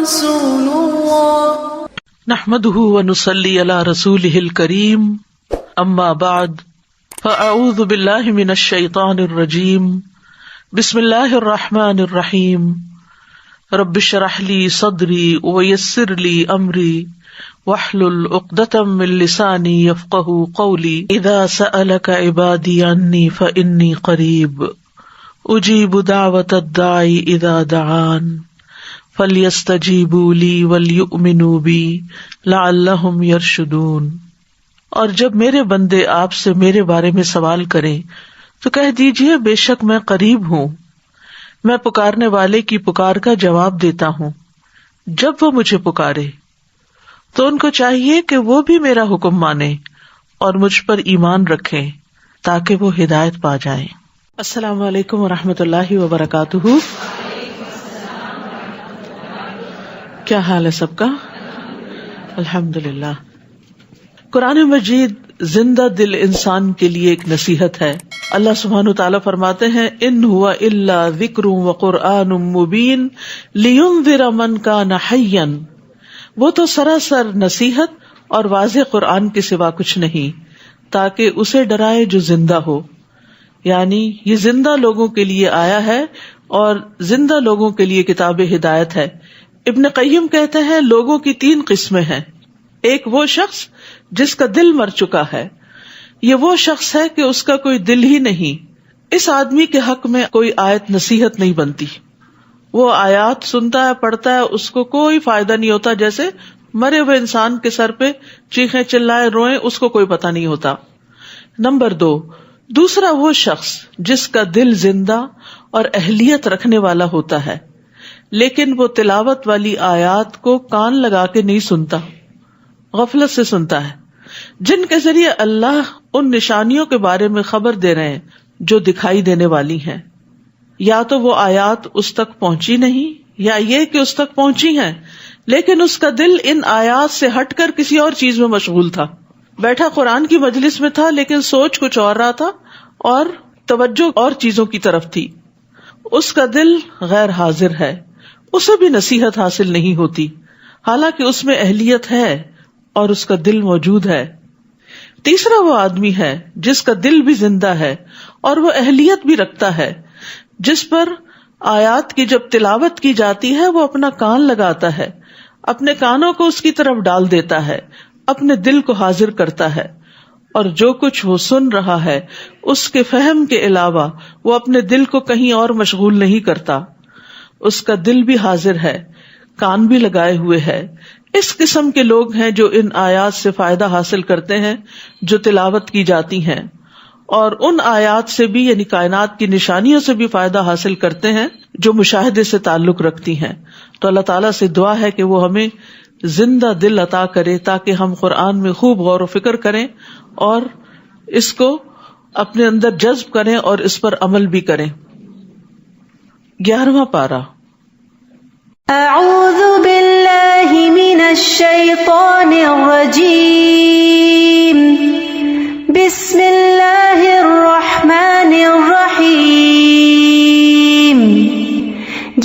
رسول الله نحمده ونصلي على رسوله الكريم اما بعد فاعوذ بالله من الشيطان الرجيم بسم الله الرحمن الرحيم رب اشرح لي صدري ويسر لي امري واحلل عقدة من لساني يفقهوا قولي اذا سألك عبادي عني فاني قريب اجیب دعوت الداعی اذا دعان فلیستجیبوا لی ولیؤمنوا بی لعلہم یرشدون۔ اور جب میرے بندے آپ سے میرے بارے میں سوال کریں تو کہہ دیجئے بے شک میں قریب ہوں، میں پکارنے والے کی پکار کا جواب دیتا ہوں۔ جب وہ مجھے پکارے تو ان کو چاہیے کہ وہ بھی میرا حکم مانیں اور مجھ پر ایمان رکھیں تاکہ وہ ہدایت پا جائیں۔ السلام علیکم ورحمۃ اللہ وبرکاتہ۔ کیا حال ہے سب کا؟ الحمدللہ۔ قرآن مجید زندہ دل انسان کے لیے ایک نصیحت ہے۔ اللہ سبحانہ وتعالیٰ فرماتے ہیں ان هو الا ذکر وقرآن مبین لینذر من کان حیا، وہ تو سراسر نصیحت اور واضح قرآن کے سوا کچھ نہیں تاکہ اسے ڈرائے جو زندہ ہو، یعنی یہ زندہ لوگوں کے لیے آیا ہے اور زندہ لوگوں کے لیے کتاب ہدایت ہے۔ ابن قیم کہتے ہیں لوگوں کی 3 قسمیں ہیں۔ ایک وہ شخص جس کا دل مر چکا ہے، یہ وہ شخص ہے کہ اس کا کوئی دل ہی نہیں، اس آدمی کے حق میں کوئی آیت نصیحت نہیں بنتی، وہ آیات سنتا ہے پڑھتا ہے، اس کو کوئی فائدہ نہیں ہوتا، جیسے مرے ہوئے انسان کے سر پہ چیخیں چلائے روئیں، اس کو کوئی پتہ نہیں ہوتا۔ نمبر 2، دوسرا وہ شخص جس کا دل زندہ اور اہلیت رکھنے والا ہوتا ہے لیکن وہ تلاوت والی آیات کو کان لگا کے نہیں سنتا، غفلت سے سنتا ہے، جن کے ذریعے اللہ ان نشانیوں کے بارے میں خبر دے رہے ہیں جو دکھائی دینے والی ہیں، یا تو وہ آیات اس تک پہنچی نہیں یا یہ کہ اس تک پہنچی ہیں لیکن اس کا دل ان آیات سے ہٹ کر کسی اور چیز میں مشغول تھا، بیٹھا قرآن کی مجلس میں تھا لیکن سوچ کچھ اور رہا تھا اور توجہ اور چیزوں کی طرف تھی، اس کا دل غیر حاضر ہے، اسے بھی نصیحت حاصل نہیں ہوتی حالانکہ اس میں اہلیت ہے اور اس کا دل موجود ہے۔ تیسرا وہ آدمی ہے جس کا دل بھی زندہ ہے اور وہ اہلیت بھی رکھتا ہے، جس پر آیات کی جب تلاوت کی جاتی ہے وہ اپنا کان لگاتا ہے، اپنے کانوں کو اس کی طرف ڈال دیتا ہے، اپنے دل کو حاضر کرتا ہے اور جو کچھ وہ سن رہا ہے اس کے فہم کے علاوہ وہ اپنے دل کو کہیں اور مشغول نہیں کرتا، اس کا دل بھی حاضر ہے، کان بھی لگائے ہوئے ہے۔ اس قسم کے لوگ ہیں جو ان آیات سے فائدہ حاصل کرتے ہیں جو تلاوت کی جاتی ہیں، اور ان آیات سے بھی یعنی کائنات کی نشانیوں سے بھی فائدہ حاصل کرتے ہیں جو مشاہدے سے تعلق رکھتی ہیں۔ تو اللہ تعالیٰ سے دعا ہے کہ وہ ہمیں زندہ دل عطا کرے تاکہ ہم قرآن میں خوب غور و فکر کریں اور اس کو اپنے اندر جذب کریں اور اس پر عمل بھی کریں۔ 11واں پارہ۔ اعوذ باللہ من الشیطان الرجیم، بسم اللہ الرحمن الرحیم،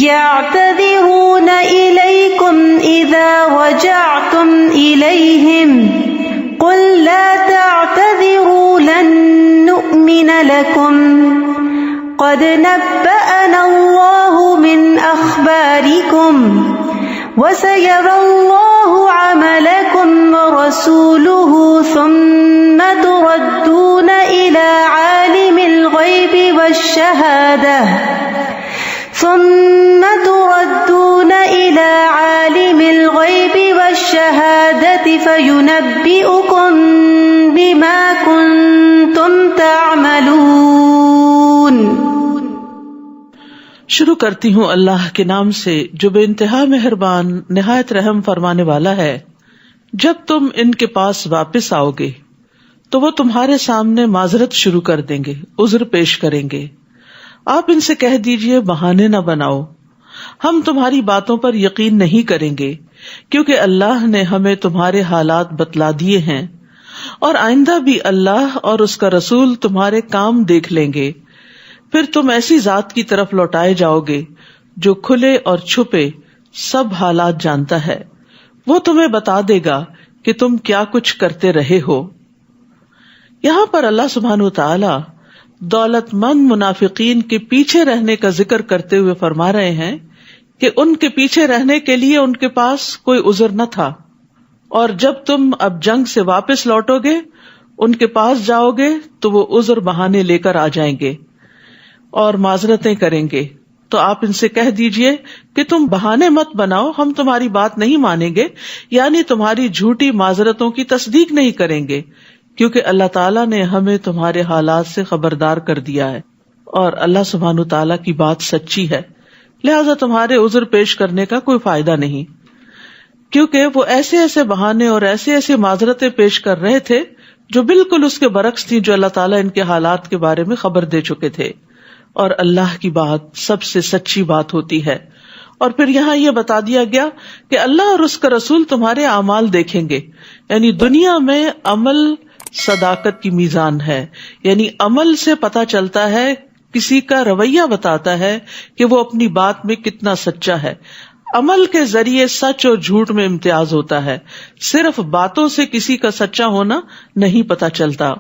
یعتذرون الیکم اذا رجعتم الیہم قل لا تعتذروا لن نؤمن لكم قد نبأنا الله من أخباركم وسيرى الله عملكم ورسوله ثم تردون إلى عالم الغيب والشهادة فينبئكم بما كنتم تعملون۔ شروع کرتی ہوں اللہ کے نام سے جو بے انتہا مہربان نہایت رحم فرمانے والا ہے۔ جب تم ان کے پاس واپس آؤ گے تو وہ تمہارے سامنے معذرت شروع کر دیں گے، عذر پیش کریں گے۔ آپ ان سے کہہ دیجئے بہانے نہ بناؤ، ہم تمہاری باتوں پر یقین نہیں کریں گے کیونکہ اللہ نے ہمیں تمہارے حالات بتلا دیے ہیں، اور آئندہ بھی اللہ اور اس کا رسول تمہارے کام دیکھ لیں گے۔ پھر تم ایسی ذات کی طرف لوٹائے جاؤ گے جو کھلے اور چھپے سب حالات جانتا ہے، وہ تمہیں بتا دے گا کہ تم کیا کچھ کرتے رہے ہو۔ یہاں پر اللہ سبحانہ وتعالی دولت مند منافقین کے پیچھے رہنے کا ذکر کرتے ہوئے فرما رہے ہیں کہ ان کے پیچھے رہنے کے لیے ان کے پاس کوئی عذر نہ تھا، اور جب تم اب جنگ سے واپس لوٹو گے، ان کے پاس جاؤ گے تو وہ عذر بہانے لے کر آ جائیں گے اور معذرتیں کریں گے، تو آپ ان سے کہہ دیجئے کہ تم بہانے مت بناؤ، ہم تمہاری بات نہیں مانیں گے، یعنی تمہاری جھوٹی معذرتوں کی تصدیق نہیں کریں گے، کیونکہ اللہ تعالیٰ نے ہمیں تمہارے حالات سے خبردار کر دیا ہے اور اللہ سبحانہ تعالیٰ کی بات سچی ہے، لہذا تمہارے عذر پیش کرنے کا کوئی فائدہ نہیں، کیونکہ وہ ایسے ایسے بہانے اور ایسے ایسے معذرتیں پیش کر رہے تھے جو بالکل اس کے برعکس تھی جو اللہ تعالیٰ ان کے حالات کے بارے میں خبر دے چکے تھے، اور اللہ کی بات سب سے سچی بات ہوتی ہے۔ اور پھر یہاں یہ بتا دیا گیا کہ اللہ اور اس کا رسول تمہارے اعمال دیکھیں گے، یعنی دنیا میں عمل صداقت کی میزان ہے، یعنی عمل سے پتہ چلتا ہے، کسی کا رویہ بتاتا ہے کہ وہ اپنی بات میں کتنا سچا ہے۔ عمل کے ذریعے سچ اور جھوٹ میں امتیاز ہوتا ہے، صرف باتوں سے کسی کا سچا ہونا نہیں پتہ چلتا۔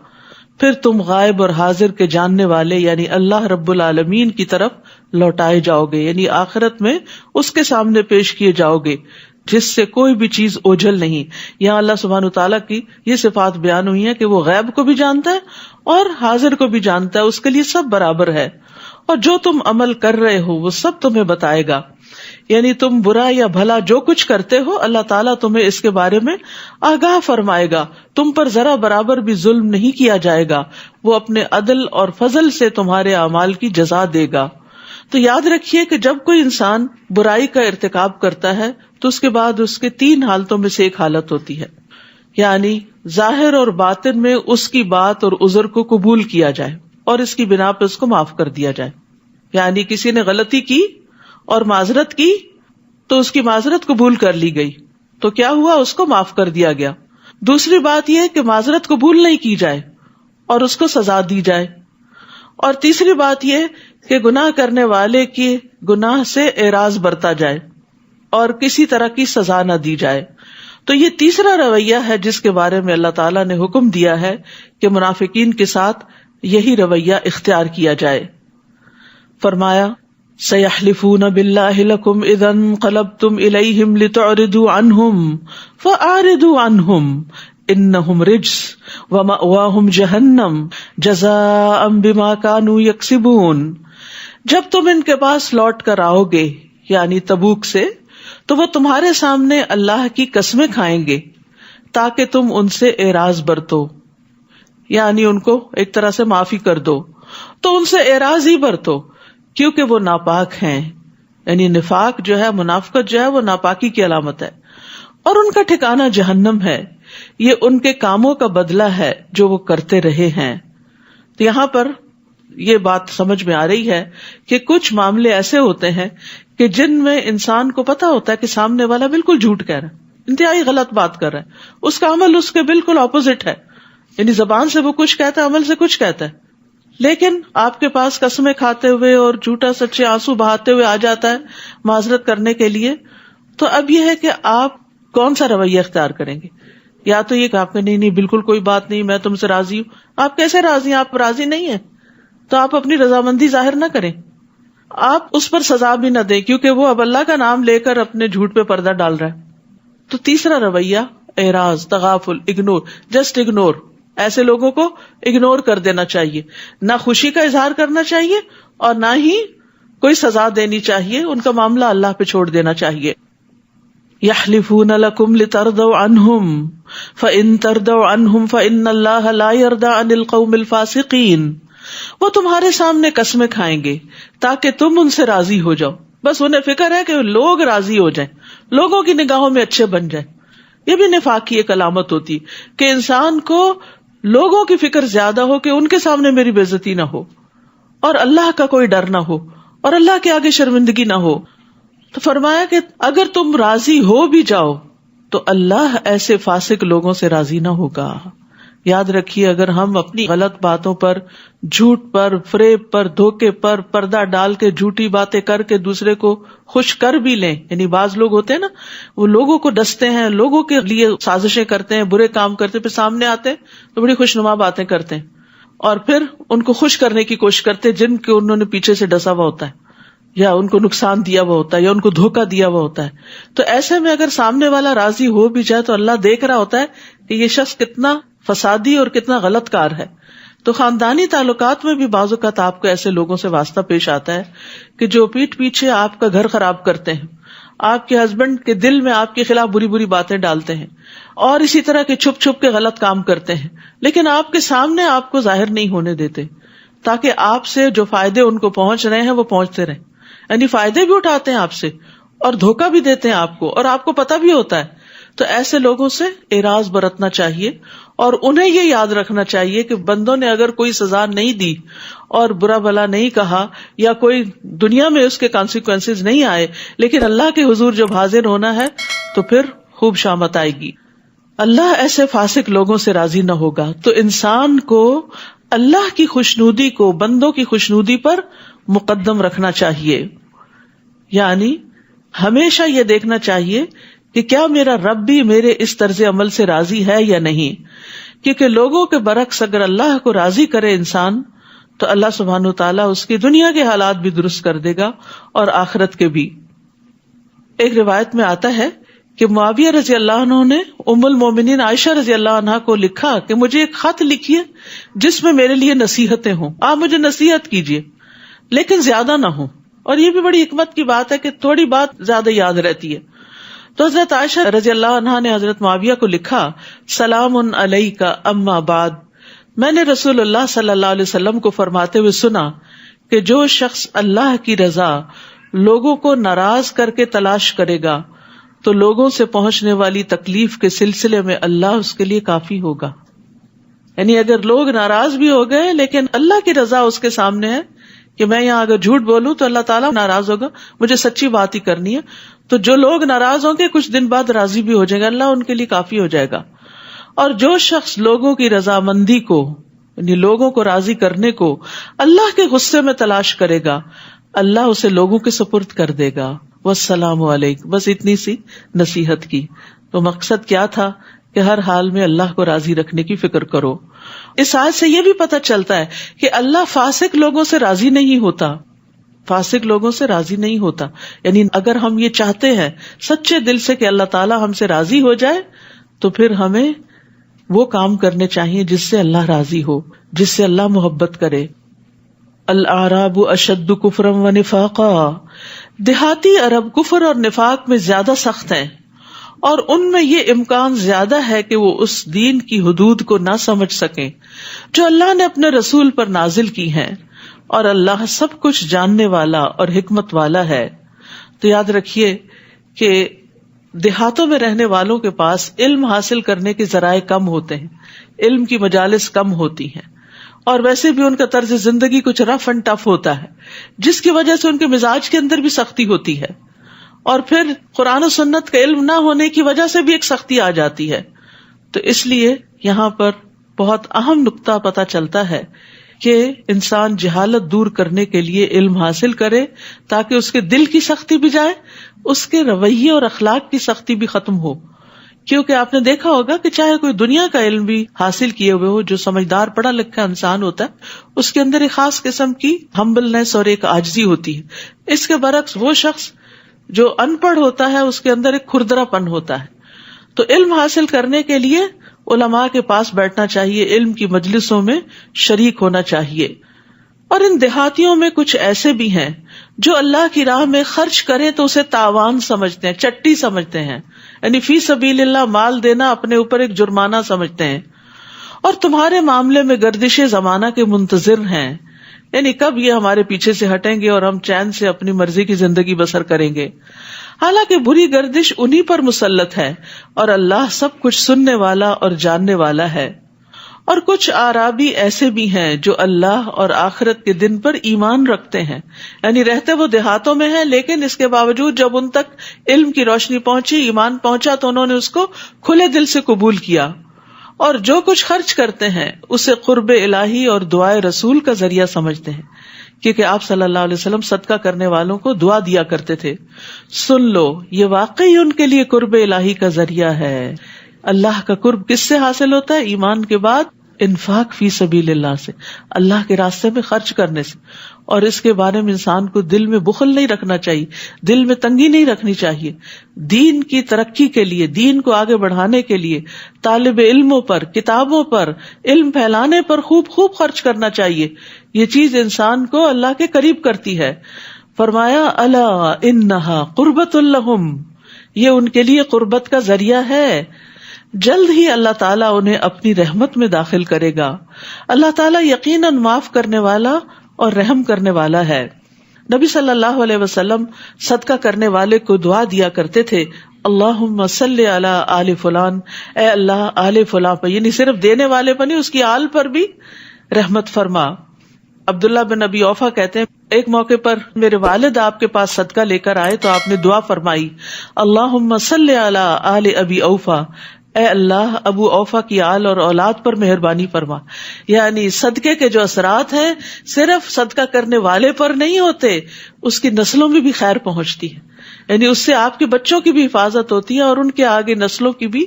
پھر تم غائب اور حاضر کے جاننے والے یعنی اللہ رب العالمین کی طرف لوٹائے جاؤ گے، یعنی آخرت میں اس کے سامنے پیش کیے جاؤ گے جس سے کوئی بھی چیز اوجھل نہیں۔ یہاں اللہ سبحانہ تعالیٰ کی یہ صفات بیان ہوئی ہیں کہ وہ غیب کو بھی جانتا ہے اور حاضر کو بھی جانتا ہے، اس کے لیے سب برابر ہے، اور جو تم عمل کر رہے ہو وہ سب تمہیں بتائے گا، یعنی تم برا یا بھلا جو کچھ کرتے ہو اللہ تعالیٰ تمہیں اس کے بارے میں آگاہ فرمائے گا، تم پر ذرا برابر بھی ظلم نہیں کیا جائے گا، وہ اپنے عدل اور فضل سے تمہارے اعمال کی جزا دے گا۔ تو یاد رکھیے کہ جب کوئی انسان برائی کا ارتکاب کرتا ہے تو اس کے بعد اس کے 3 حالتوں میں سے ایک حالت ہوتی ہے، یعنی ظاہر اور باطن میں اس کی بات اور عذر کو قبول کیا جائے اور اس کی بنا پہ اس کو معاف کر دیا جائے، یعنی کسی نے غلطی کی اور معذرت کی تو اس کی معذرت قبول کر لی گئی، تو کیا ہوا، اس کو معاف کر دیا گیا۔ دوسری بات یہ کہ معذرت قبول نہیں کی جائے اور اس کو سزا دی جائے، اور تیسری بات یہ کہ گناہ کرنے والے کی گناہ سے اعراض برتا جائے اور کسی طرح کی سزا نہ دی جائے۔ تو یہ تیسرا رویہ ہے جس کے بارے میں اللہ تعالیٰ نے حکم دیا ہے کہ منافقین کے ساتھ یہی رویہ اختیار کیا جائے۔ فرمایا سَيَحْلِفُونَ بِاللَّهِ لَكُمْ إِذَا انقَلَبْتُمْ إِلَيْهِمْ لِتُعْرِضُوا عَنْهُمْ فَأَعْرِضُوا عَنْهُمْ إِنَّهُمْ رِجْسٌ وَمَأْوَاهُمْ جَهَنَّمُ جَزَاءً بِمَا كَانُوا يَكْسِبُونَ۔ جب تم ان کے پاس لوٹ کر آؤ گے یعنی تبوک سے، تو وہ تمہارے سامنے اللہ کی قسمیں کھائیں گے تاکہ تم ان سے اعراض برتو، یعنی ان کو ایک طرح سے معافی کر دو، تو ان سے اعراض ہی برتو کیونکہ وہ ناپاک ہیں، یعنی نفاق جو ہے، منافقت جو ہے وہ ناپاکی کی علامت ہے، اور ان کا ٹھکانہ جہنم ہے، یہ ان کے کاموں کا بدلہ ہے جو وہ کرتے رہے ہیں۔ تو یہاں پر یہ بات سمجھ میں آ رہی ہے کہ کچھ معاملے ایسے ہوتے ہیں کہ جن میں انسان کو پتا ہوتا ہے کہ سامنے والا بالکل جھوٹ کہہ رہا ہے، انتہائی غلط بات کر رہا ہے، اس کا عمل اس کے بالکل اپوزٹ ہے، یعنی زبان سے وہ کچھ کہتا ہے، عمل سے کچھ کہتا ہے، لیکن آپ کے پاس قسمیں کھاتے ہوئے اور جھوٹا سچے آنسو بہاتے ہوئے آ جاتا ہے معذرت کرنے کے لیے، تو اب یہ ہے کہ آپ کون سا رویہ اختیار کریں گے؟ یا تو یہ کہ آپ کے نہیں بالکل کوئی بات نہیں، میں تم سے راضی ہوں۔ آپ کیسے راضی ہیں؟ آپ راضی نہیں ہیں تو آپ اپنی رضامندی ظاہر نہ کریں، آپ اس پر سزا بھی نہ دیں کیونکہ وہ اب اللہ کا نام لے کر اپنے جھوٹ پہ پردہ ڈال رہا ہے۔ تو تیسرا رویہ اعراض، تغافل، اگنور، جسٹ اگنور، ایسے لوگوں کو اگنور کر دینا چاہیے، نہ خوشی کا اظہار کرنا چاہیے اور نہ ہی کوئی سزا دینی چاہیے، ان کا معاملہ اللہ پہ چھوڑ دینا چاہیے۔ یحلفون لکم لترضوا عنہم فإن ترضوا عنہم فإن اللہ لا یرضى عن القوم الفاسقین۔ وہ تمہارے سامنے قسمیں کھائیں گے تاکہ تم ان سے راضی ہو جاؤ، بس انہیں فکر ہے کہ لوگ راضی ہو جائیں، لوگوں کی نگاہوں میں اچھے بن جائیں۔ یہ بھی نفاق کی ایک علامت ہوتی کہ انسان کو لوگوں کی فکر زیادہ ہو کہ ان کے سامنے میری بے عزتی نہ ہو، اور اللہ کا کوئی ڈر نہ ہو، اور اللہ کے آگے شرمندگی نہ ہو۔ تو فرمایا کہ اگر تم راضی ہو بھی جاؤ تو اللہ ایسے فاسق لوگوں سے راضی نہ ہوگا، یاد رکھیے اگر ہم اپنی غلط باتوں پر، جھوٹ پر، فریب پر، دھوکے پر پردہ ڈال کے جھوٹی باتیں کر کے دوسرے کو خوش کر بھی لیں، یعنی بعض لوگ ہوتے ہیں نا وہ لوگوں کو ڈستے ہیں، لوگوں کے لیے سازشیں کرتے ہیں، برے کام کرتے ہیں، پھر سامنے آتے ہیں تو بڑی خوشنما باتیں کرتے ہیں اور پھر ان کو خوش کرنے کی کوشش کرتے ہیں جن کو انہوں نے پیچھے سے ڈسا ہوا ہوتا ہے یا ان کو نقصان دیا ہوا ہوتا ہے یا ان کو دھوکہ دیا ہوا ہوتا ہے. تو ایسے میں اگر سامنے والا راضی ہو بھی جائے تو اللہ دیکھ رہا ہوتا ہے کہ یہ شخص کتنا فسادی اور کتنا غلط کار ہے. تو خاندانی تعلقات میں بھی بعض اوقات آپ کو ایسے لوگوں سے واسطہ پیش آتا ہے کہ جو پیٹھ پیچھے آپ کا گھر خراب کرتے ہیں، آپ کے ہسبینڈ کے دل میں آپ کے خلاف بری بری باتیں ڈالتے ہیں اور اسی طرح کے چھپ چھپ کے غلط کام کرتے ہیں، لیکن آپ کے سامنے آپ کو ظاہر نہیں ہونے دیتے تاکہ آپ سے جو فائدے ان کو پہنچ رہے ہیں وہ پہنچتے رہیں. یعنی فائدے بھی اٹھاتے ہیں آپ سے اور دھوکہ بھی دیتے ہیں آپ کو، اور آپ کو پتہ بھی ہوتا ہے. تو ایسے لوگوں سے اعراض برتنا چاہیے اور انہیں یہ یاد رکھنا چاہیے کہ بندوں نے اگر کوئی سزا نہیں دی اور برا بھلا نہیں کہا یا کوئی دنیا میں اس کے کانسیکوینسز نہیں آئے، لیکن اللہ کے حضور جب حاضر ہونا ہے تو پھر خوب شامت آئے گی. اللہ ایسے فاسق لوگوں سے راضی نہ ہوگا. تو انسان کو اللہ کی خوشنودی کو بندوں کی خوشنودی پر مقدم رکھنا چاہیے، یعنی ہمیشہ یہ دیکھنا چاہیے کہ کیا میرا رب بھی میرے اس طرز عمل سے راضی ہے یا نہیں. کیونکہ لوگوں کے برعکس اگر اللہ کو راضی کرے انسان تو اللہ سبحانہ وتعالیٰ اس کی دنیا کے حالات بھی درست کر دے گا اور آخرت کے بھی. ایک روایت میں آتا ہے کہ معاویہ رضی اللہ عنہ نے ام المومنین عائشہ رضی اللہ عنہا کو لکھا کہ مجھے ایک خط لکھیے جس میں میرے لیے نصیحتیں ہوں، آپ مجھے نصیحت کیجیے لیکن زیادہ نہ ہوں. اور یہ بھی بڑی حکمت کی بات ہے کہ تھوڑی بات زیادہ یاد رہتی ہے. تو حضرت عائشہ رضی اللہ عنہا نے حضرت معاویہ کو لکھا، سلام علیک اما بعد، میں نے رسول اللہ صلی اللہ علیہ وسلم کو فرماتے ہوئے سنا کہ جو شخص اللہ کی رضا لوگوں کو ناراض کر کے تلاش کرے گا تو لوگوں سے پہنچنے والی تکلیف کے سلسلے میں اللہ اس کے لیے کافی ہوگا. یعنی اگر لوگ ناراض بھی ہو گئے لیکن اللہ کی رضا اس کے سامنے ہے کہ میں یہاں اگر جھوٹ بولوں تو اللہ تعالیٰ ناراض ہوگا، مجھے سچی بات ہی کرنی ہے، تو جو لوگ ناراض ہوں گے کچھ دن بعد راضی بھی ہو جائیں گے، اللہ ان کے لیے کافی ہو جائے گا. اور جو شخص لوگوں کی رضامندی کو یعنی لوگوں کو راضی کرنے کو اللہ کے غصے میں تلاش کرے گا، اللہ اسے لوگوں کے سپرد کر دے گا. والسلام علیکم. بس اتنی سی نصیحت کی. تو مقصد کیا تھا کہ ہر حال میں اللہ کو راضی رکھنے کی فکر کرو. اس آیت سے یہ بھی پتہ چلتا ہے کہ اللہ فاسق لوگوں سے راضی نہیں ہوتا، فاسق لوگوں سے راضی نہیں ہوتا. یعنی اگر ہم یہ چاہتے ہیں سچے دل سے کہ اللہ تعالیٰ ہم سے راضی ہو جائے تو پھر ہمیں وہ کام کرنے چاہیے جس سے اللہ راضی ہو، جس سے اللہ محبت کرے. الاعراب اشد کفرا و نفاقا، دیہاتی عرب کفر اور نفاق میں زیادہ سخت ہیں اور ان میں یہ امکان زیادہ ہے کہ وہ اس دین کی حدود کو نہ سمجھ سکیں جو اللہ نے اپنے رسول پر نازل کی ہیں، اور اللہ سب کچھ جاننے والا اور حکمت والا ہے. تو یاد رکھیے کہ دیہاتوں میں رہنے والوں کے پاس علم حاصل کرنے کے ذرائع کم ہوتے ہیں، علم کی مجالس کم ہوتی ہیں، اور ویسے بھی ان کا طرز زندگی کچھ رف اینڈ ٹف ہوتا ہے جس کی وجہ سے ان کے مزاج کے اندر بھی سختی ہوتی ہے، اور پھر قرآن و سنت کا علم نہ ہونے کی وجہ سے بھی ایک سختی آ جاتی ہے. تو اس لیے یہاں پر بہت اہم نقطہ پتہ چلتا ہے کہ انسان جہالت دور کرنے کے لیے علم حاصل کرے تاکہ اس کے دل کی سختی بھی جائے، اس کے رویے اور اخلاق کی سختی بھی ختم ہو. کیونکہ آپ نے دیکھا ہوگا کہ چاہے کوئی دنیا کا علم بھی حاصل کیے ہوئے ہو، جو سمجھدار پڑھا لکھا انسان ہوتا ہے اس کے اندر ایک خاص قسم کی ہمبلنس اور ایک عاجزی ہوتی ہے. اس کے برعکس وہ شخص جو ان پڑھ ہوتا ہے اس کے اندر ایک کھردرا پن ہوتا ہے. تو علم حاصل کرنے کے لیے علماء کے پاس بیٹھنا چاہیے، علم کی مجلسوں میں شریک ہونا چاہیے. اور ان دیہاتیوں میں کچھ ایسے بھی ہیں جو اللہ کی راہ میں خرچ کریں تو اسے تاوان سمجھتے ہیں، چٹی سمجھتے ہیں، یعنی فی سبیل اللہ مال دینا اپنے اوپر ایک جرمانہ سمجھتے ہیں، اور تمہارے معاملے میں گردش زمانہ کے منتظر ہیں، یعنی کب یہ ہمارے پیچھے سے ہٹیں گے اور ہم چین سے اپنی مرضی کی زندگی بسر کریں گے. حالانکہ بری گردش انہی پر مسلط ہے اور اللہ سب کچھ سننے والا اور جاننے والا ہے. اور کچھ اعرابی ایسے بھی ہیں جو اللہ اور آخرت کے دن پر ایمان رکھتے ہیں، یعنی رہتے وہ دیہاتوں میں ہیں لیکن اس کے باوجود جب ان تک علم کی روشنی پہنچی، ایمان پہنچا تو انہوں نے اس کو کھلے دل سے قبول کیا اور جو کچھ خرچ کرتے ہیں اسے قرب الہی اور دعائے رسول کا ذریعہ سمجھتے ہیں، کیونکہ آپ صلی اللہ علیہ وسلم صدقہ کرنے والوں کو دعا دیا کرتے تھے. سن لو، یہ واقعی ان کے لیے قرب الہی کا ذریعہ ہے. اللہ کا قرب کس سے حاصل ہوتا ہے؟ ایمان کے بعد انفاق فی سبیل اللہ سے، اللہ کے راستے میں خرچ کرنے سے. اور اس کے بارے میں انسان کو دل میں بخل نہیں رکھنا چاہیے، دل میں تنگی نہیں رکھنی چاہیے. دین کی ترقی کے لیے، دین کو آگے بڑھانے کے لیے طالب علموں پر، کتابوں پر، علم پھیلانے پر خوب خوب خرچ کرنا چاہیے. یہ چیز انسان کو اللہ کے قریب کرتی ہے. فرمایا الا انہا قربۃ لہم، یہ ان کے لیے قربت کا ذریعہ ہے. جلد ہی اللہ تعالیٰ انہیں اپنی رحمت میں داخل کرے گا. اللہ تعالیٰ یقیناً معاف کرنے والا اور رحم کرنے والا ہے. نبی صلی اللہ علیہ وسلم صدقہ کرنے والے کو دعا دیا کرتے تھے، اللہم صلی علی آل فلان، اے اللہ آل فلاں پر، یعنی صرف دینے والے پر نہیں، اس کی آل پر بھی رحمت فرما. عبداللہ بن ابی اوفا کہتے ہیں ایک موقع پر میرے والد آپ کے پاس صدقہ لے کر آئے تو آپ نے دعا فرمائی، اللہم صلی علی آل ابی اوفا، اے اللہ ابو اوفا کی آل اور اولاد پر مہربانی فرما. یعنی صدقے کے جو اثرات ہیں صرف صدقہ کرنے والے پر نہیں ہوتے، اس کی نسلوں میں بھی خیر پہنچتی ہے. یعنی اس سے آپ کے بچوں کی بھی حفاظت ہوتی ہے اور ان کے آگے نسلوں کی بھی.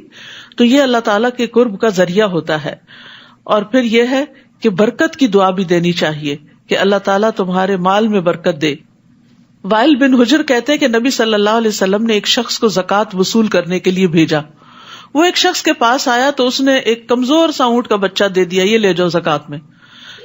تو یہ اللہ تعالیٰ کے قرب کا ذریعہ ہوتا ہے. اور پھر یہ ہے کہ برکت کی دعا بھی دینی چاہیے کہ اللہ تعالیٰ تمہارے مال میں برکت دے. وائل بن حجر کہتے ہیں کہ نبی صلی اللہ علیہ وسلم نے ایک شخص کو زکوٰۃ وصول کرنے کے لیے بھیجا. وہ ایک شخص کے پاس آیا تو اس نے ایک کمزور سا اونٹ کا بچہ دے دیا، یہ لے جاؤ زکوٰۃ میں.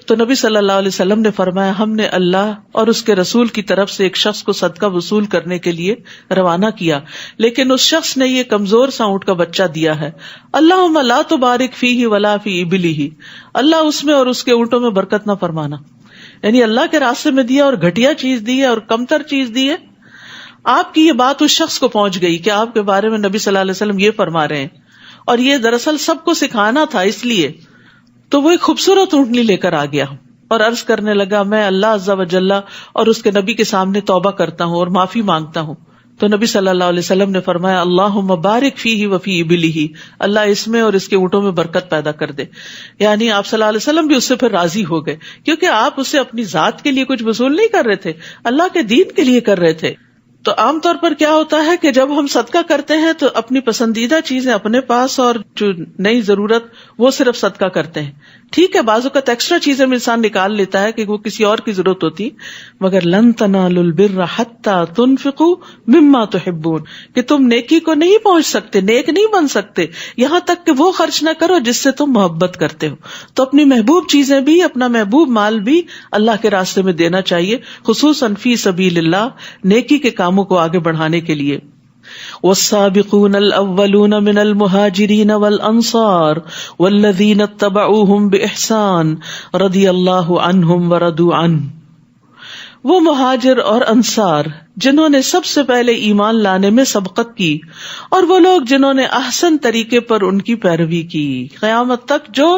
تو نبی صلی اللہ علیہ وسلم نے فرمایا، ہم نے اللہ اور اس کے رسول کی طرف سے ایک شخص کو صدقہ وصول کرنے کے لیے روانہ کیا، لیکن اس شخص نے یہ کمزور سا اونٹ کا بچہ دیا ہے. اللہم لا تبارک فیہ ولا فی ابلہ، اللہ اس میں اور اس کے اونٹوں میں برکت نہ فرمانا. یعنی اللہ کے راستے میں دیا اور گھٹیا چیز دی ہے اور کمتر چیز دی ہے. آپ کی یہ بات اس شخص کو پہنچ گئی کہ آپ کے بارے میں نبی صلی اللہ علیہ وسلم یہ فرما رہے ہیں، اور یہ دراصل سب کو سکھانا تھا. اس لیے تو وہ ایک خوبصورت اونٹنی لے کر آ گیا اور عرض کرنے لگا، میں اللہ عز و جل اور اس کے نبی کے سامنے توبہ کرتا ہوں اور معافی مانگتا ہوں. تو نبی صلی اللہ علیہ وسلم نے فرمایا، اللہم بارک فیہ وفی ابلہ، اللہ اس میں اور اس کے اونٹوں میں برکت پیدا کر دے. یعنی آپ صلی اللہ علیہ وسلم بھی اس سے پھر راضی ہو گئے، کیونکہ آپ اسے اپنی ذات کے لیے کچھ وصول نہیں کر رہے تھے، اللہ کے دین کے لیے کر رہے تھے. تو عام طور پر کیا ہوتا ہے کہ جب ہم صدقہ کرتے ہیں تو اپنی پسندیدہ چیزیں اپنے پاس اور جو نئی ضرورت وہ صرف صدقہ کرتے ہیں. ٹھیک ہے، بعض اوقات ایکسٹرا چیزیں میں انسان نکال لیتا ہے کہ وہ کسی اور کی ضرورت ہوتی، مگر لن تنالوا البر حتی تنفقوا مما تحبون، کہ تم نیکی کو نہیں پہنچ سکتے، نیک نہیں بن سکتے یہاں تک کہ وہ خرچ نہ کرو جس سے تم محبت کرتے ہو. تو اپنی محبوب چیزیں بھی، اپنا محبوب مال بھی اللہ کے راستے میں دینا چاہیے، خصوصاً فی سبیل اللہ، نیکی کے کاموں کو آگے بڑھانے کے لیے. والسابقون الاولون من المہاجرین والانصار والذین اتبعوہم باحسان رضی اللہ عنہم ورضوا عنہ. وہ مہاجر اور انصار جنہوں نے سب سے پہلے ایمان لانے میں سبقت کی، اور وہ لوگ جنہوں نے احسن طریقے پر ان کی پیروی کی. قیامت تک جو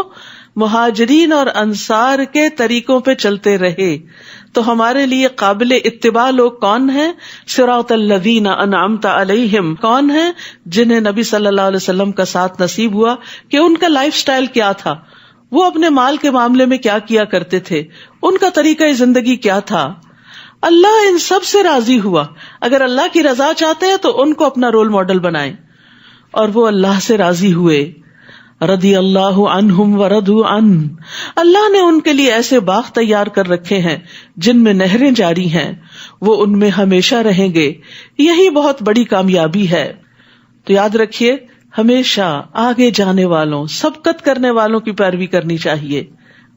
مہاجرین اور انصار کے طریقوں پہ چلتے رہے تو ہمارے لیے قابل اتباع لوگ کون ہیں؟ صراط الذین انعمت علیہم، کون ہیں؟ جنہیں نبی صلی اللہ علیہ وسلم کا ساتھ نصیب ہوا کہ ان کا لائف سٹائل کیا تھا، وہ اپنے مال کے معاملے میں کیا کیا کرتے تھے، ان کا طریقہ زندگی کیا تھا. اللہ ان سب سے راضی ہوا. اگر اللہ کی رضا چاہتے ہیں تو ان کو اپنا رول ماڈل بنائیں، اور وہ اللہ سے راضی ہوئے. رضی اللہ عنہم ورضوا عنہ، اللہ نے ان کے لیے ایسے باغ تیار کر رکھے ہیں جن میں نہریں جاری ہیں، وہ ان میں ہمیشہ رہیں گے. یہی بہت بڑی کامیابی ہے. تو یاد رکھیے، ہمیشہ آگے جانے والوں، سبقت کرنے والوں کی پیروی کرنی چاہیے،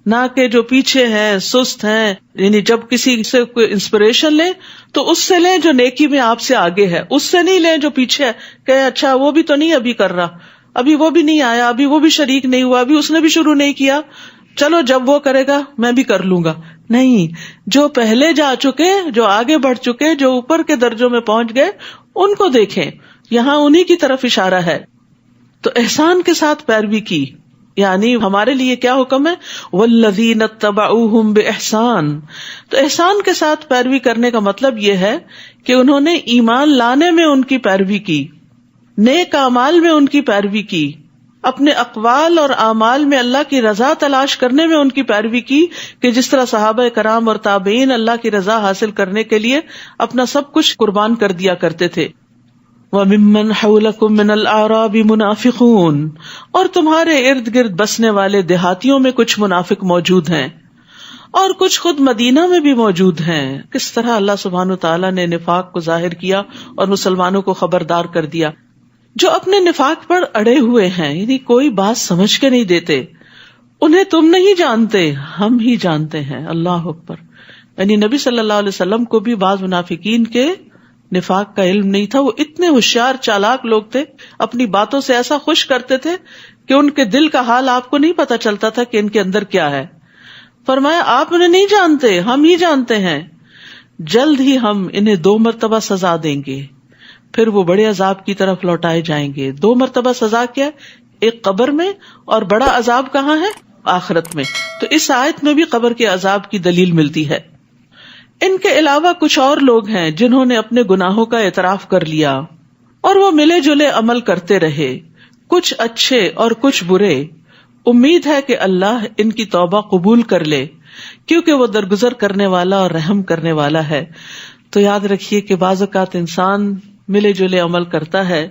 نہ کہ جو پیچھے ہیں، سست ہیں. یعنی جب کسی سے کوئی انسپریشن لیں تو اس سے لیں جو نیکی میں آپ سے آگے ہے، اس سے نہیں لیں جو پیچھے ہے کہ اچھا وہ بھی تو نہیں ابھی کر رہا، ابھی وہ بھی نہیں آیا، ابھی وہ بھی شریک نہیں ہوا، ابھی اس نے بھی شروع نہیں کیا، چلو جب وہ کرے گا میں بھی کر لوں گا. نہیں، جو پہلے جا چکے، جو آگے بڑھ چکے، جو اوپر کے درجوں میں پہنچ گئے، ان کو دیکھیں. یہاں انہی کی طرف اشارہ ہے. تو احسان کے ساتھ پیروی کی، یعنی ہمارے لیے کیا حکم ہے؟ والذین اتبعوہم باحسان. تو احسان کے ساتھ پیروی کرنے کا مطلب یہ ہے کہ انہوں نے ایمان لانے میں ان کی پیروی کی، نیک اعمال میں ان کی پیروی کی، اپنے اقوال اور اعمال میں اللہ کی رضا تلاش کرنے میں ان کی پیروی کی کہ جس طرح صحابہ کرام اور تابعین اللہ کی رضا حاصل کرنے کے لیے اپنا سب کچھ قربان کر دیا کرتے تھے. وَمِمَّنْ حَوْلَكُمْ مِنَ الْأَعْرَابِ مُنَافِقُونَ، اور تمہارے ارد گرد بسنے والے دیہاتیوں میں کچھ منافق موجود ہیں اور کچھ خود مدینہ میں بھی موجود ہیں. کس طرح اللہ سبحانہ وتعالیٰ نے نفاق کو ظاہر کیا اور مسلمانوں کو خبردار کر دیا. جو اپنے نفاق پر اڑے ہوئے ہیں، یعنی کوئی بات سمجھ کے نہیں دیتے، انہیں تم نہیں جانتے، ہم ہی جانتے ہیں. اللہ اکبر. یعنی نبی صلی اللہ علیہ وسلم کو بھی بعض منافقین کے نفاق کا علم نہیں تھا. وہ اتنے ہوشیار چالاک لوگ تھے، اپنی باتوں سے ایسا خوش کرتے تھے کہ ان کے دل کا حال آپ کو نہیں پتا چلتا تھا کہ ان کے اندر کیا ہے. فرمایا آپ انہیں نہیں جانتے، ہم ہی جانتے ہیں. جلد ہی ہم انہیں 2 مرتبہ سزا دیں گے، پھر وہ بڑے عذاب کی طرف لوٹائے جائیں گے. 2 مرتبہ سزا کیا؟ ایک قبر میں، اور بڑا عذاب کہاں ہے؟ آخرت میں. تو اس آیت میں بھی قبر کے عذاب کی دلیل ملتی ہے. ان کے علاوہ کچھ اور لوگ ہیں جنہوں نے اپنے گناہوں کا اعتراف کر لیا اور وہ ملے جلے عمل کرتے رہے، کچھ اچھے اور کچھ برے. امید ہے کہ اللہ ان کی توبہ قبول کر لے، کیونکہ وہ درگزر کرنے والا اور رحم کرنے والا ہے. تو یاد رکھیے کہ بعض اوقات انسان ملے جلے عمل کرتا ہے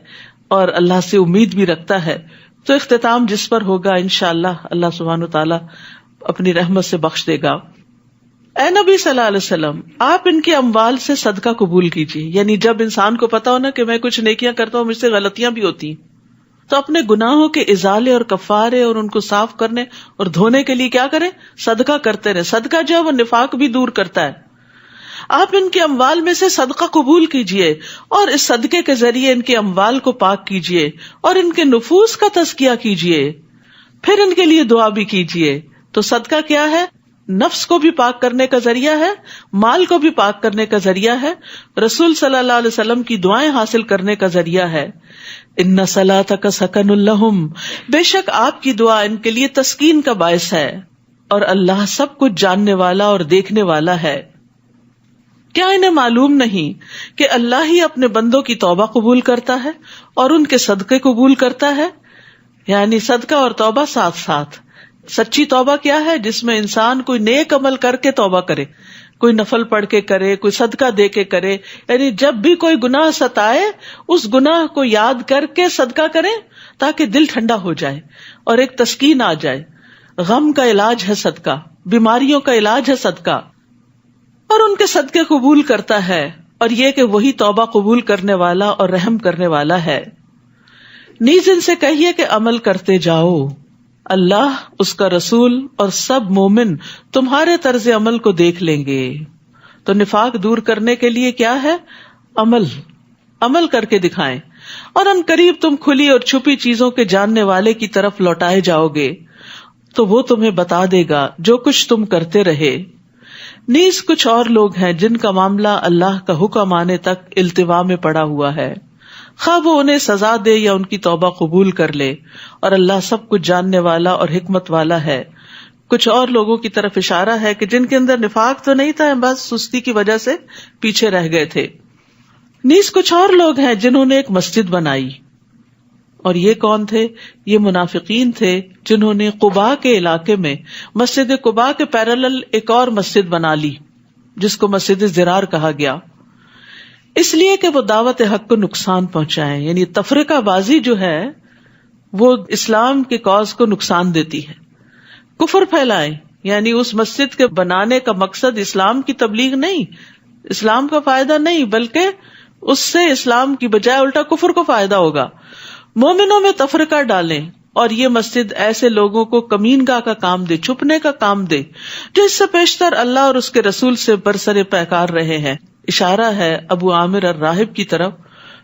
اور اللہ سے امید بھی رکھتا ہے، تو اختتام جس پر ہوگا انشاءاللہ اللہ سبحانہ وتعالی اپنی رحمت سے بخش دے گا. اے نبی صلی اللہ علیہ وسلم، آپ ان کے اموال سے صدقہ قبول کیجیے. یعنی جب انسان کو پتا ہونا کہ میں کچھ نیکیاں کرتا ہوں، مجھ سے غلطیاں بھی ہوتی ہیں، تو اپنے گناہوں کے ازالے اور کفارے اور ان کو صاف کرنے اور دھونے کے لیے کیا کریں؟ صدقہ کرتے رہے. صدقہ جو ہے وہ نفاق بھی دور کرتا ہے. آپ ان کے اموال میں سے صدقہ قبول کیجیے اور اس صدقے کے ذریعے ان کے اموال کو پاک کیجیے اور ان کے نفوس کا تزکیہ کیجیے، پھر ان کے لیے دعا بھی کیجیے. تو صدقہ کیا ہے؟ نفس کو بھی پاک کرنے کا ذریعہ ہے، مال کو بھی پاک کرنے کا ذریعہ ہے، رسول صلی اللہ علیہ وسلم کی دعائیں حاصل کرنے کا ذریعہ ہے. ان صلاتک سکن لہم، بے شک آپ کی دعا ان کے لیے تسکین کا باعث ہے، اور اللہ سب کچھ جاننے والا اور دیکھنے والا ہے. کیا انہیں معلوم نہیں کہ اللہ ہی اپنے بندوں کی توبہ قبول کرتا ہے اور ان کے صدقے قبول کرتا ہے؟ یعنی صدقہ اور توبہ ساتھ ساتھ. سچی توبہ کیا ہے؟ جس میں انسان کوئی نیک عمل کر کے توبہ کرے، کوئی نفل پڑھ کے کرے، کوئی صدقہ دے کے کرے. یعنی جب بھی کوئی گناہ ستائے اس گناہ کو یاد کر کے صدقہ کریں تاکہ دل ٹھنڈا ہو جائے اور ایک تسکین آ جائے. غم کا علاج ہے صدقہ، بیماریوں کا علاج ہے صدقہ، اور ان کے صدقے قبول کرتا ہے. اور یہ کہ وہی توبہ قبول کرنے والا اور رحم کرنے والا ہے. نیز ان سے کہیے کہ عمل کرتے جاؤ، اللہ، اس کا رسول اور سب مومن تمہارے طرز عمل کو دیکھ لیں گے. تو نفاق دور کرنے کے لیے کیا ہے؟ عمل کر کے دکھائیں. اور ان قریب تم کھلی اور چھپی چیزوں کے جاننے والے کی طرف لوٹائے جاؤ گے، تو وہ تمہیں بتا دے گا جو کچھ تم کرتے رہے. نیز کچھ اور لوگ ہیں جن کا معاملہ اللہ کا حکم آنے تک التوا میں پڑا ہوا ہے، خواہ وہ انہیں سزا دے یا ان کی توبہ قبول کر لے، اور اللہ سب کچھ جاننے والا اور حکمت والا ہے. کچھ اور لوگوں کی طرف اشارہ ہے کہ جن کے اندر نفاق تو نہیں تھا، بس سستی کی وجہ سے پیچھے رہ گئے تھے. نیز کچھ اور لوگ ہیں جنہوں نے ایک مسجد بنائی، اور یہ کون تھے؟ یہ منافقین تھے جنہوں نے قباء کے علاقے میں مسجد قباء کے پیرالل ایک اور مسجد بنا لی جس کو مسجد زرار کہا گیا، اس لیے کہ وہ دعوت حق کو نقصان پہنچائیں. یعنی تفرقہ بازی جو ہے وہ اسلام کے کاز کو نقصان دیتی ہے. کفر پھیلائیں، یعنی اس مسجد کے بنانے کا مقصد اسلام کی تبلیغ نہیں، اسلام کا فائدہ نہیں، بلکہ اس سے اسلام کی بجائے الٹا کفر کو فائدہ ہوگا. مومنوں میں تفرقہ ڈالیں، اور یہ مسجد ایسے لوگوں کو کمین گاہ کا کام دے، چھپنے کا کام دے جو اس سے پیشتر اللہ اور اس کے رسول سے برسر پیکار رہے ہیں. اشارہ ہے ابو عامر الراہب کی طرف،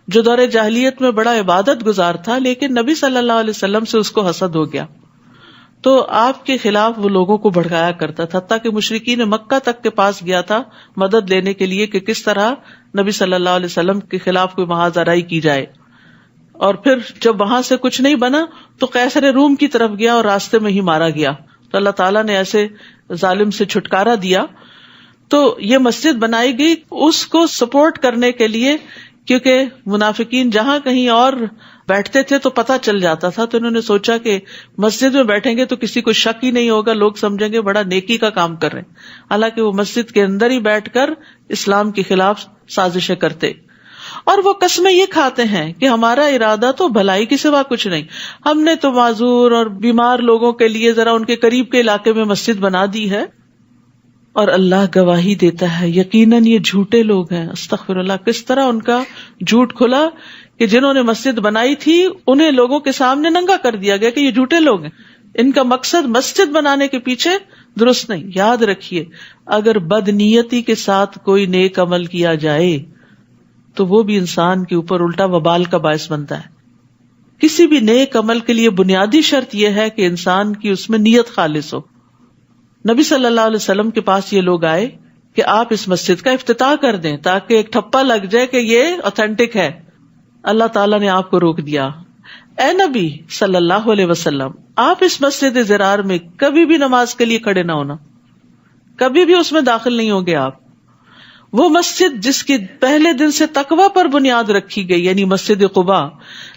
جو دور جاہلیت میں بڑا عبادت گزار تھا، لیکن نبی صلی اللہ علیہ وسلم سے اس کو حسد ہو گیا، تو آپ کے خلاف وہ لوگوں کو بھڑکایا کرتا تھا، حتیٰ کہ مشرکین مکہ تک کے پاس گیا تھا مدد لینے کے لیے کہ کس طرح نبی صلی اللہ علیہ وسلم کے خلاف کوئی محاذ آرائی کی جائے. اور پھر جب وہاں سے کچھ نہیں بنا تو قیصر روم کی طرف گیا اور راستے میں ہی مارا گیا. تو اللہ تعالیٰ نے ایسے ظالم سے چھٹکارا دیا. تو یہ مسجد بنائی گئی اس کو سپورٹ کرنے کے لیے کیونکہ منافقین جہاں کہیں اور بیٹھتے تھے تو پتہ چل جاتا تھا، تو انہوں نے سوچا کہ مسجد میں بیٹھیں گے تو کسی کو شک ہی نہیں ہوگا، لوگ سمجھیں گے بڑا نیکی کا کام کر رہے ہیں، حالانکہ وہ مسجد کے اندر ہی بیٹھ کر اسلام کے خلاف سازشیں کرتے، اور وہ قسمیں یہ کھاتے ہیں کہ ہمارا ارادہ تو بھلائی کے سوا کچھ نہیں، ہم نے تو معذور اور بیمار لوگوں کے لیے ذرا ان کے قریب کے علاقے میں مسجد بنا دی ہے، اور اللہ گواہی دیتا ہے یقیناً یہ جھوٹے لوگ ہیں۔ استغفر اللہ، کس طرح ان کا جھوٹ کھلا کہ جنہوں نے مسجد بنائی تھی انہیں لوگوں کے سامنے ننگا کر دیا گیا کہ یہ جھوٹے لوگ ہیں، ان کا مقصد مسجد بنانے کے پیچھے درست نہیں۔ یاد رکھیے، اگر بدنیتی کے ساتھ کوئی نیک عمل کیا جائے تو وہ بھی انسان کے اوپر الٹا وبال کا باعث بنتا ہے۔ کسی بھی نیک عمل کے لیے بنیادی شرط یہ ہے کہ انسان کی اس میں نیت خالص ہو۔ نبی صلی اللہ علیہ وسلم کے پاس یہ لوگ آئے کہ آپ اس مسجد کا افتتاح کر دیں تاکہ ایک ٹھپا لگ جائے کہ یہ اوتھینٹک ہے۔ اللہ تعالیٰ نے آپ کو روک دیا، اے نبی صلی اللہ علیہ وسلم، آپ اس مسجد زرار میں کبھی بھی نماز کے لیے کھڑے نہ ہونا، کبھی بھی اس میں داخل نہیں ہوں گے آپ۔ وہ مسجد جس کی پہلے دن سے تقوی پر بنیاد رکھی گئی، یعنی مسجد قباء،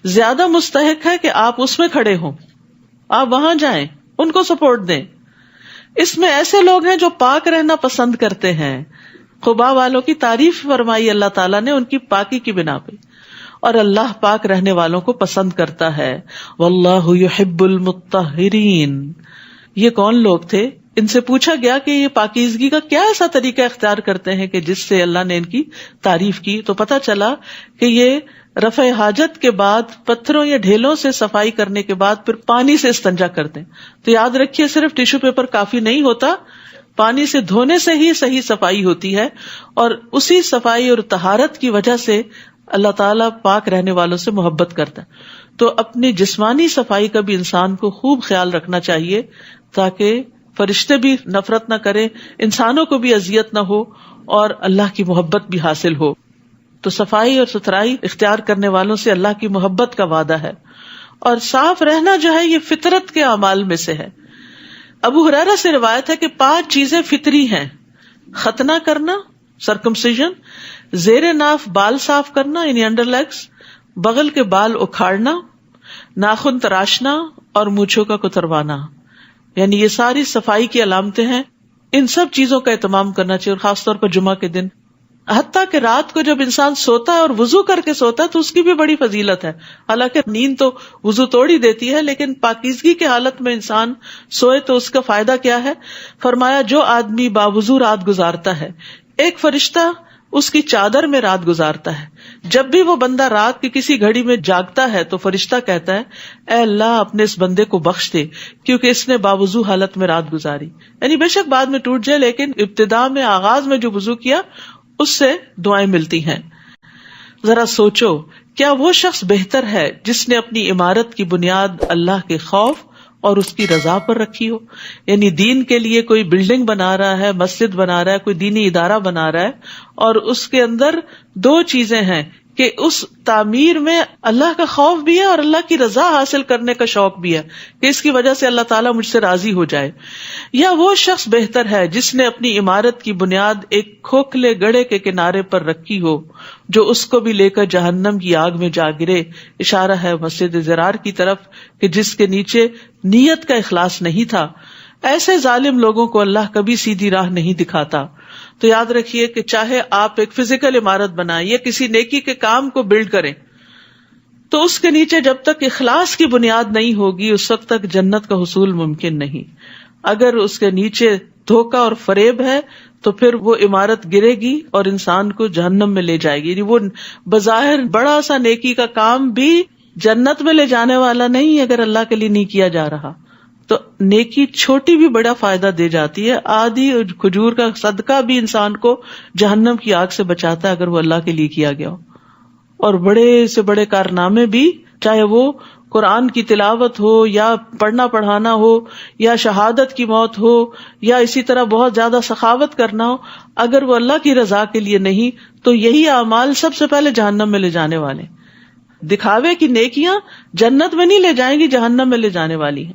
زیادہ مستحق ہے کہ آپ اس میں کھڑے ہوں، آپ وہاں جائیں، ان کو سپورٹ دیں۔ اس میں ایسے لوگ ہیں جو پاک رہنا پسند کرتے ہیں۔ قباء والوں کی تعریف فرمائی اللہ تعالیٰ نے ان کی پاکی کی بنا پہ، اور اللہ پاک رہنے والوں کو پسند کرتا ہے۔ واللہ یحب المطہرین۔ یہ کون لوگ تھے؟ ان سے پوچھا گیا کہ یہ پاکیزگی کا کیا ایسا طریقہ اختیار کرتے ہیں کہ جس سے اللہ نے ان کی تعریف کی، تو پتہ چلا کہ یہ رفع حاجت کے بعد پتھروں یا ڈھیلوں سے صفائی کرنے کے بعد پھر پانی سے استنجا کرتے ہیں۔ تو یاد رکھیے، صرف ٹیشو پیپر کافی نہیں ہوتا، پانی سے دھونے سے ہی صحیح صفائی ہوتی ہے، اور اسی صفائی اور طہارت کی وجہ سے اللہ تعالیٰ پاک رہنے والوں سے محبت کرتا ہے۔ تو اپنی جسمانی صفائی کا بھی انسان کو خوب خیال رکھنا چاہیے تاکہ فرشتے بھی نفرت نہ کریں، انسانوں کو بھی اذیت نہ ہو، اور اللہ کی محبت بھی حاصل ہو۔ تو صفائی اور ستھرائی اختیار کرنے والوں سے اللہ کی محبت کا وعدہ ہے، اور صاف رہنا جو ہے یہ فطرت کے اعمال میں سے ہے۔ ابو ہریرہ سے روایت ہے کہ 5 چیزیں فطری ہیں: ختنہ کرنا، سرکمسیژن، زیر ناف بال صاف کرنا یعنی انڈر لیگز، بغل کے بال اکھاڑنا، ناخن تراشنا، اور مونچھوں کا کتروانا، یعنی یہ ساری صفائی کی علامتیں ہیں۔ ان سب چیزوں کا اہتمام کرنا چاہیے، اور خاص طور پر جمعہ کے دن، حتیٰ کہ رات کو جب انسان سوتا ہے اور وضو کر کے سوتا ہے تو اس کی بھی بڑی فضیلت ہے۔ حالانکہ نیند تو وضو توڑ ہی دیتی ہے، لیکن پاکیزگی کی حالت میں انسان سوئے تو اس کا فائدہ کیا ہے؟ فرمایا جو آدمی باوضو رات گزارتا ہے، ایک فرشتہ اس کی چادر میں رات گزارتا ہے۔ جب بھی وہ بندہ رات کی کسی گھڑی میں جاگتا ہے تو فرشتہ کہتا ہے، اے اللہ اپنے اس بندے کو بخش دے کیونکہ اس نے باوضو حالت میں رات گزاری۔ یعنی بے شک بعد میں ٹوٹ جائے، لیکن ابتدا میں آغاز میں جو وضو کیا اس سے دعائیں ملتی ہیں۔ ذرا سوچو، کیا وہ شخص بہتر ہے جس نے اپنی عمارت کی بنیاد اللہ کے خوف اور اس کی رضا پر رکھی ہو؟ یعنی دین کے لیے کوئی بلڈنگ بنا رہا ہے، مسجد بنا رہا ہے، کوئی دینی ادارہ بنا رہا ہے، اور اس کے اندر 2 چیزیں ہیں کہ اس تعمیر میں اللہ کا خوف بھی ہے اور اللہ کی رضا حاصل کرنے کا شوق بھی ہے کہ اس کی وجہ سے اللہ تعالیٰ مجھ سے راضی ہو جائے۔ یا وہ شخص بہتر ہے جس نے اپنی عمارت کی بنیاد ایک کھوکھلے گڑھے کے کنارے پر رکھی ہو جو اس کو بھی لے کر جہنم کی آگ میں جا گرے؟ اشارہ ہے مسجد زرار کی طرف کہ جس کے نیچے نیت کا اخلاص نہیں تھا۔ ایسے ظالم لوگوں کو اللہ کبھی سیدھی راہ نہیں دکھاتا۔ تو یاد رکھیے کہ چاہے آپ ایک فزیکل عمارت بنائیں یا کسی نیکی کے کام کو بلڈ کریں، تو اس کے نیچے جب تک اخلاص کی بنیاد نہیں ہوگی اس وقت تک جنت کا حصول ممکن نہیں۔ اگر اس کے نیچے دھوکہ اور فریب ہے تو پھر وہ عمارت گرے گی اور انسان کو جہنم میں لے جائے گی۔ یعنی وہ بظاہر بڑا سا نیکی کا کام بھی جنت میں لے جانے والا نہیں اگر اللہ کے لیے نہیں کیا جا رہا۔ تو نیکی چھوٹی بھی بڑا فائدہ دے جاتی ہے۔ آدھی کھجور کا صدقہ بھی انسان کو جہنم کی آگ سے بچاتا ہے اگر وہ اللہ کے لیے کیا گیا ہو۔ اور بڑے سے بڑے کارنامے بھی، چاہے وہ قرآن کی تلاوت ہو یا پڑھنا پڑھانا ہو یا شہادت کی موت ہو یا اسی طرح بہت زیادہ سخاوت کرنا ہو، اگر وہ اللہ کی رضا کے لیے نہیں تو یہی اعمال سب سے پہلے جہنم میں لے جانے والے۔ دکھاوے کی نیکیاں جنت میں نہیں لے جائیں گی، جہنم میں لے جانے والی ہیں.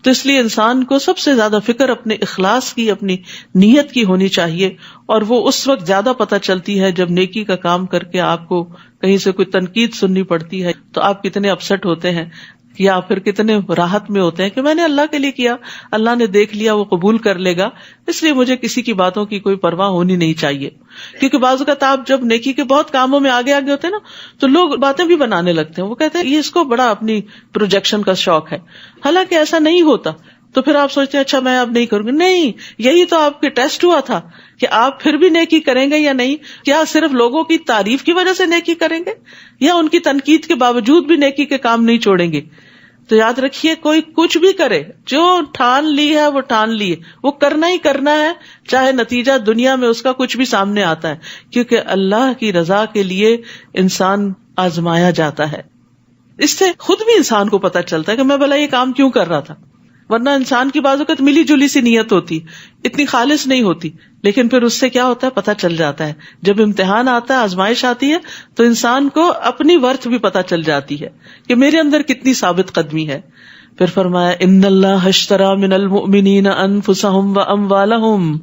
تو اس لیے انسان کو سب سے زیادہ فکر اپنے اخلاص کی، اپنی نیت کی ہونی چاہیے، اور وہ اس وقت زیادہ پتہ چلتی ہے جب نیکی کا کام کر کے آپ کو کہیں سے کوئی تنقید سننی پڑتی ہے تو آپ کتنے اپسٹ ہوتے ہیں، یا پھر کتنے راحت میں ہوتے ہیں کہ میں نے اللہ کے لیے کیا، اللہ نے دیکھ لیا، وہ قبول کر لے گا، اس لیے مجھے کسی کی باتوں کی کوئی پرواہ ہونی نہیں چاہیے. کیونکہ بعض اوقات آپ جب نیکی کے بہت کاموں میں آگے ہوتے ہیں نا تو لوگ باتیں بھی بنانے لگتے ہیں، وہ کہتے ہیں یہ اس کو بڑا اپنی پروجیکشن کا شوق ہے، حالانکہ ایسا نہیں ہوتا. تو پھر آپ سوچتے ہیں اچھا میں اب نہیں کروں گی. نہیں، یہی تو آپ کے ٹیسٹ ہوا تھا کہ آپ پھر بھی نیکی کریں گے یا نہیں. کیا صرف لوگوں کی تعریف کی وجہ سے نیکی کریں گے، یا ان کی تنقید کے باوجود بھی نیکی کے کام نہیں چھوڑیں گے؟ تو یاد رکھیے، کوئی کچھ بھی کرے، جو ٹھان لی ہے وہ ٹھان لی ہے، وہ کرنا ہی کرنا ہے، چاہے نتیجہ دنیا میں اس کا کچھ بھی سامنے آتا ہے، کیونکہ اللہ کی رضا کے لیے انسان آزمایا جاتا ہے. اس سے خود بھی انسان کو پتہ چلتا ہے کہ میں بھلا یہ کام کیوں کر رہا تھا. ورنہ انسان کی بعض اوقات ملی جلی سی نیت ہوتی، اتنی خالص نہیں ہوتی، لیکن پھر اس سے کیا ہوتا ہے، پتہ چل جاتا ہے. جب امتحان آتا ہے، آزمائش آتی ہے، تو انسان کو اپنی ورتھ بھی پتہ چل جاتی ہے کہ میرے اندر کتنی ثابت قدمی ہے. پھر فرمایا ان اللہ اشترى من المؤمنین انفسهم واموالهم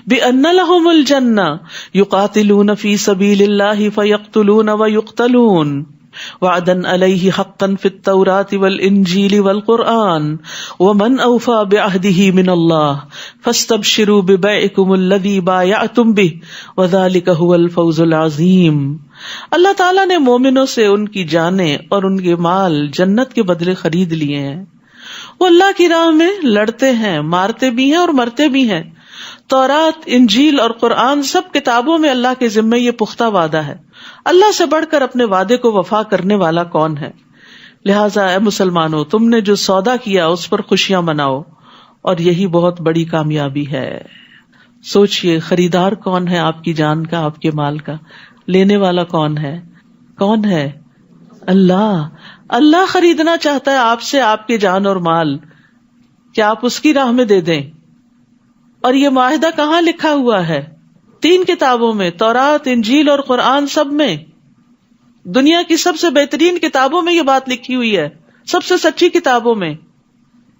بان لهم الجنہ یقاتلون فی سبیل اللہ فیقتلون ویقتلون وعدا علیہ حقا فی التوراة والانجیل والقرآن ومن اوفى بعہدہ من اللہ فاستبشروا ببیعکم الذی بایعتم بہ وذلک هو الفوز العظیم. اللہ تعالیٰ نے مومنوں سے ان کی جانیں اور ان کے مال جنت کے بدلے خرید لیے ہیں. وہ اللہ کی راہ میں لڑتے ہیں، مارتے بھی ہیں اور مرتے بھی ہیں. تورات، انجیل اور قرآن سب کتابوں میں اللہ کے ذمے یہ پختہ وعدہ ہے. اللہ سے بڑھ کر اپنے وعدے کو وفا کرنے والا کون ہے؟ لہٰذا اے مسلمانوں، تم نے جو سودا کیا اس پر خوشیاں مناؤ، اور یہی بہت بڑی کامیابی ہے. سوچئے، خریدار کون ہے آپ کی جان کا، آپ کے مال کا؟ لینے والا کون ہے؟ کون ہے؟ اللہ. اللہ خریدنا چاہتا ہے آپ سے آپ کی جان اور مال، کیا آپ اس کی راہ میں دے دیں. اور یہ معاہدہ کہاں لکھا ہوا ہے؟ 3 کتابوں میں، تورات، انجیل اور قرآن. سب میں، دنیا کی سب سے بہترین کتابوں میں یہ بات لکھی ہوئی ہے، سب سے سچی کتابوں میں.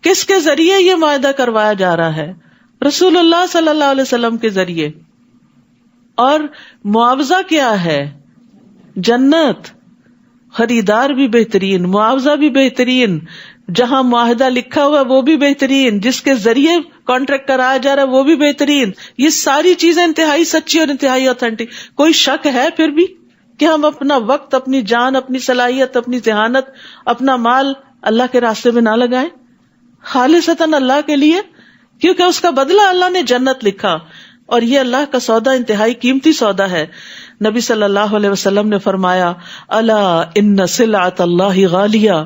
کس کے ذریعے یہ معاہدہ کروایا جا رہا ہے؟ رسول اللہ صلی اللہ علیہ وسلم کے ذریعے. اور معاوضہ کیا ہے؟ جنت. خریدار بھی بہترین، معاوضہ بھی بہترین، جہاں معاہدہ لکھا ہوا وہ بھی بہترین، جس کے ذریعے کانٹریکٹ کرایا جا رہا ہے وہ بھی بہترین. یہ ساری چیزیں انتہائی سچی اور انتہائی اوتھینٹک. کوئی شک ہے پھر بھی کہ ہم اپنا وقت، اپنی جان، اپنی صلاحیت، اپنی ذہانت، اپنا مال اللہ کے راستے میں نہ لگائیں، خالصتاً اللہ کے لیے؟ کیونکہ اس کا بدلہ اللہ نے جنت لکھا، اور یہ اللہ کا سودا انتہائی قیمتی سودا ہے. نبی صلی اللہ علیہ وسلم نے فرمایا، الا ان سلعۃ اللہ غالیہ،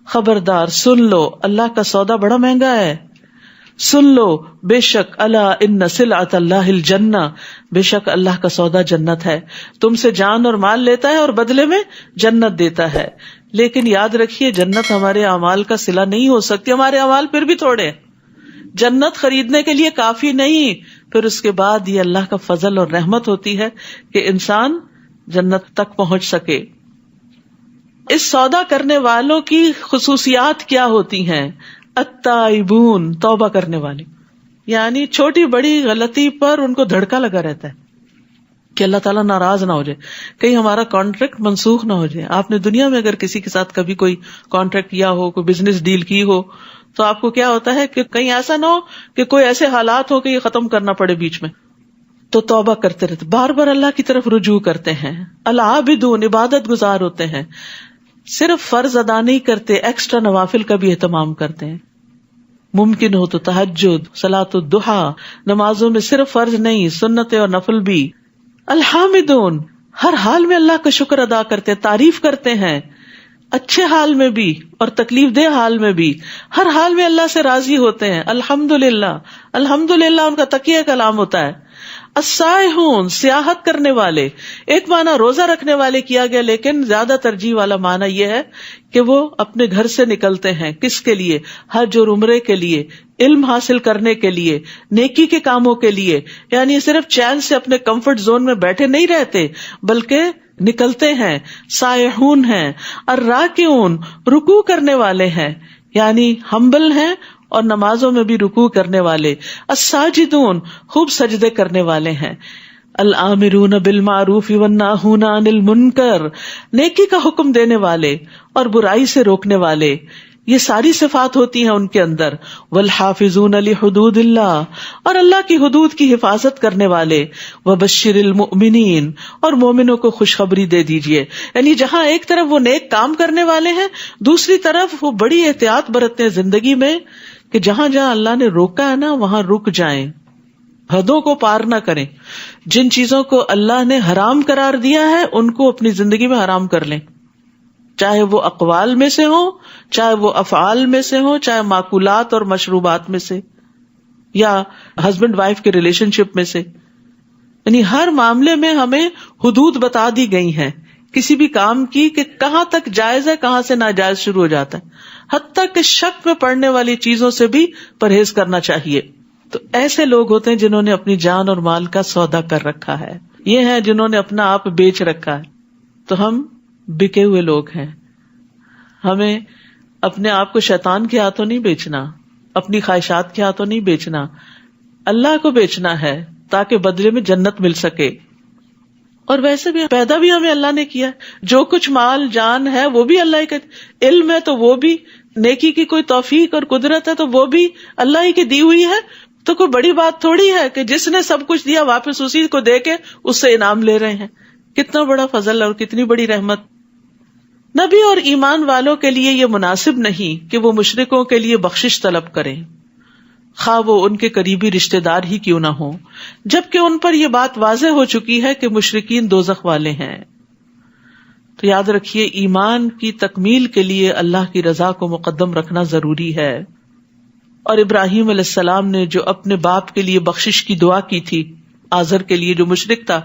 خبردار سن لو، اللہ کا سودا بڑا مہنگا ہے. سن لو، بے شک الا ان سلعۃ اللہ الجنہ، بے شک اللہ کا سودا جنت ہے. تم سے جان اور مال لیتا ہے اور بدلے میں جنت دیتا ہے. لیکن یاد رکھیے، جنت ہمارے اعمال کا صلہ نہیں ہو سکتی. ہمارے اعمال پھر بھی تھوڑے، جنت خریدنے کے لیے کافی نہیں. پھر اس کے بعد یہ اللہ کا فضل اور رحمت ہوتی ہے کہ انسان جنت تک پہنچ سکے. اس سودا کرنے والوں کی خصوصیات کیا ہوتی ہیں؟ التائبون، توبہ کرنے والے. یعنی چھوٹی بڑی غلطی پر ان کو دھڑکا لگا رہتا ہے کہ اللہ تعالیٰ ناراض نہ ہو جائے، کہیں ہمارا کانٹریکٹ منسوخ نہ ہو جائے. آپ نے دنیا میں اگر کسی کے ساتھ کبھی کوئی کانٹریکٹ کیا ہو، کوئی بزنس ڈیل کی ہو، تو آپ کو کیا ہوتا ہے کہ کہیں ایسا نہ ہو کہ کوئی ایسے حالات ہو کہ یہ ختم کرنا پڑے بیچ میں. تو توبہ کرتے رہتے، بار بار اللہ کی طرف رجوع کرتے ہیں. العابدون، عبادت گزار ہوتے ہیں، صرف فرض ادا نہیں کرتے، ایکسٹرا نوافل کا بھی اہتمام کرتے ہیں. ممکن ہو تو تہجد، صلاۃ الضحیٰ، نمازوں میں صرف فرض نہیں، سنت اور نفل بھی. الحامدون، ہر حال میں اللہ کا شکر ادا کرتے، تعریف کرتے ہیں، اچھے حال میں بھی اور تکلیف دہ حال میں بھی، ہر حال میں اللہ سے راضی ہوتے ہیں. الحمدللہ، الحمدللہ ان کا تقیہ کلام ہوتا ہے. السائحون، سیاحت کرنے والے. ایک معنی روزہ رکھنے والے کیا گیا، لیکن زیادہ ترجیح والا معنی یہ ہے کہ وہ اپنے گھر سے نکلتے ہیں. کس کے لیے؟ حج اور عمرے کے لیے، علم حاصل کرنے کے لیے، نیکی کے کاموں کے لیے. یعنی صرف چین سے اپنے کمفرٹ زون میں بیٹھے نہیں رہتے، بلکہ نکلتے ہیں، سائحون ہیں، الراکعون رکوع کرنے والے ہیں، یعنی ہمبل ہیں اور نمازوں میں بھی رکوع کرنے والے، الساجدون خوب سجدے کرنے والے ہیں، الآمرون بالمعروف والناہون عن المنکر نیکی کا حکم دینے والے اور برائی سے روکنے والے، یہ ساری صفات ہوتی ہیں ان کے اندر، والحافظون لحدود اللہ اور اللہ کی حدود کی حفاظت کرنے والے، وبشر المؤمنین اور مومنوں کو خوشخبری دے دیجئے، یعنی جہاں ایک طرف وہ نیک کام کرنے والے ہیں، دوسری طرف وہ بڑی احتیاط برتتے ہیں زندگی میں کہ جہاں جہاں اللہ نے روکا ہے نا وہاں رک جائیں، حدوں کو پار نہ کریں، جن چیزوں کو اللہ نے حرام قرار دیا ہے ان کو اپنی زندگی میں حرام کر لیں، چاہے وہ اقوال میں سے ہوں، چاہے وہ افعال میں سے ہوں، چاہے ماکولات اور مشروبات میں سے یا ہسبینڈ وائف کے ریلیشن شپ میں سے، یعنی ہر معاملے میں ہمیں حدود بتا دی گئی ہیں کسی بھی کام کی کہ کہاں تک جائز ہے کہاں سے ناجائز شروع ہو جاتا ہے، حتیٰ کہ شک میں پڑنے والی چیزوں سے بھی پرہیز کرنا چاہیے۔ تو ایسے لوگ ہوتے ہیں جنہوں نے اپنی جان اور مال کا سودا کر رکھا ہے، یہ ہیں جنہوں نے اپنا آپ بیچ رکھا ہے۔ تو ہم بکے ہوئے لوگ ہیں، ہمیں اپنے آپ کو شیطان کے ہاتھوں نہیں بیچنا، اپنی خواہشات کے ہاتھوں نہیں بیچنا، اللہ کو بیچنا ہے تاکہ بدلے میں جنت مل سکے۔ اور ویسے بھی پیدا بھی ہمیں اللہ نے کیا ہے، جو کچھ مال جان ہے وہ بھی اللہ ہی کا، علم ہے تو وہ بھی، نیکی کی کوئی توفیق اور قدرت ہے تو وہ بھی اللہ ہی کی دی ہوئی ہے۔ تو کوئی بڑی بات تھوڑی ہے کہ جس نے سب کچھ دیا واپس اسی کو دے کے اس سے انعام لے رہے ہیں، کتنا بڑا فضل اور کتنی بڑی رحمت۔ نبی اور ایمان والوں کے لیے یہ مناسب نہیں کہ وہ مشرکوں کے لیے بخشش طلب کریں، خواہ وہ ان کے قریبی رشتہ دار ہی کیوں نہ ہوں، جبکہ ان پر یہ بات واضح ہو چکی ہے کہ مشرکین دوزخ والے ہیں۔ تو یاد رکھیے ایمان کی تکمیل کے لیے اللہ کی رضا کو مقدم رکھنا ضروری ہے۔ اور ابراہیم علیہ السلام نے جو اپنے باپ کے لیے بخشش کی دعا کی تھی آزر کے لیے جو مشرک تھا،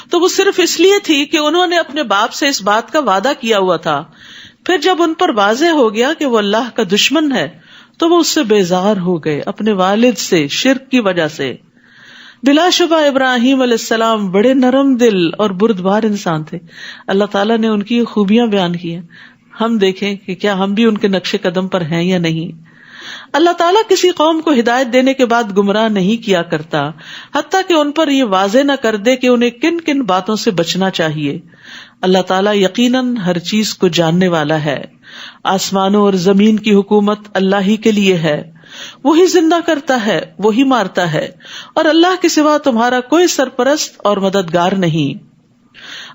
تو وہ صرف اس لیے تھی کہ انہوں نے اپنے باپ سے اس بات کا وعدہ کیا ہوا تھا، پھر جب ان پر واضح ہو گیا کہ وہ اللہ کا دشمن ہے تو وہ اس سے بیزار ہو گئے، اپنے والد سے شرک کی وجہ سے۔ بلا شبہ ابراہیم علیہ السلام بڑے نرم دل اور بردبار انسان تھے، اللہ تعالیٰ نے ان کی خوبیاں بیان کی ہیں، ہم دیکھیں کہ کیا ہم بھی ان کے نقش قدم پر ہیں یا نہیں۔ اللہ تعالیٰ کسی قوم کو ہدایت دینے کے بعد گمراہ نہیں کیا کرتا حتیٰ کہ ان پر یہ واضح نہ کر دے کہ انہیں کن کن باتوں سے بچنا چاہیے۔ اللہ تعالیٰ یقیناً ہر چیز کو جاننے والا ہے۔ آسمانوں اور زمین کی حکومت اللہ ہی کے لیے ہے، وہی زندہ کرتا ہے، وہی مارتا ہے، اور اللہ کے سوا تمہارا کوئی سرپرست اور مددگار نہیں۔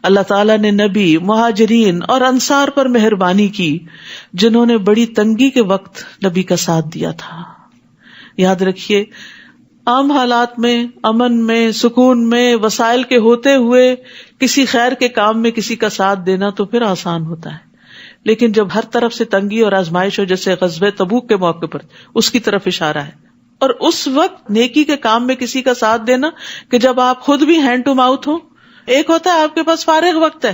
اللہ تعالیٰ نے نبی، مہاجرین اور انصار پر مہربانی کی جنہوں نے بڑی تنگی کے وقت نبی کا ساتھ دیا تھا۔ یاد رکھیے عام حالات میں، امن میں، سکون میں، وسائل کے ہوتے ہوئے کسی خیر کے کام میں کسی کا ساتھ دینا تو پھر آسان ہوتا ہے، لیکن جب ہر طرف سے تنگی اور آزمائش ہو، جیسے غزوہ تبوک کے موقع پر، اس کی طرف اشارہ ہے۔ اور اس وقت نیکی کے کام میں کسی کا ساتھ دینا کہ جب آپ خود بھی ہینڈ ٹو ماؤتھ ہو، ایک ہوتا ہے آپ کے پاس فارغ وقت ہے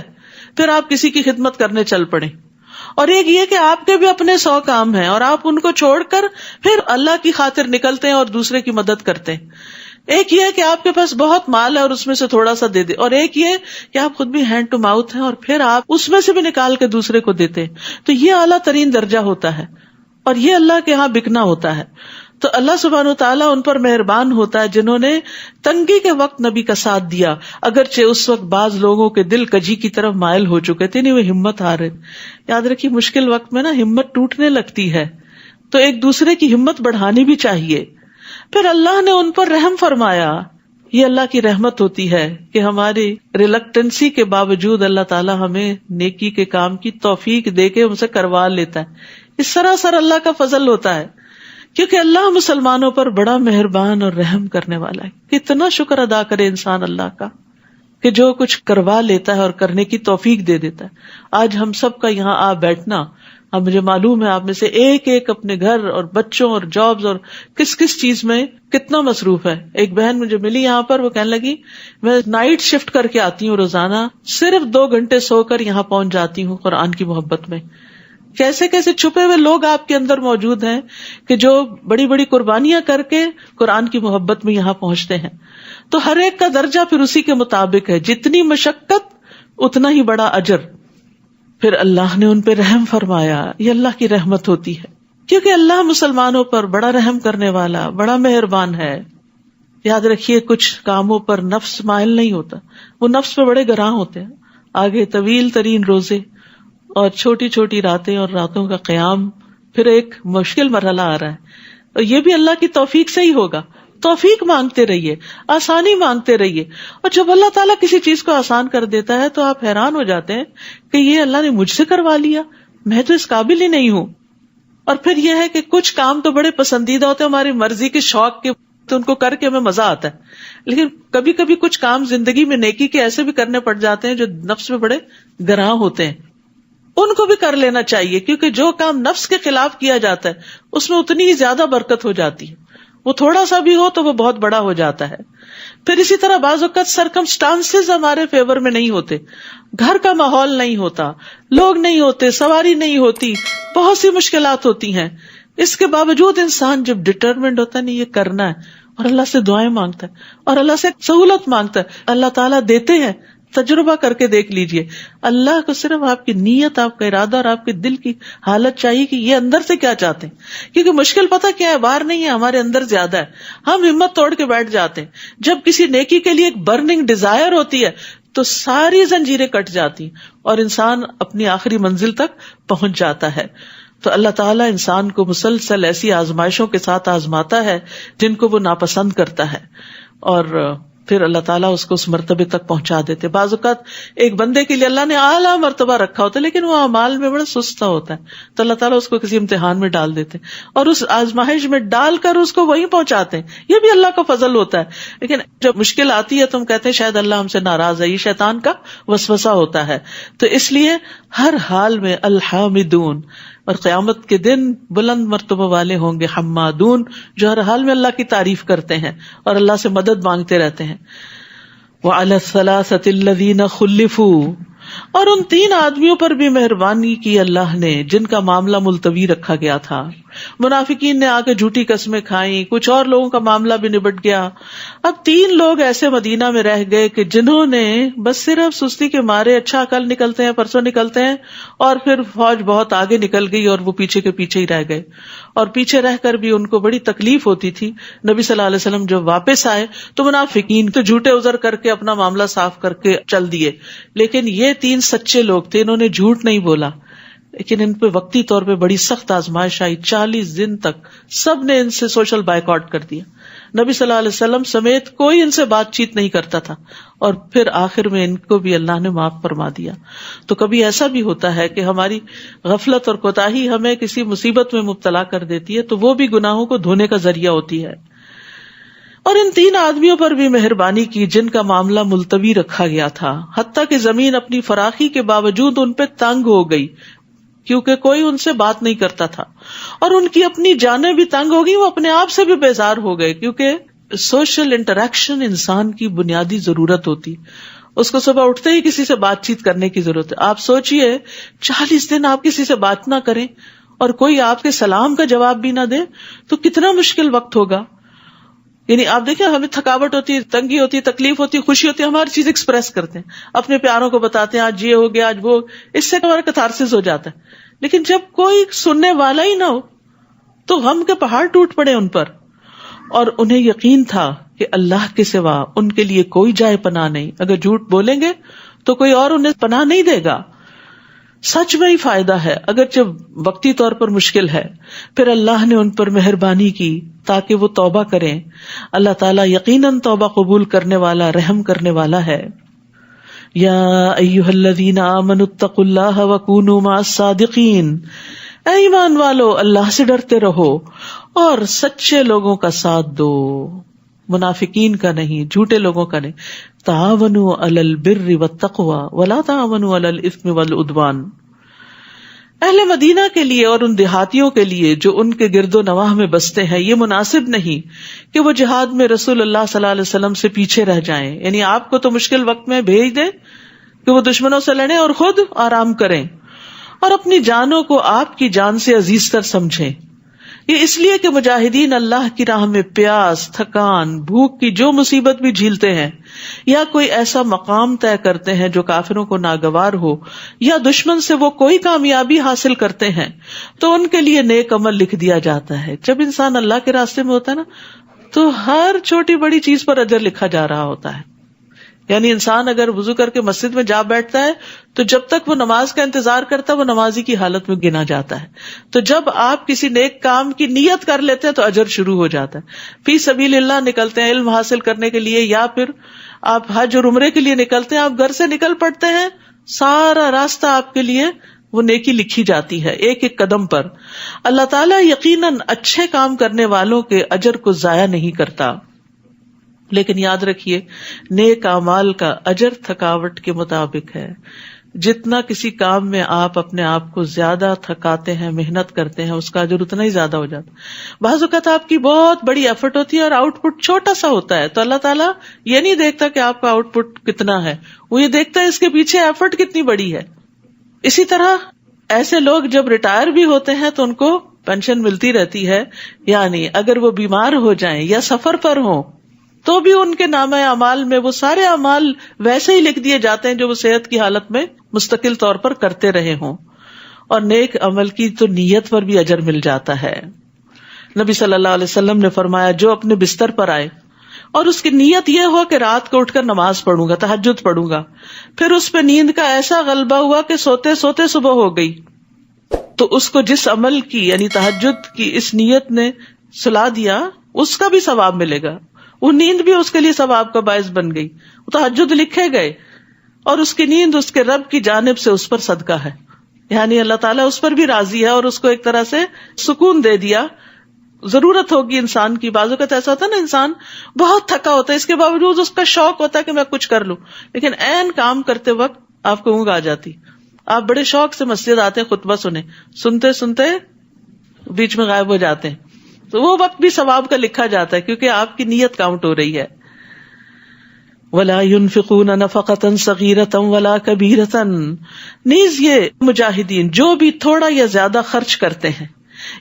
پھر آپ کسی کی خدمت کرنے چل پڑیں، اور ایک یہ کہ آپ کے بھی اپنے 100 کام ہیں اور آپ ان کو چھوڑ کر پھر اللہ کی خاطر نکلتے ہیں اور دوسرے کی مدد کرتے ہیں۔ ایک یہ کہ آپ کے پاس بہت مال ہے اور اس میں سے تھوڑا سا دے دے، اور ایک یہ کہ آپ خود بھی ہینڈ ٹو ماؤتھ ہیں اور پھر آپ اس میں سے بھی نکال کے دوسرے کو دیتے ہیں۔ تو یہ اعلیٰ ترین درجہ ہوتا ہے اور یہ اللہ کے ہاں بکنا ہوتا ہے۔ تو اللہ سبحانہ و تعالیٰ ان پر مہربان ہوتا ہے جنہوں نے تنگی کے وقت نبی کا ساتھ دیا، اگرچہ اس وقت بعض لوگوں کے دل کجی کی طرف مائل ہو چکے تھے، نہیں وہ ہمت ہار رہے۔ یاد رکھیے مشکل وقت میں نا ہمت ٹوٹنے لگتی ہے، تو ایک دوسرے کی ہمت بڑھانی بھی چاہیے۔ پھر اللہ نے ان پر رحم فرمایا، یہ اللہ کی رحمت ہوتی ہے کہ ہماری ریلکٹنسی کے باوجود اللہ تعالیٰ ہمیں نیکی کے کام کی توفیق دے کے ہم سے کروا لیتا ہے۔ اس سراسر اللہ کا فضل ہوتا ہے، کیونکہ اللہ مسلمانوں پر بڑا مہربان اور رحم کرنے والا ہے۔ کتنا شکر ادا کرے انسان اللہ کا کہ جو کچھ کروا لیتا ہے اور کرنے کی توفیق دے دیتا ہے۔ آج ہم سب کا یہاں آ بیٹھنا، اب مجھے معلوم ہے آپ میں سے ایک ایک اپنے گھر اور بچوں اور جابز اور کس کس چیز میں کتنا مصروف ہے۔ ایک بہن مجھے ملی یہاں پر، وہ کہنے لگی میں نائٹ شفٹ کر کے آتی ہوں روزانہ، صرف 2 گھنٹے سو کر یہاں پہنچ جاتی ہوں قرآن کی محبت میں۔ کیسے کیسے چھپے ہوئے لوگ آپ کے اندر موجود ہیں کہ جو بڑی بڑی قربانیاں کر کے قرآن کی محبت میں یہاں پہنچتے ہیں۔ تو ہر ایک کا درجہ پھر اسی کے مطابق ہے، جتنی مشقت اتنا ہی بڑا اجر. پھر اللہ نے ان پہ رحم فرمایا. یہ اللہ کی رحمت ہوتی ہے, کیونکہ اللہ مسلمانوں پر بڑا رحم کرنے والا, بڑا مہربان ہے. یاد رکھیے کچھ کاموں پر نفس مائل نہیں ہوتا, وہ نفس پہ بڑے گراں ہوتے ہیں. آگے طویل ترین روزے اور چھوٹی چھوٹی راتیں اور راتوں کا قیام, پھر ایک مشکل مرحلہ آ رہا ہے, اور یہ بھی اللہ کی توفیق سے ہی ہوگا. توفیق مانگتے رہیے, آسانی مانگتے رہیے, اور جب اللہ تعالیٰ کسی چیز کو آسان کر دیتا ہے تو آپ حیران ہو جاتے ہیں کہ یہ اللہ نے مجھ سے کروا لیا, میں تو اس قابل ہی نہیں ہوں. اور پھر یہ ہے کہ کچھ کام تو بڑے پسندیدہ ہوتے ہیں, ہماری مرضی کے شوق کے, تو ان کو کر کے ہمیں مزہ آتا ہے. لیکن کبھی کبھی کچھ کام زندگی میں نیکی کے ایسے بھی کرنے پڑ جاتے ہیں جو نفس میں بڑے گراں ہوتے ہیں, ان کو بھی کر لینا چاہیے, کیونکہ جو کام نفس کے خلاف کیا جاتا ہے اس میں اتنی ہی زیادہ برکت ہو جاتی ہے. وہ تھوڑا سا بھی ہو تو وہ بہت بڑا ہو جاتا ہے. پھر اسی طرح بعض اوقات سرکمسٹانسز ہمارے فیور میں نہیں ہوتے, گھر کا ماحول نہیں ہوتا, لوگ نہیں ہوتے, سواری نہیں ہوتی, بہت سی مشکلات ہوتی ہیں. اس کے باوجود انسان جب ڈٹرمنڈ ہوتا ہے نہیں یہ کرنا ہے, اور اللہ سے دعائیں مانگتا ہے اور اللہ سے سہولت مانگتا ہے, اللہ تعالیٰ دیتے ہیں. تجربہ کر کے دیکھ لیجئے, اللہ کو صرف آپ کی نیت, آپ کا ارادہ اور آپ کے دل کی حالت چاہیے کہ یہ اندر سے کیا چاہتے ہیں. کیونکہ مشکل پتہ کیا ہے, باہر نہیں ہے, ہمارے اندر زیادہ ہے. ہم ہمت توڑ کے بیٹھ جاتے ہیں. جب کسی نیکی کے لیے ایک برننگ ڈیزائر ہوتی ہے تو ساری زنجیریں کٹ جاتی ہیں اور انسان اپنی آخری منزل تک پہنچ جاتا ہے. تو اللہ تعالیٰ انسان کو مسلسل ایسی آزمائشوں کے ساتھ آزماتا ہے جن کو وہ ناپسند کرتا ہے, اور پھر اللہ تعالیٰ اس کو اس مرتبے تک پہنچا دیتے. بعض اوقات ایک بندے کے لیے اللہ نے اعلیٰ مرتبہ رکھا ہوتا ہے لیکن وہ اعمال میں بڑا سستا ہوتا ہے, تو اللہ تعالیٰ اس کو کسی امتحان میں ڈال دیتے اور اس آزمائش میں ڈال کر اس کو وہیں پہنچاتے ہیں. یہ بھی اللہ کا فضل ہوتا ہے. لیکن جب مشکل آتی ہے تو ہم کہتے ہیں شاید اللہ ہم سے ناراض ہے, یہ شیطان کا وسوسہ ہوتا ہے. تو اس لیے ہر حال میں الحامدون, اور قیامت کے دن بلند مرتبہ والے ہوں گے حمادون, جو ہر حال میں اللہ کی تعریف کرتے ہیں اور اللہ سے مدد مانگتے رہتے ہیں. وعلی الثلاثۃ الذین خلفوا, اور ان 3 آدمیوں پر بھی مہربانی کی اللہ نے جن کا معاملہ ملتوی رکھا گیا تھا. منافقین نے آ کے جھوٹی قسمیں کھائیں, کچھ اور لوگوں کا معاملہ بھی نبٹ گیا. اب 3 لوگ ایسے مدینہ میں رہ گئے کہ جنہوں نے بس صرف سستی کے مارے, اچھا کل نکلتے ہیں پرسوں نکلتے ہیں, اور پھر فوج بہت آگے نکل گئی اور وہ پیچھے کے پیچھے ہی رہ گئے. اور پیچھے رہ کر بھی ان کو بڑی تکلیف ہوتی تھی. نبی صلی اللہ علیہ وسلم جب واپس آئے تو منافقین تو جھوٹے عذر کر کے اپنا معاملہ صاف کر کے چل دیے, لیکن یہ 3 سچے لوگ تھے, انہوں نے جھوٹ نہیں بولا, لیکن ان پہ وقتی طور پہ بڑی سخت آزمائش آئی. 40 دن تک سب نے ان سے سوشل بائیکاٹ کر دیا. نبی صلی اللہ علیہ وسلم سمیت کوئی ان سے بات چیت نہیں کرتا تھا, اور پھر آخر میں ان کو بھی اللہ نے معاف فرما دیا. تو کبھی ایسا بھی ہوتا ہے کہ ہماری غفلت اور کوتاہی ہمیں کسی مصیبت میں مبتلا کر دیتی ہے, تو وہ بھی گناہوں کو دھونے کا ذریعہ ہوتی ہے. اور ان 3 آدمیوں پر بھی مہربانی کی جن کا معاملہ ملتوی رکھا گیا تھا, حتیٰ کہ زمین اپنی فراخی کے باوجود ان پہ تنگ ہو گئی, کیونکہ کوئی ان سے بات نہیں کرتا تھا, اور ان کی اپنی جانیں بھی تنگ ہو گئی, وہ اپنے آپ سے بھی بیزار ہو گئے, کیونکہ سوشل انٹریکشن انسان کی بنیادی ضرورت ہوتی. اس کو صبح اٹھتے ہی کسی سے بات چیت کرنے کی ضرورت ہے. آپ سوچئے 40 دن آپ کسی سے بات نہ کریں اور کوئی آپ کے سلام کا جواب بھی نہ دے تو کتنا مشکل وقت ہوگا. یعنی آپ دیکھیں, ہمیں تھکاوٹ ہوتی ہے, تنگی ہوتی ہے, تکلیف ہوتی ہے, خوشی ہوتی ہے, ہماری چیز ایکسپریس کرتے ہیں, اپنے پیاروں کو بتاتے ہیں آج یہ ہو گیا, آج وہ, اس سے ہمارا کتھارسس ہو جاتا ہے. لیکن جب کوئی سننے والا ہی نہ ہو تو غم کے پہاڑ ٹوٹ پڑے ان پر, اور انہیں یقین تھا کہ اللہ کے سوا ان کے لیے کوئی جائے پناہ نہیں. اگر جھوٹ بولیں گے تو کوئی اور انہیں پناہ نہیں دے گا. سچ میں ہی فائدہ ہے اگرچہ وقتی طور پر مشکل ہے. پھر اللہ نے ان پر مہربانی کی تاکہ وہ توبہ کریں. اللہ تعالیٰ یقیناً توبہ قبول کرنے والا, رحم کرنے والا ہے. یا ایھا الذین آمنوا اتقوا اللہ وکونوا مع الصادقین, اے ایمان والو اللہ سے ڈرتے رہو اور سچے لوگوں کا ساتھ دو, منافقین کا نہیں, جھوٹے لوگوں کا نہیں. تعاونوا علی البر والتقوی ولا تعاونوا علی الاثم والعدوان. اہل مدینہ کے لیے اور ان دیہاتیوں کے لیے جو ان کے گرد و نواح میں بستے ہیں یہ مناسب نہیں کہ وہ جہاد میں رسول اللہ صلی اللہ علیہ وسلم سے پیچھے رہ جائیں. یعنی آپ کو تو مشکل وقت میں بھیج دیں کہ وہ دشمنوں سے لڑیں اور خود آرام کریں, اور اپنی جانوں کو آپ کی جان سے عزیز تر سمجھیں. یہ اس لیے کہ مجاہدین اللہ کی راہ میں پیاس, تھکان, بھوک کی جو مصیبت بھی جھیلتے ہیں یا کوئی ایسا مقام طے کرتے ہیں جو کافروں کو ناگوار ہو، یا دشمن سے وہ کوئی کامیابی حاصل کرتے ہیں تو ان کے لیے نیک عمل لکھ دیا جاتا ہے. جب انسان اللہ کے راستے میں ہوتا ہے نا تو ہر چھوٹی بڑی چیز پر اجر لکھا جا رہا ہوتا ہے. یعنی انسان اگر وضو کر کے مسجد میں جا بیٹھتا ہے تو جب تک وہ نماز کا انتظار کرتا ہے وہ نمازی کی حالت میں گنا جاتا ہے. تو جب آپ کسی نیک کام کی نیت کر لیتے ہیں تو اجر شروع ہو جاتا ہے. فی سبیل اللہ نکلتے ہیں علم حاصل کرنے کے لیے، یا پھر آپ حج اور عمرے کے لیے نکلتے ہیں، آپ گھر سے نکل پڑتے ہیں، سارا راستہ آپ کے لیے وہ نیکی لکھی جاتی ہے ایک ایک قدم پر. اللہ تعالیٰ یقیناً اچھے کام کرنے والوں کے اجر کو ضائع نہیں کرتا. لیکن یاد رکھیے نیک اعمال کا اجر تھکاوٹ کے مطابق ہے. جتنا کسی کام میں آپ اپنے آپ کو زیادہ تھکاتے ہیں، محنت کرتے ہیں، اس کا اجر اتنا ہی زیادہ ہو جاتا ہے. بعض اوقات آپ کی بہت بڑی ایفرٹ ہوتی ہے اور آؤٹ پٹ چھوٹا سا ہوتا ہے، تو اللہ تعالیٰ یہ نہیں دیکھتا کہ آپ کا آؤٹ پٹ کتنا ہے، وہ یہ دیکھتا ہے اس کے پیچھے ایفرٹ کتنی بڑی ہے. اسی طرح ایسے لوگ جب ریٹائر بھی ہوتے ہیں تو ان کو پینشن ملتی رہتی ہے، یعنی اگر وہ بیمار ہو جائیں یا سفر پر ہوں تو بھی ان کے نامہ اعمال میں وہ سارے اعمال ویسے ہی لکھ دیے جاتے ہیں جو وہ صحت کی حالت میں مستقل طور پر کرتے رہے ہوں. اور نیک عمل کی تو نیت پر بھی اجر مل جاتا ہے. نبی صلی اللہ علیہ وسلم نے فرمایا جو اپنے بستر پر آئے اور اس کی نیت یہ ہو کہ رات کو اٹھ کر نماز پڑھوں گا، تہجد پڑھوں گا، پھر اس پہ نیند کا ایسا غلبہ ہوا کہ سوتے سوتے صبح ہو گئی، تو اس کو جس عمل کی یعنی تہجد کی اس نیت نے سلا دیا اس کا بھی ثواب ملے گا. وہ نیند بھی اس کے لیے ثواب کا باعث بن گئی. وہ تہجد لکھے گئے اور اس کی نیند اس کے رب کی جانب سے اس پر صدقہ ہے، یعنی اللہ تعالیٰ اس پر بھی راضی ہے اور اس کو ایک طرح سے سکون دے دیا. ضرورت ہوگی انسان کی، بعض اوقات ایسا ہوتا ہے نا انسان بہت تھکا ہوتا ہے، اس کے باوجود اس کا شوق ہوتا ہے کہ میں کچھ کر لوں، لیکن عین کام کرتے وقت آپ کو اونگ آ جاتی. آپ بڑے شوق سے مسجد آتے ہیں خطبہ سنتے سنتے بیچ میں غائب ہو جاتے ہیں، تو وہ وقت بھی ثواب کا لکھا جاتا ہے کیونکہ آپ کی نیت کاؤنٹ ہو رہی ہے. وَلَا يُنْفِقُونَ نَفَقَةً صَغِيرَةً وَلَا كَبِيرَةً، نیز یہ مجاہدین جو بھی تھوڑا یا زیادہ خرچ کرتے ہیں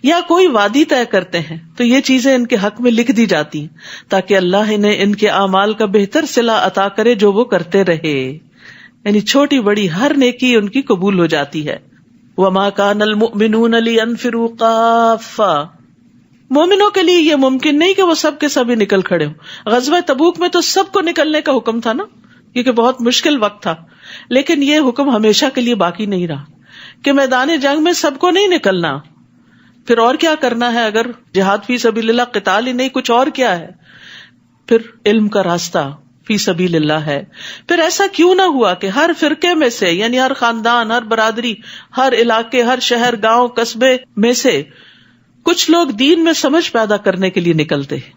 یا کوئی وعدی طے کرتے ہیں تو یہ چیزیں ان کے حق میں لکھ دی جاتی ہیں تاکہ اللہ انہیں ان کے اعمال کا بہتر صلہ عطا کرے جو وہ کرتے رہے. یعنی چھوٹی بڑی ہر نیکی ان کی قبول ہو جاتی ہے. وَمَا كَانَ الْمُؤْمِنُونَ لِيَنْفِرُوا كَافَّةً، مومنوں کے لیے یہ ممکن نہیں کہ وہ سب کے سب ہی نکل کھڑے ہوں. غزوہ تبوک میں تو سب کو نکلنے کا حکم تھا نا، کیونکہ بہت مشکل وقت تھا، لیکن یہ حکم ہمیشہ کے لیے باقی نہیں رہا کہ میدان جنگ میں سب کو نہیں نکلنا. پھر اور کیا کرنا ہے اگر جہاد فی سبیل اللہ قتال ہی نہیں، کچھ اور کیا ہے؟ پھر علم کا راستہ فی سبیل اللہ ہے. پھر ایسا کیوں نہ ہوا کہ ہر فرقے میں سے، یعنی ہر خاندان، ہر برادری، ہر علاقے، ہر شہر، گاؤں، قصبے میں سے کچھ لوگ دین میں سمجھ پیدا کرنے کے لیے نکلتے ہیں.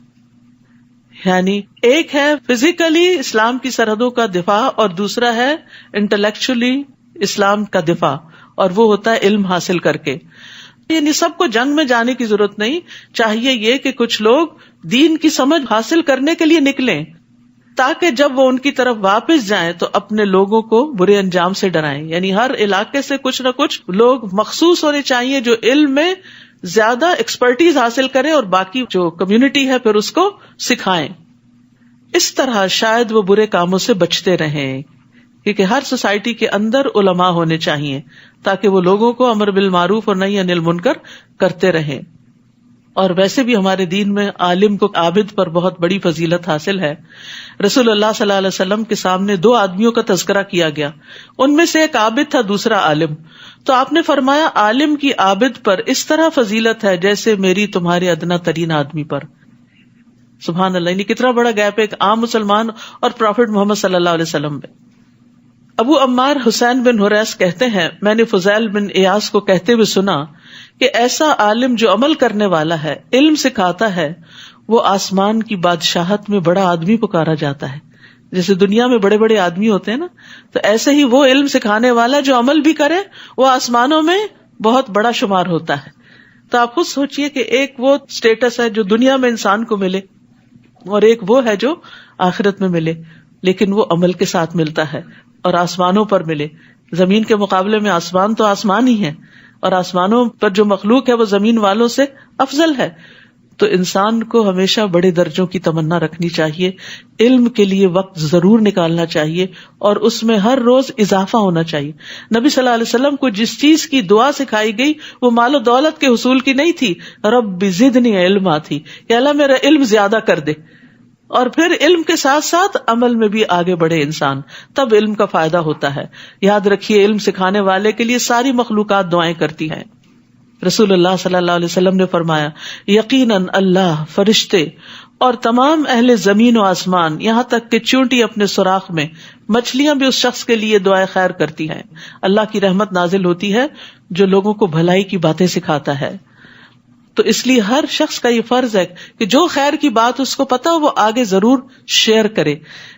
یعنی ایک ہے فزیکلی اسلام کی سرحدوں کا دفاع اور دوسرا ہے انٹلیکچولی اسلام کا دفاع، اور وہ ہوتا ہے علم حاصل کر کے. یعنی سب کو جنگ میں جانے کی ضرورت نہیں، چاہیے یہ کہ کچھ لوگ دین کی سمجھ حاصل کرنے کے لیے نکلیں تاکہ جب وہ ان کی طرف واپس جائیں تو اپنے لوگوں کو برے انجام سے ڈرائیں. یعنی ہر علاقے سے کچھ نہ کچھ لوگ مخصوص ہونے چاہیے جو علم میں زیادہ ایکسپرٹیز حاصل کریں اور باقی جو کمیونٹی ہے پھر اس کو سکھائیں. اس طرح شاید وہ برے کاموں سے بچتے رہیں، کیونکہ ہر سوسائٹی کے اندر علماء ہونے چاہیے تاکہ وہ لوگوں کو امر بالمعروف اور نہی عن المنکر کرتے رہیں. اور ویسے بھی ہمارے دین میں عالم کو عابد پر بہت بڑی فضیلت حاصل ہے. رسول اللہ صلی اللہ علیہ وسلم کے سامنے 2 آدمیوں کا تذکرہ کیا گیا، ان میں سے ایک عابد تھا، دوسرا عالم. تو آپ نے فرمایا عالم کی عابد پر اس طرح فضیلت ہے جیسے میری تمہارے ادنا ترین آدمی پر. سبحان اللہ، یعنی کتنا بڑا گیپ ہے ایک عام مسلمان اور پروفٹ محمد صلی اللہ علیہ وسلم میں. ابو عمار حسین بن حریث کہتے ہیں میں نے فضیل بن ایاس کو کہتے ہوئے سنا کہ ایسا عالم جو عمل کرنے والا ہے، علم سکھاتا ہے، وہ آسمان کی بادشاہت میں بڑا آدمی پکارا جاتا ہے. جیسے دنیا میں بڑے بڑے آدمی ہوتے ہیں نا، تو ایسے ہی وہ علم سکھانے والا جو عمل بھی کرے وہ آسمانوں میں بہت بڑا شمار ہوتا ہے. تو آپ خود سوچئے کہ ایک وہ اسٹیٹس ہے جو دنیا میں انسان کو ملے اور ایک وہ ہے جو آخرت میں ملے، لیکن وہ عمل کے ساتھ ملتا ہے اور آسمانوں پر ملے. زمین کے مقابلے میں آسمان تو آسمان ہی ہے، اور آسمانوں پر جو مخلوق ہے وہ زمین والوں سے افضل ہے. تو انسان کو ہمیشہ بڑے درجوں کی تمنا رکھنی چاہیے، علم کے لیے وقت ضرور نکالنا چاہیے اور اس میں ہر روز اضافہ ہونا چاہیے. نبی صلی اللہ علیہ وسلم کو جس چیز کی دعا سکھائی گئی وہ مال و دولت کے حصول کی نہیں تھی، رب زدنی علما تھی کہ اللہ میرا علم زیادہ کر دے. اور پھر علم کے ساتھ ساتھ عمل میں بھی آگے بڑھے انسان، تب علم کا فائدہ ہوتا ہے. یاد رکھیے علم سکھانے والے کے لیے ساری مخلوقات دعائیں کرتی ہیں. رسول اللہ صلی اللہ علیہ وسلم نے فرمایا یقیناً اللہ، فرشتے اور تمام اہل زمین و آسمان، یہاں تک کہ چونٹی اپنے سوراخ میں، مچھلیاں بھی اس شخص کے لیے دعائے خیر کرتی ہیں. اللہ کی رحمت نازل ہوتی ہے جو لوگوں کو بھلائی کی باتیں سکھاتا ہے. تو اس لیے ہر شخص کا یہ فرض ہے کہ جو خیر کی بات اس کو پتا وہ آگے ضرور شیئر کرے.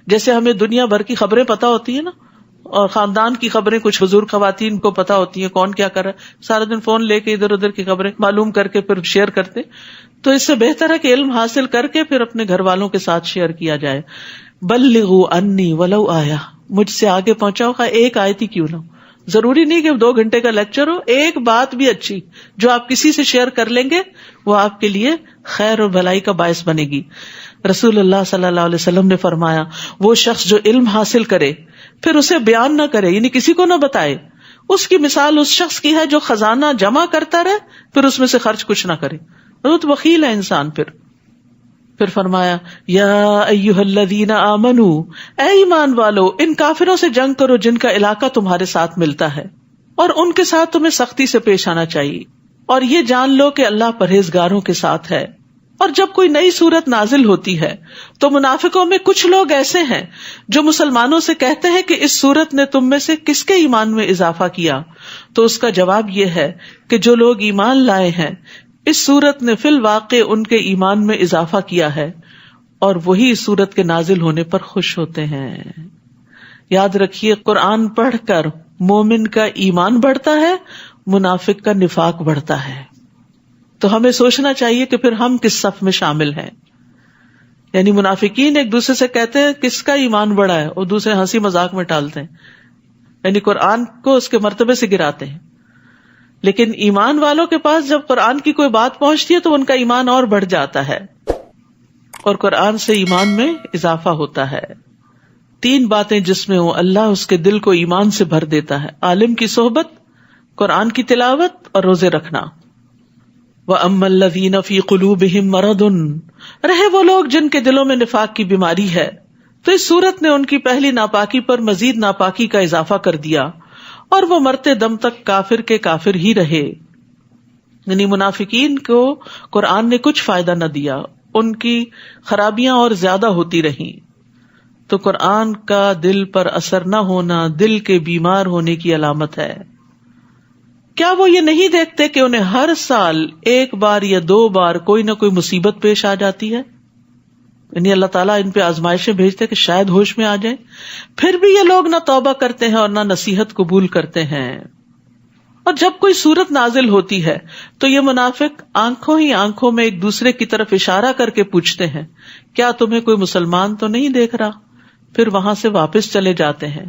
جیسے ہمیں دنیا بھر کی خبریں پتا ہوتی ہیں نا، اور خاندان کی خبریں کچھ بزرگ خواتین کو پتا ہوتی ہیں کون کیا کر رہا ہے، سارا دن فون لے کے ادھر ادھر کی خبریں معلوم کر کے پھر شیئر کرتے. تو اس سے بہتر ہے کہ علم حاصل کر کے پھر اپنے گھر والوں کے ساتھ شیئر کیا جائے. بلغوا انی ولو آیا، مجھ سے آگے پہنچاؤ خواہ ایک آیت ہی کیوں نہ ہو. ضروری نہیں کہ 2 گھنٹے کا لیکچر ہو، ایک بات بھی اچھی جو آپ کسی سے شیئر کر لیں گے وہ آپ کے لیے خیر اور بھلائی کا باعث بنے گی. رسول اللہ صلی اللہ علیہ وسلم نے فرمایا وہ شخص جو علم حاصل کرے پھر اسے بیان نہ کرے، یعنی کسی کو نہ بتائے، اس کی مثال اس شخص کی ہے جو خزانہ جمع کرتا رہے پھر اس میں سے خرچ کچھ نہ کرے. بہت بخیل ہے انسان. پھر فرمایا یا ایھا الذین آمنوا، اے ایمان والو، ان کافروں سے جنگ کرو جن کا علاقہ تمہارے ساتھ ملتا ہے، اور ان کے ساتھ تمہیں سختی سے پیش آنا چاہیے، اور یہ جان لو کہ اللہ پرہیزگاروں کے ساتھ ہے. اور جب کوئی نئی صورت نازل ہوتی ہے تو منافقوں میں کچھ لوگ ایسے ہیں جو مسلمانوں سے کہتے ہیں کہ اس صورت نے تم میں سے کس کے ایمان میں اضافہ کیا؟ تو اس کا جواب یہ ہے کہ جو لوگ ایمان لائے ہیں اس صورت نے فی الواقع ان کے ایمان میں اضافہ کیا ہے، اور وہی اس صورت کے نازل ہونے پر خوش ہوتے ہیں. یاد رکھیے قرآن پڑھ کر مومن کا ایمان بڑھتا ہے، منافق کا نفاق بڑھتا ہے. تو ہمیں سوچنا چاہیے کہ پھر ہم کس صف میں شامل ہیں. یعنی منافقین ایک دوسرے سے کہتے ہیں کس کا ایمان بڑا ہے، اور دوسرے ہنسی مذاق میں ٹالتے ہیں، یعنی قرآن کو اس کے مرتبے سے گراتے ہیں. لیکن ایمان والوں کے پاس جب قرآن کی کوئی بات پہنچتی ہے تو ان کا ایمان اور بڑھ جاتا ہے، اور قرآن سے ایمان میں اضافہ ہوتا ہے. 3 باتیں جس میں ہو اللہ اس کے دل کو ایمان سے بھر دیتا ہے: عالم کی صحبت، قرآن کی تلاوت اور روزے رکھنا. وَأَمَّا الَّذِينَ فِي قُلُوبِهِم مَرَضٌ، رہے وہ لوگ جن کے دلوں میں نفاق کی بیماری ہے تو اس صورت نے ان کی پہلی ناپاکی پر مزید ناپاکی کا اضافہ کر دیا، اور وہ مرتے دم تک کافر کے کافر ہی رہے. یعنی منافقین کو قرآن نے کچھ فائدہ نہ دیا، ان کی خرابیاں اور زیادہ ہوتی رہیں. تو قرآن کا دل پر اثر نہ ہونا دل کے بیمار ہونے کی علامت ہے. کیا وہ یہ نہیں دیکھتے کہ انہیں ہر سال 1 بار یا 2 بار کوئی نہ کوئی مصیبت پیش آ جاتی ہے؟ یعنی اللہ تعالیٰ ان پہ آزمائشیں بھیجتے کہ شاید ہوش میں آ جائیں. پھر بھی یہ لوگ نہ توبہ کرتے ہیں اور نہ نصیحت قبول کرتے ہیں. اور جب کوئی صورت نازل ہوتی ہے تو یہ منافق آنکھوں ہی آنکھوں میں ایک دوسرے کی طرف اشارہ کر کے پوچھتے ہیں کیا تمہیں کوئی مسلمان تو نہیں دیکھ رہا؟ پھر وہاں سے واپس چلے جاتے ہیں.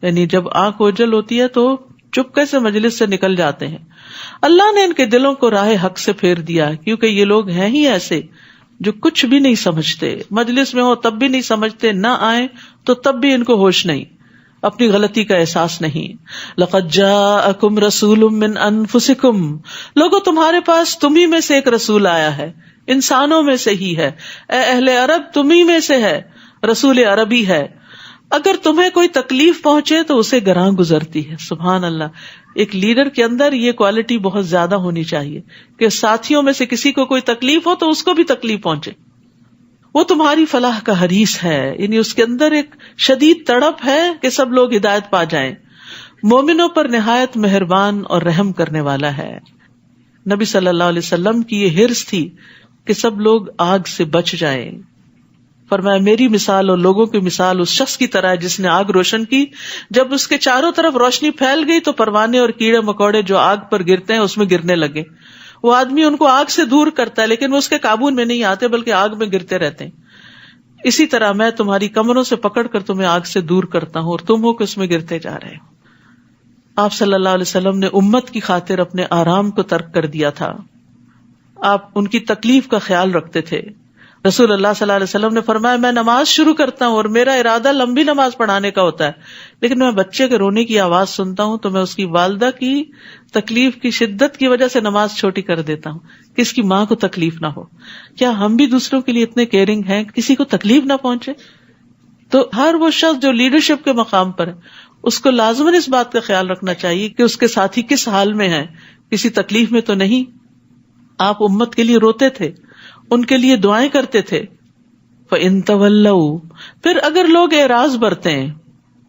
یعنی جب آنکھ اوجل ہوتی ہے تو چپکے سے مجلس سے نکل جاتے ہیں. اللہ نے ان کے دلوں کو راہ حق سے پھیر دیا، کیونکہ یہ لوگ ہیں ہی ایسے جو کچھ بھی نہیں سمجھتے. مجلس میں ہو تب بھی نہیں سمجھتے، نہ آئیں تو تب بھی ان کو ہوش نہیں، اپنی غلطی کا احساس نہیں. لقد جاءکم رسول من انفسکم، لوگوں تمہارے پاس تمہیں میں سے ایک رسول آیا ہے، انسانوں میں سے ہی ہے. اے اہل عرب تمہیں میں سے ہے، رسول عربی ہے. اگر تمہیں کوئی تکلیف پہنچے تو اسے گراں گزرتی ہے. سبحان اللہ. ایک لیڈر کے اندر یہ کوالٹی بہت زیادہ ہونی چاہیے کہ ساتھیوں میں سے کسی کو کوئی تکلیف ہو تو اس کو بھی تکلیف پہنچے. وہ تمہاری فلاح کا حریص ہے، یعنی اس کے اندر ایک شدید تڑپ ہے کہ سب لوگ ہدایت پا جائیں. مومنوں پر نہایت مہربان اور رحم کرنے والا ہے. نبی صلی اللہ علیہ وسلم کی یہ حرص تھی کہ سب لوگ آگ سے بچ جائیں. فرمایا میری مثال اور لوگوں کی مثال اس شخص کی طرح ہے جس نے آگ روشن کی، جب اس کے چاروں طرف روشنی پھیل گئی تو پروانے اور کیڑے مکوڑے جو آگ پر گرتے ہیں اس میں گرنے لگے. وہ آدمی ان کو آگ سے دور کرتا ہے لیکن وہ اس کے قابو میں نہیں آتے بلکہ آگ میں گرتے رہتے ہیں. اسی طرح میں تمہاری کمروں سے پکڑ کر تمہیں آگ سے دور کرتا ہوں اور تم ہو کہ اس میں گرتے جا رہے ہو. آپ صلی اللہ علیہ وسلم نے امت کی خاطر اپنے آرام کو ترک کر دیا تھا. آپ ان کی تکلیف کا خیال رکھتے تھے. رسول اللہ صلی اللہ علیہ وسلم نے فرمایا میں نماز شروع کرتا ہوں اور میرا ارادہ لمبی نماز پڑھانے کا ہوتا ہے، لیکن میں بچے کے رونے کی آواز سنتا ہوں تو میں اس کی والدہ کی تکلیف کی شدت کی وجہ سے نماز چھوٹی کر دیتا ہوں کہ اس کی ماں کو تکلیف نہ ہو. کیا ہم بھی دوسروں کے لیے اتنے کیئرنگ ہیں کہ کسی کو تکلیف نہ پہنچے؟ تو ہر وہ شخص جو لیڈرشپ کے مقام پر ہے اس کو لازماً اس بات کا خیال رکھنا چاہیے کہ اس کے ساتھی کس حال میں ہیں، کسی تکلیف میں تو نہیں. آپ امت کے لیے روتے تھے، ان کے لیے دعائیں کرتے تھے. فَإِن تَوَلَّوْا، پھر اگر لوگ اعراض برتے ہیں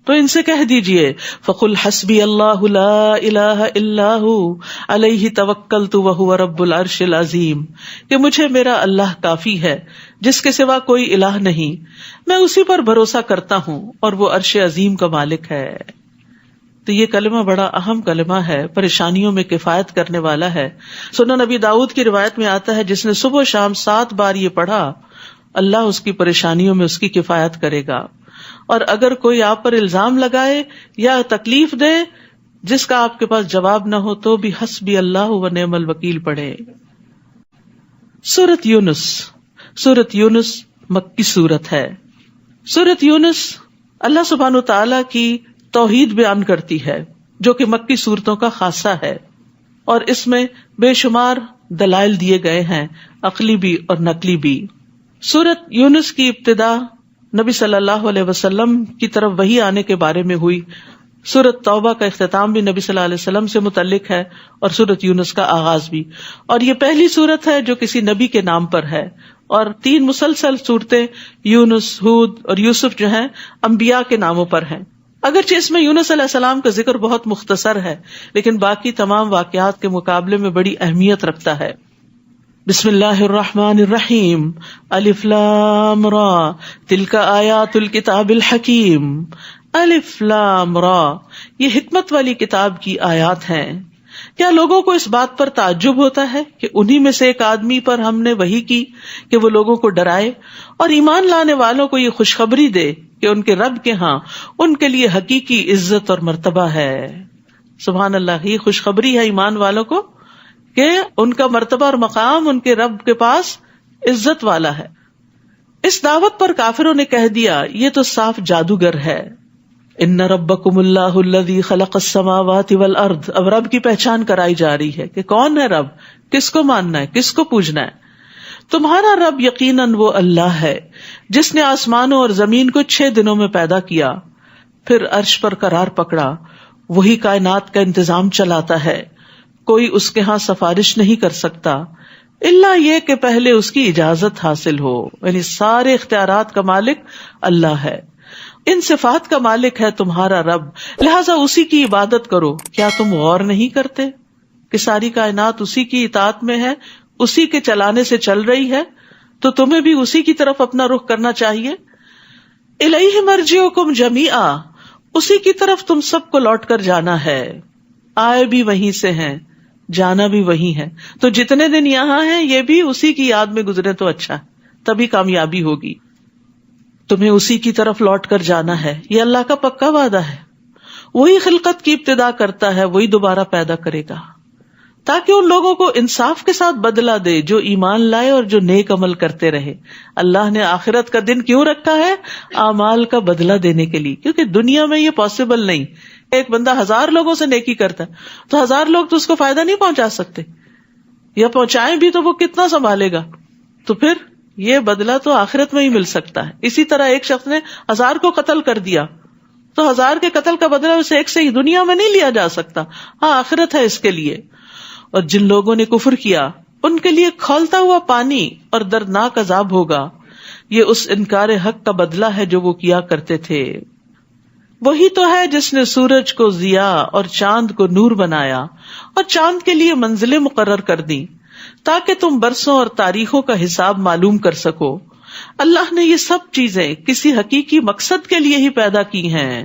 تو ان سے کہہ دیجئے فَقُلْ حَسْبِيَ اللَّهُ لَا إِلَٰهَ إِلَّا هُوَ عَلَيْهِ تَوَكَّلْتُ وَهُوَ رَبُّ الْعَرْشِ الْعَظِيمِ، کہ مجھے میرا اللہ کافی ہے جس کے سوا کوئی الہ نہیں، میں اسی پر بھروسہ کرتا ہوں اور وہ عرش عظیم کا مالک ہے. تو یہ کلمہ بڑا اہم کلمہ ہے، پریشانیوں میں کفایت کرنے والا ہے. سنن نبی داؤد کی روایت میں آتا ہے جس نے صبح و شام 7 بار یہ پڑھا اللہ اس کی پریشانیوں میں اس کی کفایت کرے گا. اور اگر کوئی آپ پر الزام لگائے یا تکلیف دے جس کا آپ کے پاس جواب نہ ہو تو بھی حسبی اللہ و نعم الوکیل پڑھے. سورۃ یونس. سورۃ یونس مکی سورت ہے. سورۃ یونس اللہ سبحانہ و تعالی کی توحید بیان کرتی ہے جو کہ مکی صورتوں کا خاصہ ہے، اور اس میں بے شمار دلائل دیے گئے ہیں، عقلی بھی اور نقلی بھی. سورۃ یونس کی ابتدا نبی صلی اللہ علیہ وسلم کی طرف وحی آنے کے بارے میں ہوئی. سورۃ توبہ کا اختتام بھی نبی صلی اللہ علیہ وسلم سے متعلق ہے اور سورۃ یونس کا آغاز بھی. اور یہ پہلی سورت ہے جو کسی نبی کے نام پر ہے، اور 3 مسلسل صورتیں یونس، ہود اور یوسف جو ہیں انبیاء کے ناموں پر ہیں. اگرچہ اس میں یونس علیہ السلام کا ذکر بہت مختصر ہے لیکن باقی تمام واقعات کے مقابلے میں بڑی اہمیت رکھتا ہے. بسم اللہ الرحمن الرحیم. الف لام را تلک آیات الکتاب الحکیم. الف لام را، یہ حکمت والی کتاب کی آیات ہیں. کیا لوگوں کو اس بات پر تعجب ہوتا ہے کہ انہی میں سے ایک آدمی پر ہم نے وحی کی کہ وہ لوگوں کو ڈرائے اور ایمان لانے والوں کو یہ خوشخبری دے کہ ان کے رب کے ہاں ان کے لیے حقیقی عزت اور مرتبہ ہے. سبحان اللہ، یہ خوشخبری ہے ایمان والوں کو کہ ان کا مرتبہ اور مقام ان کے رب کے پاس عزت والا ہے. اس دعوت پر کافروں نے کہہ دیا یہ تو صاف جادوگر ہے. ان ربکم اللہ الذی خلق السماوات والارض. اب رب کی پہچان کرائی جا رہی ہے کہ کون ہے رب، کس کو ماننا ہے، کس کو پوجنا ہے. تمہارا رب یقیناً وہ اللہ ہے جس نے آسمانوں اور زمین کو 6 دنوں میں پیدا کیا، پھر عرش پر قرار پکڑا. وہی کائنات کا انتظام چلاتا ہے، کوئی اس کے ہاں سفارش نہیں کر سکتا الا یہ کہ پہلے اس کی اجازت حاصل ہو. یعنی سارے اختیارات کا مالک اللہ ہے. ان صفات کا مالک ہے تمہارا رب، لہذا اسی کی عبادت کرو. کیا تم غور نہیں کرتے کہ ساری کائنات اسی کی اطاعت میں ہے، اسی کے چلانے سے چل رہی ہے، تو تمہیں بھی اسی کی طرف اپنا رخ کرنا چاہیے. الیہ مرجعکم جمیعا، اسی کی طرف تم سب کو لوٹ کر جانا ہے. آئے بھی وہیں سے ہیں، جانا بھی وہی ہے، تو جتنے دن یہاں ہیں یہ بھی اسی کی یاد میں گزرے تو اچھا ہے، تبھی کامیابی ہوگی. تمہیں اسی کی طرف لوٹ کر جانا ہے، یہ اللہ کا پکا وعدہ ہے. وہی خلقت کی ابتدا کرتا ہے، وہی دوبارہ پیدا کرے گا، تاکہ ان لوگوں کو انصاف کے ساتھ بدلہ دے جو ایمان لائے اور جو نیک عمل کرتے رہے. اللہ نے آخرت کا دن کیوں رکھا ہے؟ اعمال کا بدلہ دینے کے لیے، کیونکہ دنیا میں یہ پاسبل نہیں. ایک بندہ 1000 لوگوں سے نیکی کرتا ہے تو 1000 لوگ تو اس کو فائدہ نہیں پہنچا سکتے، یا پہنچائیں بھی تو وہ کتنا سنبھالے گا. تو پھر یہ بدلہ تو آخرت میں ہی مل سکتا ہے. اسی طرح ایک شخص نے 1000 کو قتل کر دیا تو 1000 کے قتل کا بدلہ اسے ایک سے ہی دنیا میں نہیں لیا جا سکتا. ہاں آخرت ہے اس کے لیے. اور جن لوگوں نے کفر کیا ان کے لیے کھولتا ہوا پانی اور دردناک عذاب ہوگا. یہ اس انکار حق کا بدلہ ہے جو وہ کیا کرتے تھے. وہی تو ہے جس نے سورج کو ضیاء اور چاند کو نور بنایا اور چاند کے لیے منزلیں مقرر کر دی تاکہ تم برسوں اور تاریخوں کا حساب معلوم کر سکو. اللہ نے یہ سب چیزیں کسی حقیقی مقصد کے لیے ہی پیدا کی ہیں،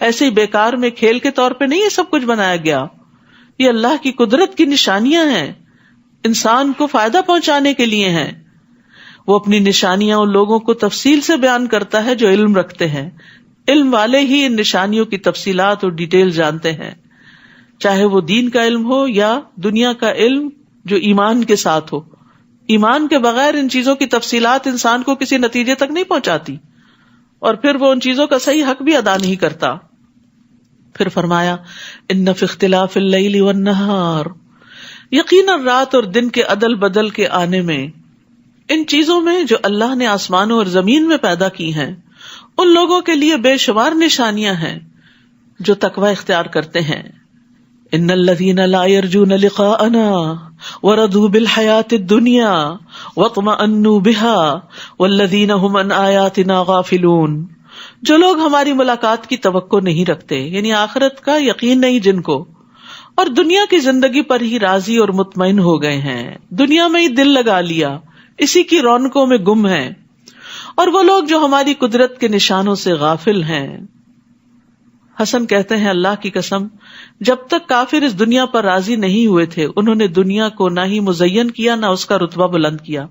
ایسے ہی بیکار میں کھیل کے طور پہ نہیں یہ سب کچھ بنایا گیا. یہ اللہ کی قدرت کی نشانیاں ہیں، انسان کو فائدہ پہنچانے کے لیے ہیں. وہ اپنی نشانیاں ان لوگوں کو تفصیل سے بیان کرتا ہے جو علم رکھتے ہیں. علم والے ہی ان نشانیوں کی تفصیلات اور ڈیٹیل جانتے ہیں، چاہے وہ دین کا علم ہو یا دنیا کا علم جو ایمان کے ساتھ ہو. ایمان کے بغیر ان چیزوں کی تفصیلات انسان کو کسی نتیجے تک نہیں پہنچاتی، اور پھر وہ ان چیزوں کا صحیح حق بھی ادا نہیں کرتا. پھر فرمایا ان فی اختلاف اللیل والنہار، یقیناً رات اور دن کے عدل بدل کے آنے میں، ان چیزوں میں جو اللہ نے آسمانوں اور زمین میں پیدا کی ہیں، ان لوگوں کے لیے بے شمار نشانیاں ہیں جو تقوی اختیار کرتے ہیں. ان الذین لا یرجون لقاءنا ورضوا بالحیاۃ الدنیا واطمأنوا بها والذین هم عن آیاتنا غافلون، جو لوگ ہماری ملاقات کی توقع نہیں رکھتے، یعنی آخرت کا یقین نہیں جن کو، اور دنیا کی زندگی پر ہی راضی اور مطمئن ہو گئے ہیں، دنیا میں ہی دل لگا لیا، اسی کی رونقوں میں گم ہیں، اور وہ لوگ جو ہماری قدرت کے نشانوں سے غافل ہیں. حسن کہتے ہیں اللہ کی قسم، جب تک کافر اس دنیا پر راضی نہیں ہوئے تھے انہوں نے دنیا کو نہ ہی مزین کیا نہ اس کا رتبہ بلند کیا.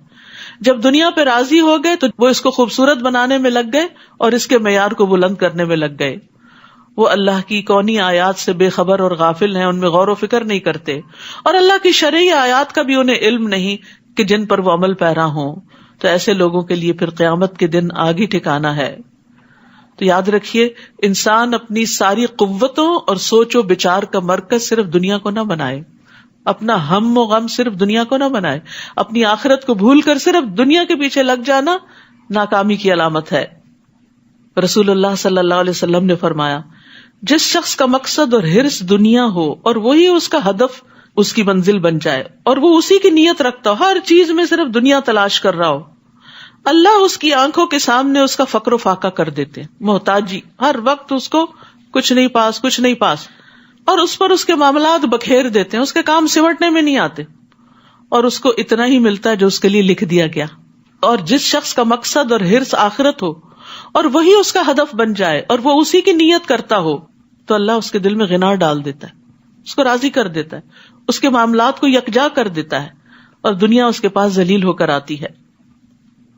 جب دنیا پہ راضی ہو گئے تو وہ اس کو خوبصورت بنانے میں لگ گئے اور اس کے معیار کو بلند کرنے میں لگ گئے. وہ اللہ کی کونی آیات سے بے خبر اور غافل ہیں، ان میں غور و فکر نہیں کرتے، اور اللہ کی شرعی آیات کا بھی انہیں علم نہیں کہ جن پر وہ عمل پیرا ہوں. تو ایسے لوگوں کے لیے پھر قیامت کے دن آگ ہی ٹھکانا ہے. تو یاد رکھیے، انسان اپنی ساری قوتوں اور سوچ و بچار کا مرکز صرف دنیا کو نہ بنائے، اپنا ہم و غم صرف دنیا کو نہ بنائے. اپنی آخرت کو بھول کر صرف دنیا کے پیچھے لگ جانا ناکامی کی علامت ہے. رسول اللہ صلی اللہ علیہ وسلم نے فرمایا، جس شخص کا مقصد اور حرص دنیا ہو اور وہی اس کا ہدف، اس کی منزل بن جائے، اور وہ اسی کی نیت رکھتا ہو، ہر چیز میں صرف دنیا تلاش کر رہا ہو، اللہ اس کی آنکھوں کے سامنے اس کا فقر و فاقہ کر دیتے ہیں، محتاجی، ہر وقت اس کو کچھ نہیں پاس، اور اس پر اس کے معاملات بکھیر دیتے ہیں، اس کے کام سمٹنے میں نہیں آتے، اور اس کو اتنا ہی ملتا ہے جو اس کے لیے لکھ دیا گیا. اور جس شخص کا مقصد اور حرص آخرت ہو اور وہی اس کا ہدف بن جائے اور وہ اسی کی نیت کرتا ہو، تو اللہ اس کے دل میں غنا ڈال دیتا ہے، اس کو راضی کر دیتا ہے، اس کے معاملات کو یکجا کر دیتا ہے، اور دنیا اس کے پاس ذلیل ہو کر آتی ہے.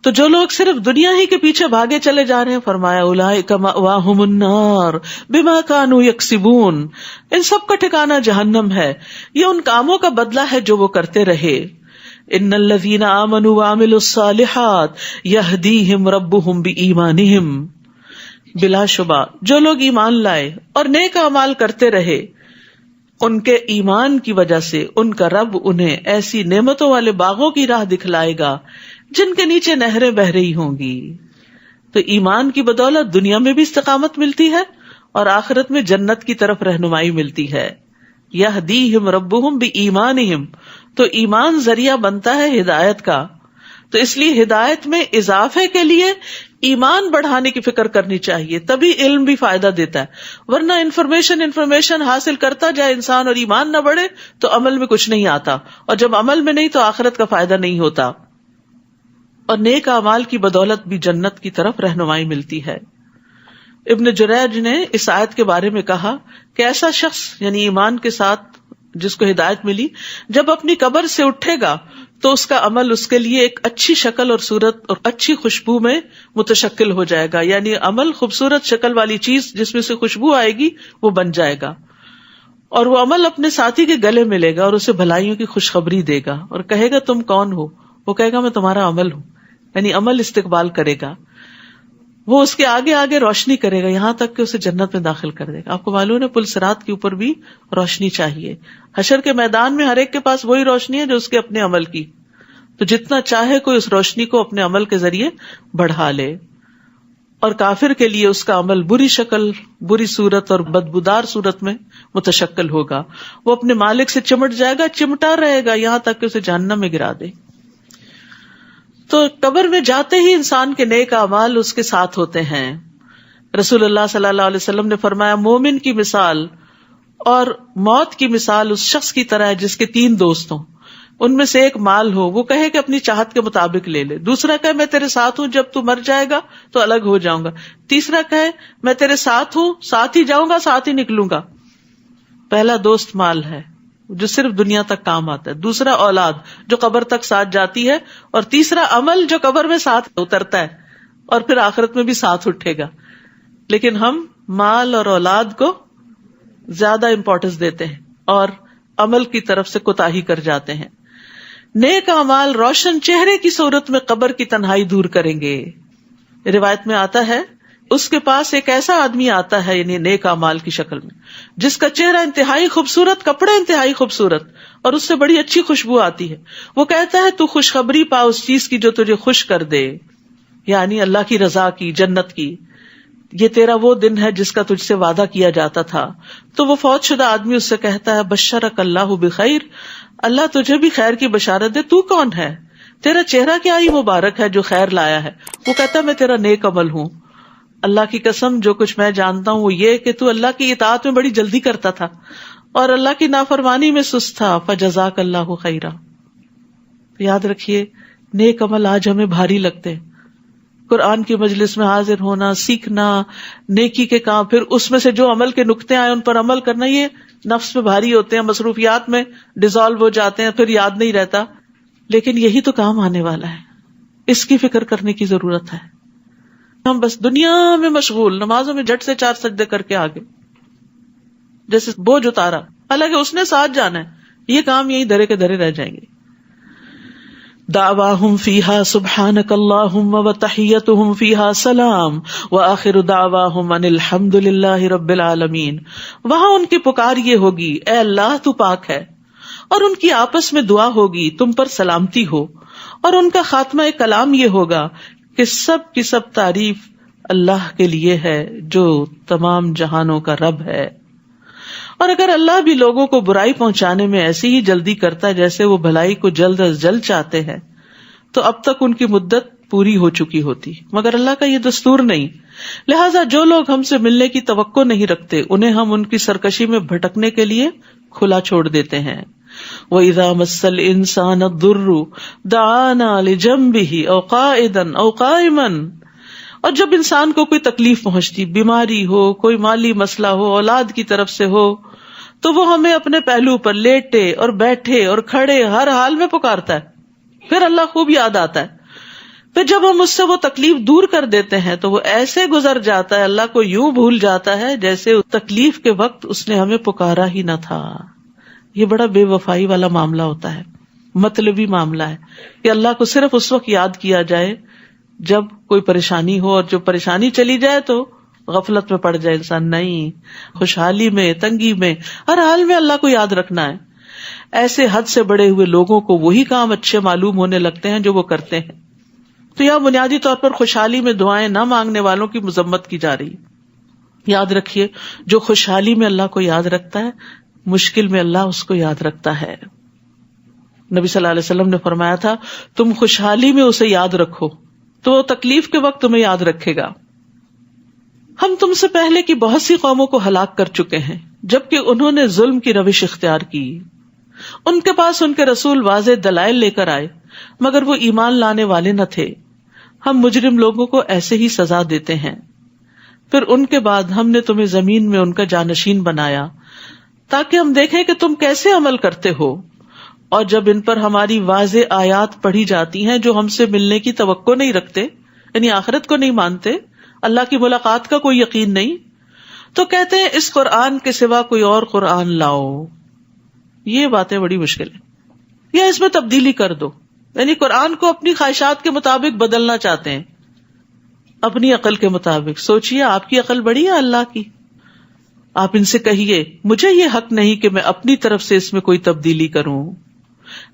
تو جو لوگ صرف دنیا ہی کے پیچھے بھاگے چلے جا رہے ہیں، فرمایا اولئک مأواہم النار بما کانوا یکسبون، ان سب کا ٹھکانہ جہنم ہے، یہ ان کاموں کا بدلہ ہے جو وہ کرتے رہے. ان الذین آمنوا وعملوا الصالحات یہدیہم ربہم بایمانہم، بلا شبہ جو لوگ ایمان لائے اور نیک اعمال کرتے رہے، ان کے ایمان کی وجہ سے ان کا رب انہیں ایسی نعمتوں والے باغوں کی راہ دکھلائے گا جن کے نیچے نہریں بہہ رہی ہوں گی. تو ایمان کی بدولت دنیا میں بھی استقامت ملتی ہے اور آخرت میں جنت کی طرف رہنمائی ملتی ہے. یہدیہم ربہم بایمانہم، تو ایمان ذریعہ بنتا ہے ہدایت کا. تو اس لیے ہدایت میں اضافے کے لیے ایمان بڑھانے کی فکر کرنی چاہیے، تبھی علم بھی فائدہ دیتا ہے. ورنہ انفارمیشن حاصل کرتا جائے انسان اور ایمان نہ بڑھے تو عمل میں کچھ نہیں آتا، اور جب عمل میں نہیں تو آخرت کا فائدہ نہیں ہوتا. اور نیک اعمال کی بدولت بھی جنت کی طرف رہنمائی ملتی ہے. ابن جریج نے اس آیت کے بارے میں کہا کہ ایسا شخص یعنی ایمان کے ساتھ جس کو ہدایت ملی، جب اپنی قبر سے اٹھے گا تو اس کا عمل اس کے لیے ایک اچھی شکل اور صورت اور اچھی خوشبو میں متشکل ہو جائے گا. یعنی عمل خوبصورت شکل والی چیز جس میں سے خوشبو آئے گی وہ بن جائے گا، اور وہ عمل اپنے ساتھی کے گلے ملے گا اور اسے بھلائیوں کی خوشخبری دے گا اور کہے گا تم کون ہو؟ وہ کہے گا میں تمہارا عمل ہوں. یعنی عمل استقبال کرے گا، وہ اس کے آگے آگے روشنی کرے گا یہاں تک کہ اسے جنت میں داخل کر دے گا. آپ کو معلوم ہے پل صراط کے اوپر بھی روشنی چاہیے. حشر کے میدان میں ہر ایک کے پاس وہی روشنی ہے جو اس کے اپنے عمل کی، تو جتنا چاہے کوئی اس روشنی کو اپنے عمل کے ذریعے بڑھا لے. اور کافر کے لیے اس کا عمل بری شکل، بری صورت اور بدبودار صورت میں متشکل ہوگا. وہ اپنے مالک سے چمٹ جائے گا، چمٹا رہے گا یہاں تک کہ اسے جہنم میں گرا دے. تو قبر میں جاتے ہی انسان کے نیک اعمال اس کے ساتھ ہوتے ہیں. رسول اللہ صلی اللہ علیہ وسلم نے فرمایا مومن کی مثال اور موت کی مثال اس شخص کی طرح ہے جس کے 3 دوست ہوں. ان میں سے ایک مال ہو، وہ کہے کہ اپنی چاہت کے مطابق لے لے. دوسرا کہے میں تیرے ساتھ ہوں، جب تو مر جائے گا تو الگ ہو جاؤں گا. تیسرا کہے میں تیرے ساتھ ہوں، ساتھ ہی جاؤں گا، ساتھ ہی نکلوں گا. پہلا دوست مال ہے جو صرف دنیا تک کام آتا ہے، دوسرا اولاد جو قبر تک ساتھ جاتی ہے، اور تیسرا عمل جو قبر میں ساتھ اترتا ہے اور پھر آخرت میں بھی ساتھ اٹھے گا. لیکن ہم مال اور اولاد کو زیادہ امپورٹنس دیتے ہیں اور عمل کی طرف سے کوتاہی کر جاتے ہیں. نیک اعمال روشن چہرے کی صورت میں قبر کی تنہائی دور کریں گے. روایت میں آتا ہے اس کے پاس ایک ایسا آدمی آتا ہے یعنی نیک اعمال کی شکل میں جس کا چہرہ انتہائی خوبصورت, کپڑے انتہائی خوبصورت اور اس سے بڑی اچھی خوشبو آتی ہے. وہ کہتا ہے تو خوشخبری پا اس چیز کی جو تجھے خوش کر دے, یعنی اللہ کی رضا کی, جنت کی. یہ تیرا وہ دن ہے جس کا تجھ سے وعدہ کیا جاتا تھا. تو وہ فوت شدہ آدمی اس سے کہتا ہے بشرک اللہ بخیر, اللہ تجھے بھی خیر کی بشارت دے. تو کون ہے؟ تیرا چہرہ کیا ہی مبارک ہے جو خیر لایا ہے. وہ کہتا ہے میں تیرا نیک عمل ہوں. اللہ کی قسم جو کچھ میں جانتا ہوں وہ یہ کہ تو اللہ کی اطاعت میں بڑی جلدی کرتا تھا اور اللہ کی نافرمانی میں سست تھا. فجزاک اللہ خیرا. یاد رکھیے نیک عمل آج ہمیں بھاری لگتے ہیں. قرآن کی مجلس میں حاضر ہونا, سیکھنا, نیکی کے کام, پھر اس میں سے جو عمل کے نقطے آئے ان پر عمل کرنا, یہ نفس میں بھاری ہوتے ہیں, مصروفیات میں ڈیزالو ہو جاتے ہیں, پھر یاد نہیں رہتا. لیکن یہی تو کام آنے والا ہے, اس کی فکر کرنے کی ضرورت ہے. ہم بس دنیا میں مشغول, نمازوں میں جھٹ سے 4 سجدے کر کے آگے جیسے بوجھ اتارا, حالانکہ اس نے ساتھ جانا ہے. یہ کام یہی دھرے کے دھرے رہ جائیں گے. دعواہم فیہا سبحانک اللہم وتحیتہم فیہا سلام وآخر دعواہم ان الحمد للہ رب العالمین. وہاں ان کی پکار یہ ہوگی اے اللہ تو پاک ہے, اور ان کی آپس میں دعا ہوگی تم پر سلامتی ہو, اور ان کا خاتمہ کلام یہ ہوگا کہ سب کی سب تعریف اللہ کے لیے ہے جو تمام جہانوں کا رب ہے. اور اگر اللہ بھی لوگوں کو برائی پہنچانے میں ایسی ہی جلدی کرتا ہے جیسے وہ بھلائی کو جلد از جلد چاہتے ہیں, تو اب تک ان کی مدت پوری ہو چکی ہوتی, مگر اللہ کا یہ دستور نہیں. لہٰذا جو لوگ ہم سے ملنے کی توقع نہیں رکھتے انہیں ہم ان کی سرکشی میں بھٹکنے کے لیے کھلا چھوڑ دیتے ہیں. وَإِذَا مَسَّ الْإِنسَانَ الضُّرُّ دَعَانَا لِجَنبِهِ أَوْ قَاعِدًا أَوْ قَائِمًا. اور جب انسان کو کوئی تکلیف پہنچتی, بیماری ہو, کوئی مالی مسئلہ ہو, اولاد کی طرف سے ہو, تو وہ ہمیں اپنے پہلو پر لیٹے اور بیٹھے اور کھڑے ہر حال میں پکارتا ہے. پھر اللہ خوب یاد آتا ہے. پھر جب ہم اس سے وہ تکلیف دور کر دیتے ہیں تو وہ ایسے گزر جاتا ہے, اللہ کو یوں بھول جاتا ہے جیسے تکلیف کے وقت اس نے ہمیں پکارا ہی نہ تھا. یہ بڑا بے وفائی والا معاملہ ہوتا ہے, مطلبی معاملہ ہے کہ اللہ کو صرف اس وقت یاد کیا جائے جب کوئی پریشانی ہو, اور جو پریشانی چلی جائے تو غفلت میں پڑ جائے انسان. نہیں, خوشحالی میں, تنگی میں, ہر حال میں اللہ کو یاد رکھنا ہے. ایسے حد سے بڑے ہوئے لوگوں کو وہی کام اچھے معلوم ہونے لگتے ہیں جو وہ کرتے ہیں. تو یہاں بنیادی طور پر خوشحالی میں دعائیں نہ مانگنے والوں کی مذمت کی جا رہی. یاد رکھیے جو خوشحالی میں اللہ کو یاد رکھتا ہے, مشکل میں اللہ اس کو یاد رکھتا ہے. نبی صلی اللہ علیہ وسلم نے فرمایا تھا تم خوشحالی میں اسے یاد رکھو تو وہ تکلیف کے وقت تمہیں یاد رکھے گا. ہم تم سے پہلے کی بہت سی قوموں کو ہلاک کر چکے ہیں جبکہ انہوں نے ظلم کی روش اختیار کی. ان کے پاس ان کے رسول واضح دلائل لے کر آئے مگر وہ ایمان لانے والے نہ تھے. ہم مجرم لوگوں کو ایسے ہی سزا دیتے ہیں. پھر ان کے بعد ہم نے تمہیں زمین میں ان کا جانشین بنایا تاکہ ہم دیکھیں کہ تم کیسے عمل کرتے ہو. اور جب ان پر ہماری واضح آیات پڑھی جاتی ہیں جو ہم سے ملنے کی توقع نہیں رکھتے, یعنی آخرت کو نہیں مانتے, اللہ کی ملاقات کا کوئی یقین نہیں, تو کہتے ہیں اس قرآن کے سوا کوئی اور قرآن لاؤ. یہ باتیں بڑی مشکل ہے. یا اس میں تبدیلی کر دو, یعنی قرآن کو اپنی خواہشات کے مطابق بدلنا چاہتے ہیں, اپنی عقل کے مطابق. سوچئے آپ کی عقل بڑی ہے اللہ کی. آپ ان سے کہیے مجھے یہ حق نہیں کہ میں اپنی طرف سے اس میں کوئی تبدیلی کروں,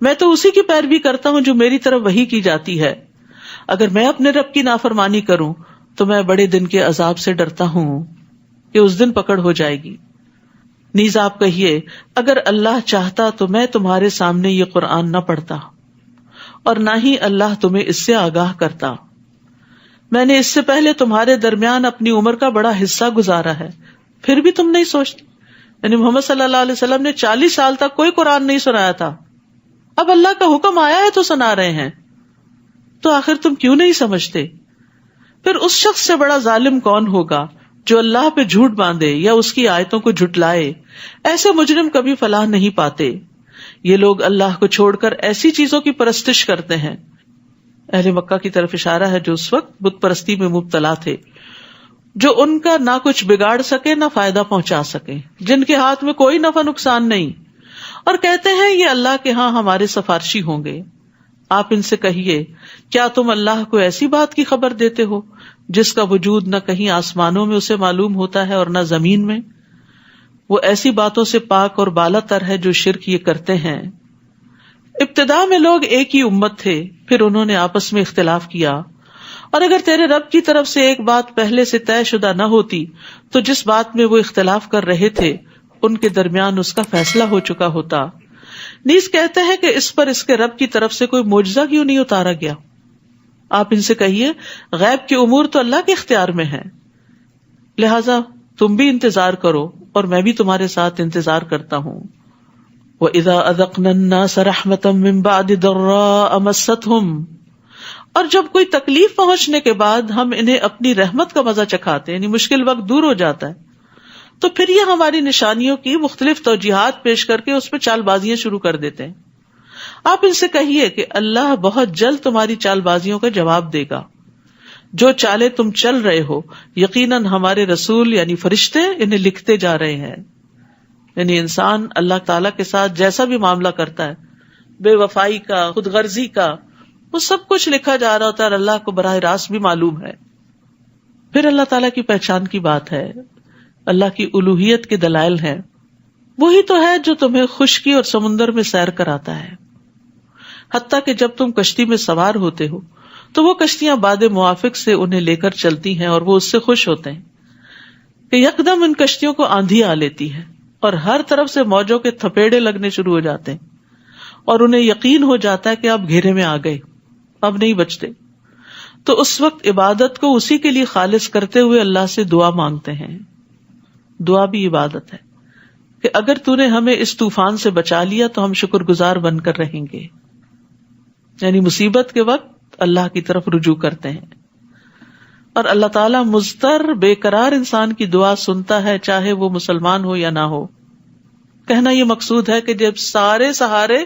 میں تو اسی کی پیروی کرتا ہوں جو میری طرف وحی کی جاتی ہے. اگر میں اپنے رب کی نافرمانی کروں تو میں بڑے دن کے عذاب سے ڈرتا ہوں کہ اس دن پکڑ ہو جائے گی. نیز آپ کہیے اگر اللہ چاہتا تو میں تمہارے سامنے یہ قرآن نہ پڑھتا اور نہ ہی اللہ تمہیں اس سے آگاہ کرتا. میں نے اس سے پہلے تمہارے درمیان اپنی عمر کا بڑا حصہ گزارا ہے, پھر بھی تم نہیں سوچتے. یعنی محمد صلی اللہ علیہ وسلم نے 40 سال تک کوئی قرآن نہیں سنایا تھا, اب اللہ کا حکم آیا ہے تو سنا رہے ہیں, تو آخر تم کیوں نہیں سمجھتے؟ پھر اس شخص سے بڑا ظالم کون ہوگا جو اللہ پہ جھوٹ باندھے یا اس کی آیتوں کو جھٹلائے. ایسے مجرم کبھی فلاح نہیں پاتے. یہ لوگ اللہ کو چھوڑ کر ایسی چیزوں کی پرستش کرتے ہیں. اہل مکہ کی طرف اشارہ ہے جو اس وقت بت پرستی میں مبتلا تھے, جو ان کا نہ کچھ بگاڑ سکے نہ فائدہ پہنچا سکے, جن کے ہاتھ میں کوئی نفع نقصان نہیں, اور کہتے ہیں یہ اللہ کے ہاں ہمارے سفارشی ہوں گے. آپ ان سے کہیے کیا تم اللہ کو ایسی بات کی خبر دیتے ہو جس کا وجود نہ کہیں آسمانوں میں اسے معلوم ہوتا ہے اور نہ زمین میں؟ وہ ایسی باتوں سے پاک اور بالا تر ہے جو شرک یہ کرتے ہیں. ابتدا میں لوگ ایک ہی امت تھے، پھر انہوں نے آپس میں اختلاف کیا، اور اگر تیرے رب کی طرف سے ایک بات پہلے سے طے شدہ نہ ہوتی تو جس بات میں وہ اختلاف کر رہے تھے ان کے درمیان اس کا فیصلہ ہو چکا ہوتا. نیز کہتے ہیں کہ اس پر اس کے رب کی طرف سے کوئی معجزہ کیوں نہیں اتارا گیا؟ آپ ان سے کہیے غیب کے امور تو اللہ کے اختیار میں ہیں، لہذا تم بھی انتظار کرو اور میں بھی تمہارے ساتھ انتظار کرتا ہوں. وَإِذَا أَذَقْنَا النَّاسَ رَحْمَةً مِّن بَعْدِ ضَرَّاءَ مَسَّتْهُمْ، اور جب کوئی تکلیف پہنچنے کے بعد ہم انہیں اپنی رحمت کا مزہ چکھاتے ہیں، یعنی مشکل وقت دور ہو جاتا ہے، تو پھر یہ ہماری نشانیوں کی مختلف توجیحات پیش کر کے اس پہ چال بازیاں شروع کر دیتے ہیں. آپ ان سے کہیے کہ اللہ بہت جلد تمہاری چال بازیوں کا جواب دے گا. جو چالیں تم چل رہے ہو یقیناً ہمارے رسول یعنی فرشتے انہیں لکھتے جا رہے ہیں. یعنی انسان اللہ تعالیٰ کے ساتھ جیسا بھی معاملہ کرتا ہے، بے وفائی کا، خود غرضی کا، وہ سب کچھ لکھا جا رہا ہوتا ہے اور اللہ کو براہ راست بھی معلوم ہے. پھر اللہ تعالیٰ کی پہچان کی بات ہے، اللہ کی الوہیت کے دلائل ہیں. وہی تو ہے جو تمہیں خشکی اور سمندر میں سیر کراتا ہے، حتیٰ کہ جب تم کشتی میں سوار ہوتے ہو تو وہ کشتیاں باد موافق سے انہیں لے کر چلتی ہیں اور وہ اس سے خوش ہوتے ہیں کہ یکدم ان کشتیوں کو آندھی آ لیتی ہے اور ہر طرف سے موجوں کے تھپیڑے لگنے شروع ہو جاتے ہیں اور انہیں یقین ہو جاتا ہے کہ اب گھیرے میں آ گئے، اب نہیں بچتے. تو اس وقت عبادت کو اسی کے لیے خالص کرتے ہوئے اللہ سے دعا مانگتے ہیں. دعا بھی عبادت ہے کہ اگر تو نے ہمیں اس طوفان سے بچا لیا تو ہم شکر گزار بن کر رہیں گے. یعنی مصیبت کے وقت اللہ کی طرف رجوع کرتے ہیں. اور اللہ تعالیٰ مضطر بے قرار انسان کی دعا سنتا ہے، چاہے وہ مسلمان ہو یا نہ ہو. کہنا یہ مقصود ہے کہ جب سارے سہارے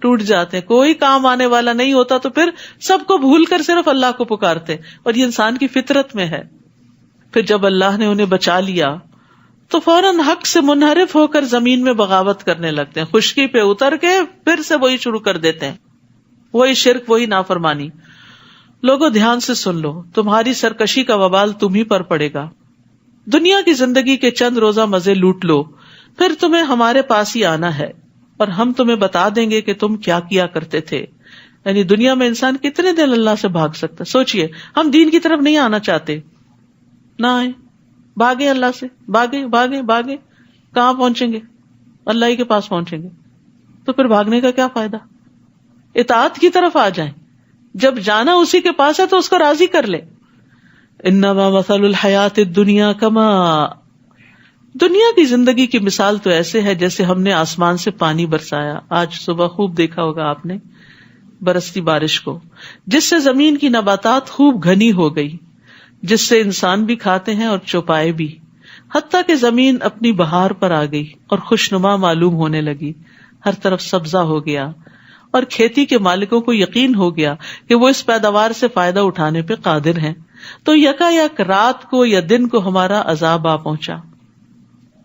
ٹوٹ جاتے ہیں، کوئی کام آنے والا نہیں ہوتا، تو پھر سب کو بھول کر صرف اللہ کو پکارتے، اور یہ انسان کی فطرت میں ہے. پھر جب اللہ نے انہیں بچا لیا تو فوراً حق سے منحرف ہو کر زمین میں بغاوت کرنے لگتے ہیں، خشکی پہ اتر کے پھر سے وہی شروع کر دیتے ہیں، وہی شرک، وہی نافرمانی. لوگوں دھیان سے سن لو، تمہاری سرکشی کا وبال تم ہی پر پڑے گا. دنیا کی زندگی کے چند روزہ مزے لوٹ لو، پھر تمہیں ہمارے پاس ہی آنا ہے اور ہم تمہیں بتا دیں گے کہ تم کیا کیا کرتے تھے. یعنی دنیا میں انسان کتنے دن اللہ سے بھاگ سکتا ہے؟ سوچئے، ہم دین کی طرف نہیں آنا چاہتے، نہ آئے، بھاگے اللہ سے، بھاگے بھاگے بھاگے، کہاں پہنچیں گے؟ اللہ ہی کے پاس پہنچیں گے. تو پھر بھاگنے کا کیا فائدہ؟ اطاعت کی طرف آ جائیں. جب جانا اسی کے پاس ہے تو اس کو راضی کر لے. انما مثل الحیات الدنیا کما، دنیا کی زندگی کی مثال تو ایسے ہے جیسے ہم نے آسمان سے پانی برسایا. آج صبح خوب دیکھا ہوگا آپ نے برستی بارش کو، جس سے زمین کی نباتات خوب گھنی ہو گئی، جس سے انسان بھی کھاتے ہیں اور چوپائے بھی، حتیٰ کہ زمین اپنی بہار پر آ گئی اور خوشنما معلوم ہونے لگی، ہر طرف سبزہ ہو گیا، اور کھیتی کے مالکوں کو یقین ہو گیا کہ وہ اس پیداوار سے فائدہ اٹھانے پہ قادر ہیں. تو یکا یک رات کو یا دن کو ہمارا عذاب آ پہنچا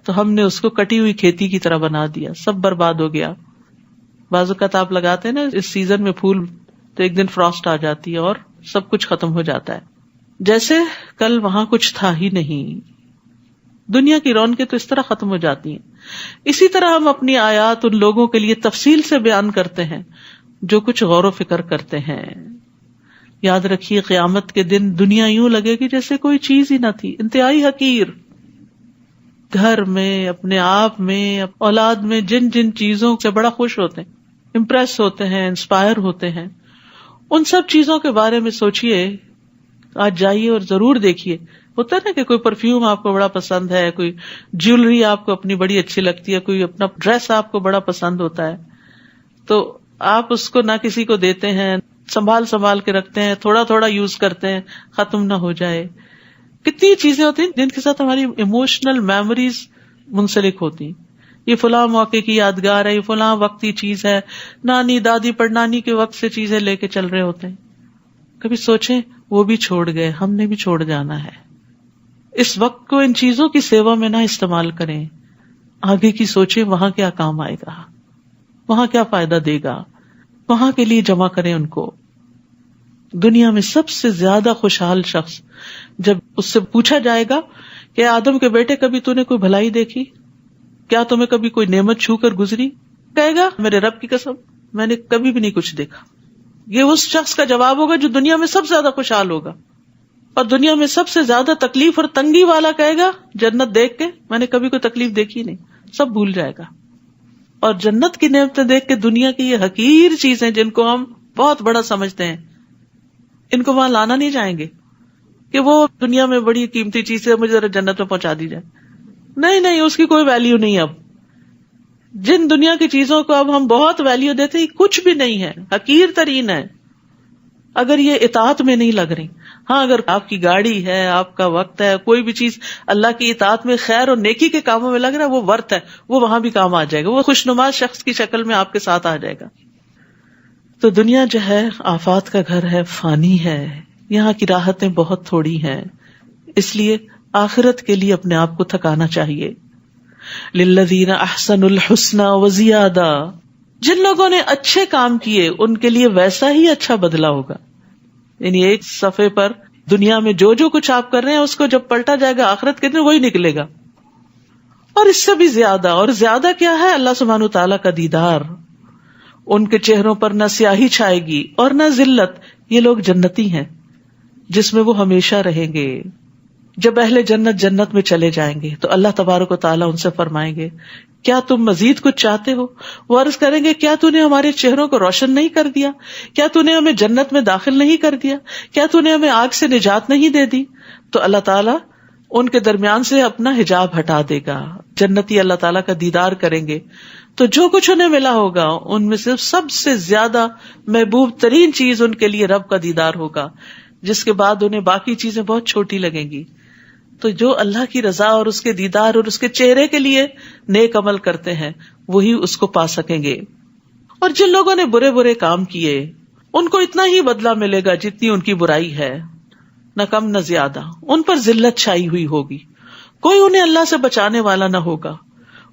تو ہم نے اس کو کٹی ہوئی کھیتی کی طرح بنا دیا، سب برباد ہو گیا. بعض اوقات آپ لگاتے ہیں نا اس سیزن میں پھول، تو ایک دن فراسٹ آ جاتی ہے اور سب کچھ ختم ہو جاتا ہے، جیسے کل وہاں کچھ تھا ہی نہیں. دنیا کی رونقیں تو اس طرح ختم ہو جاتی ہیں. اسی طرح ہم اپنی آیات ان لوگوں کے لیے تفصیل سے بیان کرتے ہیں جو کچھ غور و فکر کرتے ہیں. یاد رکھیے قیامت کے دن دنیا یوں لگے گی جیسے کوئی چیز ہی نہ تھی، انتہائی حقیر. گھر میں، اپنے آپ میں، اولاد میں جن جن چیزوں سے بڑا خوش ہوتے ہیں، امپریس ہوتے ہیں، انسپائر ہوتے ہیں، ان سب چیزوں کے بارے میں سوچئے. آج جائیے اور ضرور دیکھیے. ہوتا ہے نا کہ کوئی پرفیوم آپ کو بڑا پسند ہے، کوئی جیولری آپ کو اپنی بڑی اچھی لگتی ہے، کوئی اپنا ڈریس آپ کو بڑا پسند ہوتا ہے، تو آپ اس کو نہ کسی کو دیتے ہیں، سنبھال کے رکھتے ہیں، تھوڑا تھوڑا یوز کرتے ہیں، ختم نہ ہو جائے. کتنی چیزیں ہوتی ہیں جن کے ساتھ ہماری ایموشنل میموریز منسلک ہوتی ہیں. یہ فلاں موقع کی یادگار ہے، یہ فلاں وقت کی چیز ہے، نانی دادی پڑنانی کے وقت سے چیزیں لے کے چل رہے ہوتے ہیں. کبھی سوچیں وہ بھی چھوڑ گئے، ہم نے بھی چھوڑ جانا ہے. اس وقت کو ان چیزوں کی سیوا میں نہ استعمال کریں، آگے کی سوچیں وہاں کیا کام آئے گا. وہاں کیا فائدہ دے گا؟ وہاں کے لیے جمع کریں ان کو. دنیا میں سب سے زیادہ خوشحال شخص جب اس سے پوچھا جائے گا کہ آدم کے بیٹے کبھی تو نے کوئی بھلائی دیکھی؟ کیا تمہیں کبھی کوئی نعمت چھو کر گزری؟ کہے گا میرے رب کی قسم میں نے کبھی بھی نہیں کچھ دیکھا. یہ اس شخص کا جواب ہوگا جو دنیا میں سب سے زیادہ خوشحال ہوگا. اور دنیا میں سب سے زیادہ تکلیف اور تنگی والا کہے گا جنت دیکھ کے میں نے کبھی کوئی تکلیف دیکھی نہیں، سب بھول جائے گا. اور جنت کی نعمتیں دیکھ کے دنیا کی یہ حقیر چیزیں جن کو ہم بہت بڑا سمجھتے ہیں، ان کو وہاں لانا نہیں چاہیں گے کہ وہ دنیا میں بڑی قیمتی چیز ہے، مجھے ذرا جنت میں پہنچا دی جائے. نہیں، اس کی کوئی ویلیو نہیں. اب جن دنیا کی چیزوں کو اب ہم بہت ویلیو دیتے ہیں کچھ بھی نہیں ہے، حقیر ترین ہے اگر یہ اطاعت میں نہیں لگ رہی. ہاں اگر آپ کی گاڑی ہے، آپ کا وقت ہے، کوئی بھی چیز اللہ کی اطاعت میں خیر اور نیکی کے کاموں میں لگ رہا ہے، وہ ورت ہے، وہ وہاں بھی کام آ جائے گا، وہ خوشنما شخص کی شکل میں آپ کے ساتھ آ جائے گا. تو دنیا جو ہے آفات کا گھر ہے، فانی ہے، یہاں کی راحتیں بہت تھوڑی ہیں. اس لیے آخرت کے لیے اپنے آپ کو تھکانا چاہیے. للذین احسنوا الحسنى وزیادہ، جن لوگوں نے اچھے کام کیے ان کے لیے ویسا ہی اچھا بدلہ ہوگا. یعنی ایک صفحے پر دنیا میں جو کچھ آپ کر رہے ہیں اس کو جب پلٹا جائے گا آخرت کے دن وہی نکلے گا، اور اس سے بھی زیادہ. اور زیادہ کیا ہے؟ اللہ سبحانہ وتعالیٰ کا دیدار. ان کے چہروں پر نہ سیاہی چھائے گی اور نہ ذلت. یہ لوگ جنتی ہیں جس میں وہ ہمیشہ رہیں گے. جب اہل جنت جنت میں چلے جائیں گے تو اللہ تبارک و تعالیٰ ان سے فرمائیں گے کیا تم مزید کچھ چاہتے ہو؟ وہ عرض کریں گے کیا تو نے ہمارے چہروں کو روشن نہیں کر دیا؟ کیا تو نے ہمیں جنت میں داخل نہیں کر دیا؟ کیا تو نے ہمیں آگ سے نجات نہیں دے دی؟ تو اللہ تعالیٰ ان کے درمیان سے اپنا حجاب ہٹا دے گا. جنتی اللہ تعالیٰ کا دیدار کریں گے تو جو کچھ انہیں ملا ہوگا ان میں سے سب سے زیادہ محبوب ترین چیز ان کے لیے رب کا دیدار ہوگا، جس کے بعد انہیں باقی چیزیں بہت چھوٹی لگیں گی. تو جو اللہ کی رضا اور اس کے دیدار اور اس کے چہرے کے لیے نیک عمل کرتے ہیں وہی اس کو پا سکیں گے. اور جن لوگوں نے برے کام کیے ان کو اتنا ہی بدلہ ملے گا جتنی ان کی برائی ہے، نہ کم نہ زیادہ. ان پر ذلت چھائی ہوئی ہوگی، کوئی انہیں اللہ سے بچانے والا نہ ہوگا.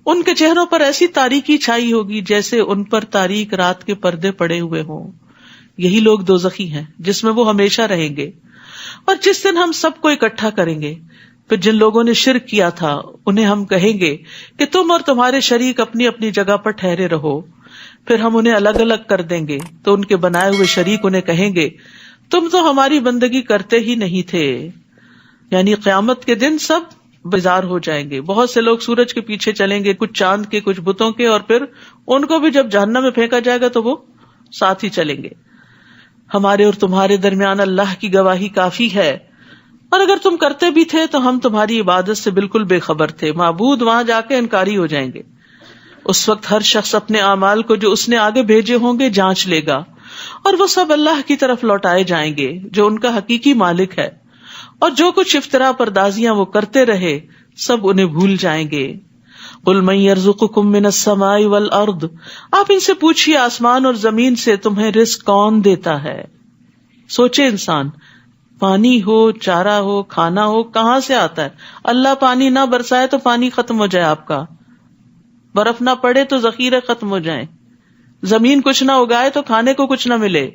ان کے چہروں پر ایسی تاریکی چھائی ہوگی جیسے ان پر تاریک رات کے پردے پڑے ہوئے ہوں. یہی لوگ دوزخی ہیں جس میں وہ ہمیشہ رہیں گے. اور جس دن ہم سب کو اکٹھا کریں گے پھر جن لوگوں نے شرک کیا تھا انہیں ہم کہیں گے کہ تم اور تمہارے شریک اپنی اپنی جگہ پر ٹھہرے رہو. پھر ہم انہیں الگ الگ کر دیں گے تو ان کے بنائے ہوئے شریک انہیں کہیں گے تم تو ہماری بندگی کرتے ہی نہیں تھے. یعنی قیامت کے دن سب بیزار ہو جائیں گے. بہت سے لوگ سورج کے پیچھے چلیں گے، کچھ چاند کے، کچھ بتوں کے، اور پھر ان کو بھی جب جہنم میں پھینکا جائے گا تو وہ ساتھ ہی چلیں گے. ہمارے اور تمہارے درمیان اللہ کی گواہی کافی ہے، اور اگر تم کرتے بھی تھے تو ہم تمہاری عبادت سے بالکل بے خبر تھے. معبود وہاں جا کے انکاری ہو جائیں گے. اس وقت ہر شخص اپنے اعمال کو جو اس نے آگے بھیجے ہوں گے جانچ لے گا، اور وہ سب اللہ کی طرف لوٹائے جائیں گے جو ان کا حقیقی مالک ہے. اور جو کچھ افتراء پردازیاں وہ کرتے رہے سب انہیں بھول جائیں گے. قل من یرزقکم من السماء والارض، آپ ان سے پوچھیے آسمان اور زمین سے تمہیں رزق کون دیتا ہے. سوچے انسان، پانی ہو، چارہ ہو، کھانا ہو، کہاں سے آتا ہے؟ اللہ پانی نہ برسائے تو پانی ختم ہو جائے، آپ کا برف نہ پڑے تو ذخیرے ختم ہو جائیں، زمین کچھ نہ اگائے تو کھانے کو کچھ نہ ملے.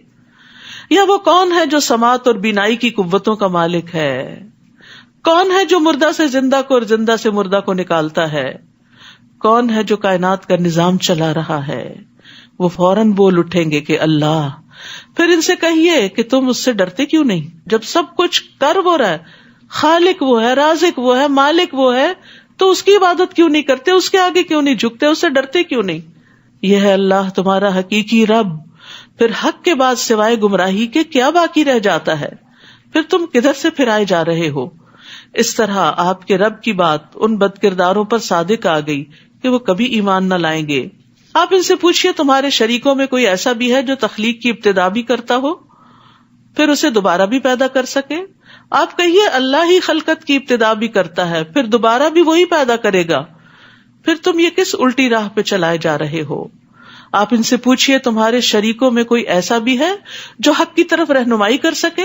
یا وہ کون ہے جو سماعت اور بینائی کی قوتوں کا مالک ہے؟ کون ہے جو مردہ سے زندہ کو اور زندہ سے مردہ کو نکالتا ہے؟ کون ہے جو کائنات کا نظام چلا رہا ہے؟ وہ فوراً بول اٹھیں گے کہ اللہ. پھر ان سے کہیے کہ تم اس سے ڈرتے کیوں نہیں جب سب کچھ کر وہ رہا ہے، خالق وہ ہے، رازق وہ ہے، مالک وہ ہے، تو اس کی عبادت کیوں نہیں کرتے؟ اس کے آگے کیوں نہیں جھکتے؟ اس سے ڈرتے کیوں نہیں؟ یہ ہے اللہ تمہارا حقیقی رب. پھر حق کے بعد سوائے گمراہی کے کیا باقی رہ جاتا ہے؟ پھر تم کدھر سے پھرائے جا رہے ہو؟ اس طرح آپ کے رب کی بات ان بد کرداروں پر صادق آ گئی کہ وہ کبھی ایمان نہ لائیں گے. آپ ان سے پوچھئے تمہارے شریکوں میں کوئی ایسا بھی ہے جو تخلیق کی ابتدا بھی کرتا ہو پھر اسے دوبارہ بھی پیدا کر سکے؟ آپ کہیے اللہ ہی خلقت کی ابتدا بھی کرتا ہے پھر دوبارہ بھی وہی پیدا کرے گا. پھر تم یہ کس الٹی راہ پہ چلائے جا رہے ہو؟ آپ ان سے پوچھئے تمہارے شریکوں میں کوئی ایسا بھی ہے جو حق کی طرف رہنمائی کر سکے؟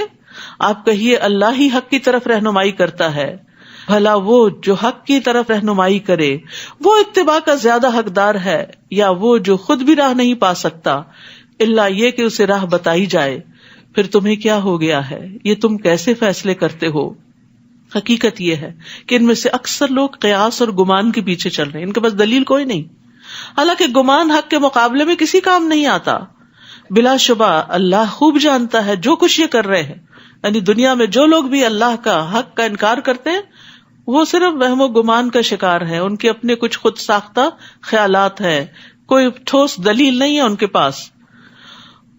آپ کہیے اللہ ہی حق کی طرف رہنمائی کرتا ہے. بھلا وہ جو حق کی طرف رہنمائی کرے وہ اتباع کا زیادہ حقدار ہے یا وہ جو خود بھی راہ نہیں پا سکتا الا یہ کہ اسے راہ بتائی جائے؟ پھر تمہیں کیا ہو گیا ہے؟ یہ تم کیسے فیصلے کرتے ہو؟ حقیقت یہ ہے کہ ان میں سے اکثر لوگ قیاس اور گمان کے پیچھے چل رہے ہیں، ان کے پاس دلیل کوئی نہیں، حالانکہ گمان حق کے مقابلے میں کسی کام نہیں آتا۔ بلا شبہ اللہ خوب جانتا ہے جو کچھ یہ کر رہے ہیں، یعنی دنیا میں جو لوگ بھی اللہ کا حق کا انکار کرتے ہیں وہ صرف وہم و گمان کا شکار ہے، ان کے اپنے کچھ خود ساختہ خیالات ہیں، کوئی ٹھوس دلیل نہیں ہے ان کے پاس۔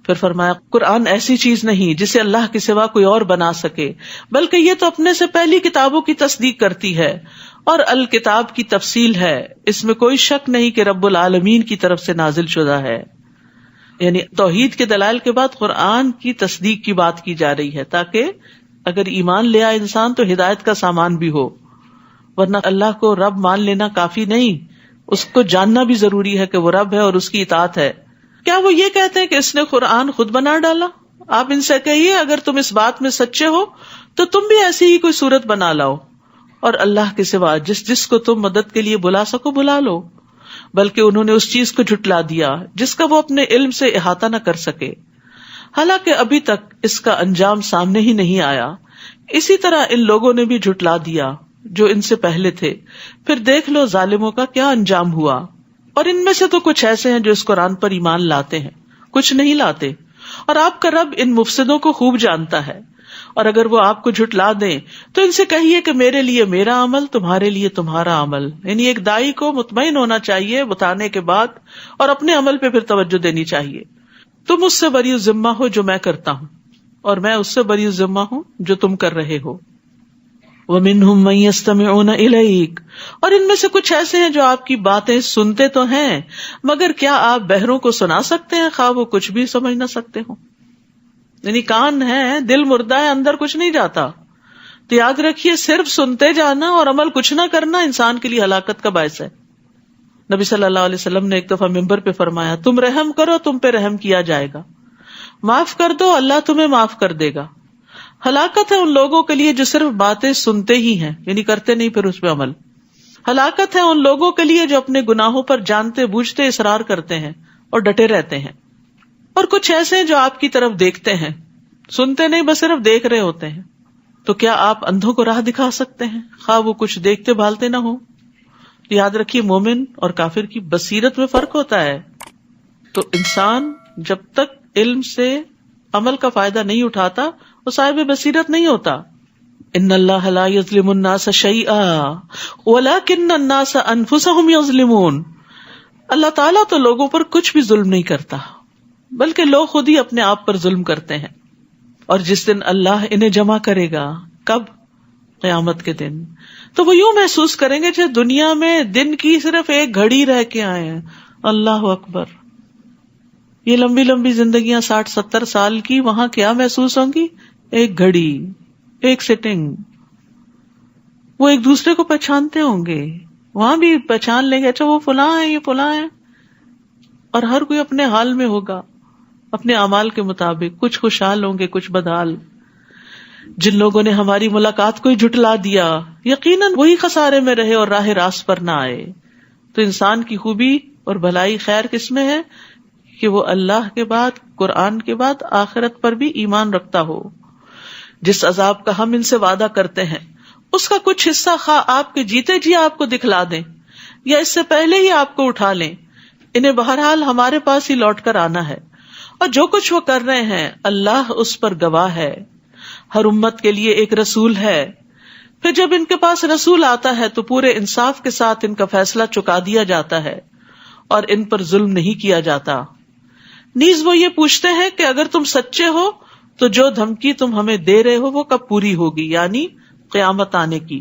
پھر فرمایا قرآن ایسی چیز نہیں جسے اللہ کے سوا کوئی اور بنا سکے، بلکہ یہ تو اپنے سے پہلی کتابوں کی تصدیق کرتی ہے اور الکتاب کی تفصیل ہے، اس میں کوئی شک نہیں کہ رب العالمین کی طرف سے نازل شدہ ہے۔ یعنی توحید کے دلائل کے بعد قرآن کی تصدیق کی بات کی جا رہی ہے تاکہ اگر ایمان لے آئے انسان تو ہدایت کا سامان بھی ہو، ورنہ اللہ کو رب مان لینا کافی نہیں، اس کو جاننا بھی ضروری ہے کہ وہ رب ہے اور اس کی اطاعت ہے۔ کیا وہ یہ کہتے ہیں کہ اس نے قرآن خود بنا ڈالا؟ آپ ان سے کہیے اگر تم اس بات میں سچے ہو تو تم بھی ایسی ہی کوئی صورت بنا لاؤ اور اللہ کے سوا جس کو تم مدد کے لیے بلا سکو بلا لو، بلکہ انہوں نے اس چیز کو جھٹلا دیا جس کا وہ اپنے علم سے احاطہ نہ کر سکے، حالانکہ ابھی تک اس کا انجام سامنے ہی نہیں آیا۔ اسی طرح ان لوگوں نے بھی جھٹلا دیا جو ان سے پہلے تھے، پھر دیکھ لو ظالموں کا کیا انجام ہوا۔ اور ان میں سے تو کچھ ایسے ہیں جو اس قرآن پر ایمان لاتے ہیں، کچھ نہیں لاتے، اور آپ کا رب ان مفسدوں کو خوب جانتا ہے۔ اور اگر وہ آپ کو جھٹلا دیں تو ان سے کہیے کہ میرے لیے میرا عمل، تمہارے لیے تمہارا عمل۔ یعنی ایک داعی کو مطمئن ہونا چاہیے بتانے کے بعد اور اپنے عمل پہ پھر توجہ دینی چاہیے۔ تم اس سے بری ذمہ ہو جو میں کرتا ہوں اور میں اس سے بری ذمہ ہوں جو تم کر رہے ہو۔ وَمِنْهُمْ مَن يَسْتَمِعُونَ إِلَيْكَ، اور ان میں سے کچھ ایسے ہیں جو آپ کی باتیں سنتے تو ہیں مگر کیا آپ بہروں کو سنا سکتے ہیں خواہ وہ کچھ بھی سمجھ نہ سکتے ہوں؟ یعنی کان ہے، دل مردہ ہے، اندر کچھ نہیں جاتا۔ تو یاد رکھیے صرف سنتے جانا اور عمل کچھ نہ کرنا انسان کے لیے ہلاکت کا باعث ہے۔ نبی صلی اللہ علیہ وسلم نے ایک دفعہ ممبر پہ فرمایا تم رحم کرو تم پہ رحم کیا جائے گا، معاف کر دو اللہ تمہیں معاف کر دے گا۔ ہلاکت ہے ان لوگوں کے لیے جو صرف باتیں سنتے ہی ہیں، یعنی کرتے نہیں پھر اس پہ عمل۔ ہلاکت ہے ان لوگوں کے لیے جو اپنے گناہوں پر جانتے بوجھتے اصرار کرتے ہیں اور ڈٹے رہتے ہیں۔ اور کچھ ایسے جو آپ کی طرف دیکھتے ہیں، سنتے نہیں بس صرف دیکھ رہے ہوتے ہیں۔ تو کیا آپ اندھوں کو راہ دکھا سکتے ہیں خواہ وہ کچھ دیکھتے بھالتے نہ ہو؟ یاد رکھیے مومن اور کافر کی بصیرت میں فرق ہوتا ہے۔ تو انسان جب تک علم سے عمل کا فائدہ نہیں اٹھاتا وہ صاحب بصیرت نہیں ہوتا۔ ان اللہ لا یظلم الناس شیئا ولکن الناس انفسهم یظلمون، اللہ تعالیٰ تو لوگوں پر کچھ بھی ظلم نہیں کرتا بلکہ لوگ خود ہی اپنے آپ پر ظلم کرتے ہیں۔ اور جس دن اللہ انہیں جمع کرے گا، کب؟ قیامت کے دن، تو وہ یوں محسوس کریں گے جیسے دنیا میں دن کی صرف ایک گھڑی رہ کے آئے ہیں۔ اللہ اکبر، یہ لمبی لمبی زندگیاں 60-70 سال کی وہاں کیا محسوس ہوں گی؟ ایک گھڑی، ایک سٹنگ۔ وہ ایک دوسرے کو پہچانتے ہوں گے، وہاں بھی پہچان لیں گے اچھا وہ فلاں ہے یہ فلاں ہے، اور ہر کوئی اپنے حال میں ہوگا اپنے اعمال کے مطابق، کچھ خوشحال ہوں گے کچھ بدحال۔ جن لوگوں نے ہماری ملاقات کو ہی جھٹلا دیا یقیناً وہی خسارے میں رہے اور راہ راست پر نہ آئے۔ تو انسان کی خوبی اور بھلائی خیر کس میں ہے کہ وہ اللہ کے بعد، قرآن کے بعد آخرت پر بھی ایمان رکھتا ہو۔ جس عذاب کا ہم ان سے وعدہ کرتے ہیں اس کا کچھ حصہ خواہ آپ کے جیتے جی آپ کو دکھلا دیں یا اس سے پہلے ہی آپ کو اٹھا لیں، انہیں بہرحال ہمارے پاس ہی لوٹ کر آنا ہے، اور جو کچھ وہ کر رہے ہیں اللہ اس پر گواہ ہے۔ ہر امت کے لیے ایک رسول ہے، پھر جب ان کے پاس رسول آتا ہے تو پورے انصاف کے ساتھ ان کا فیصلہ چکا دیا جاتا ہے اور ان پر ظلم نہیں کیا جاتا۔ نیز وہ یہ پوچھتے ہیں کہ اگر تم سچے ہو تو جو دھمکی تم ہمیں دے رہے ہو وہ کب پوری ہوگی، یعنی قیامت آنے کی۔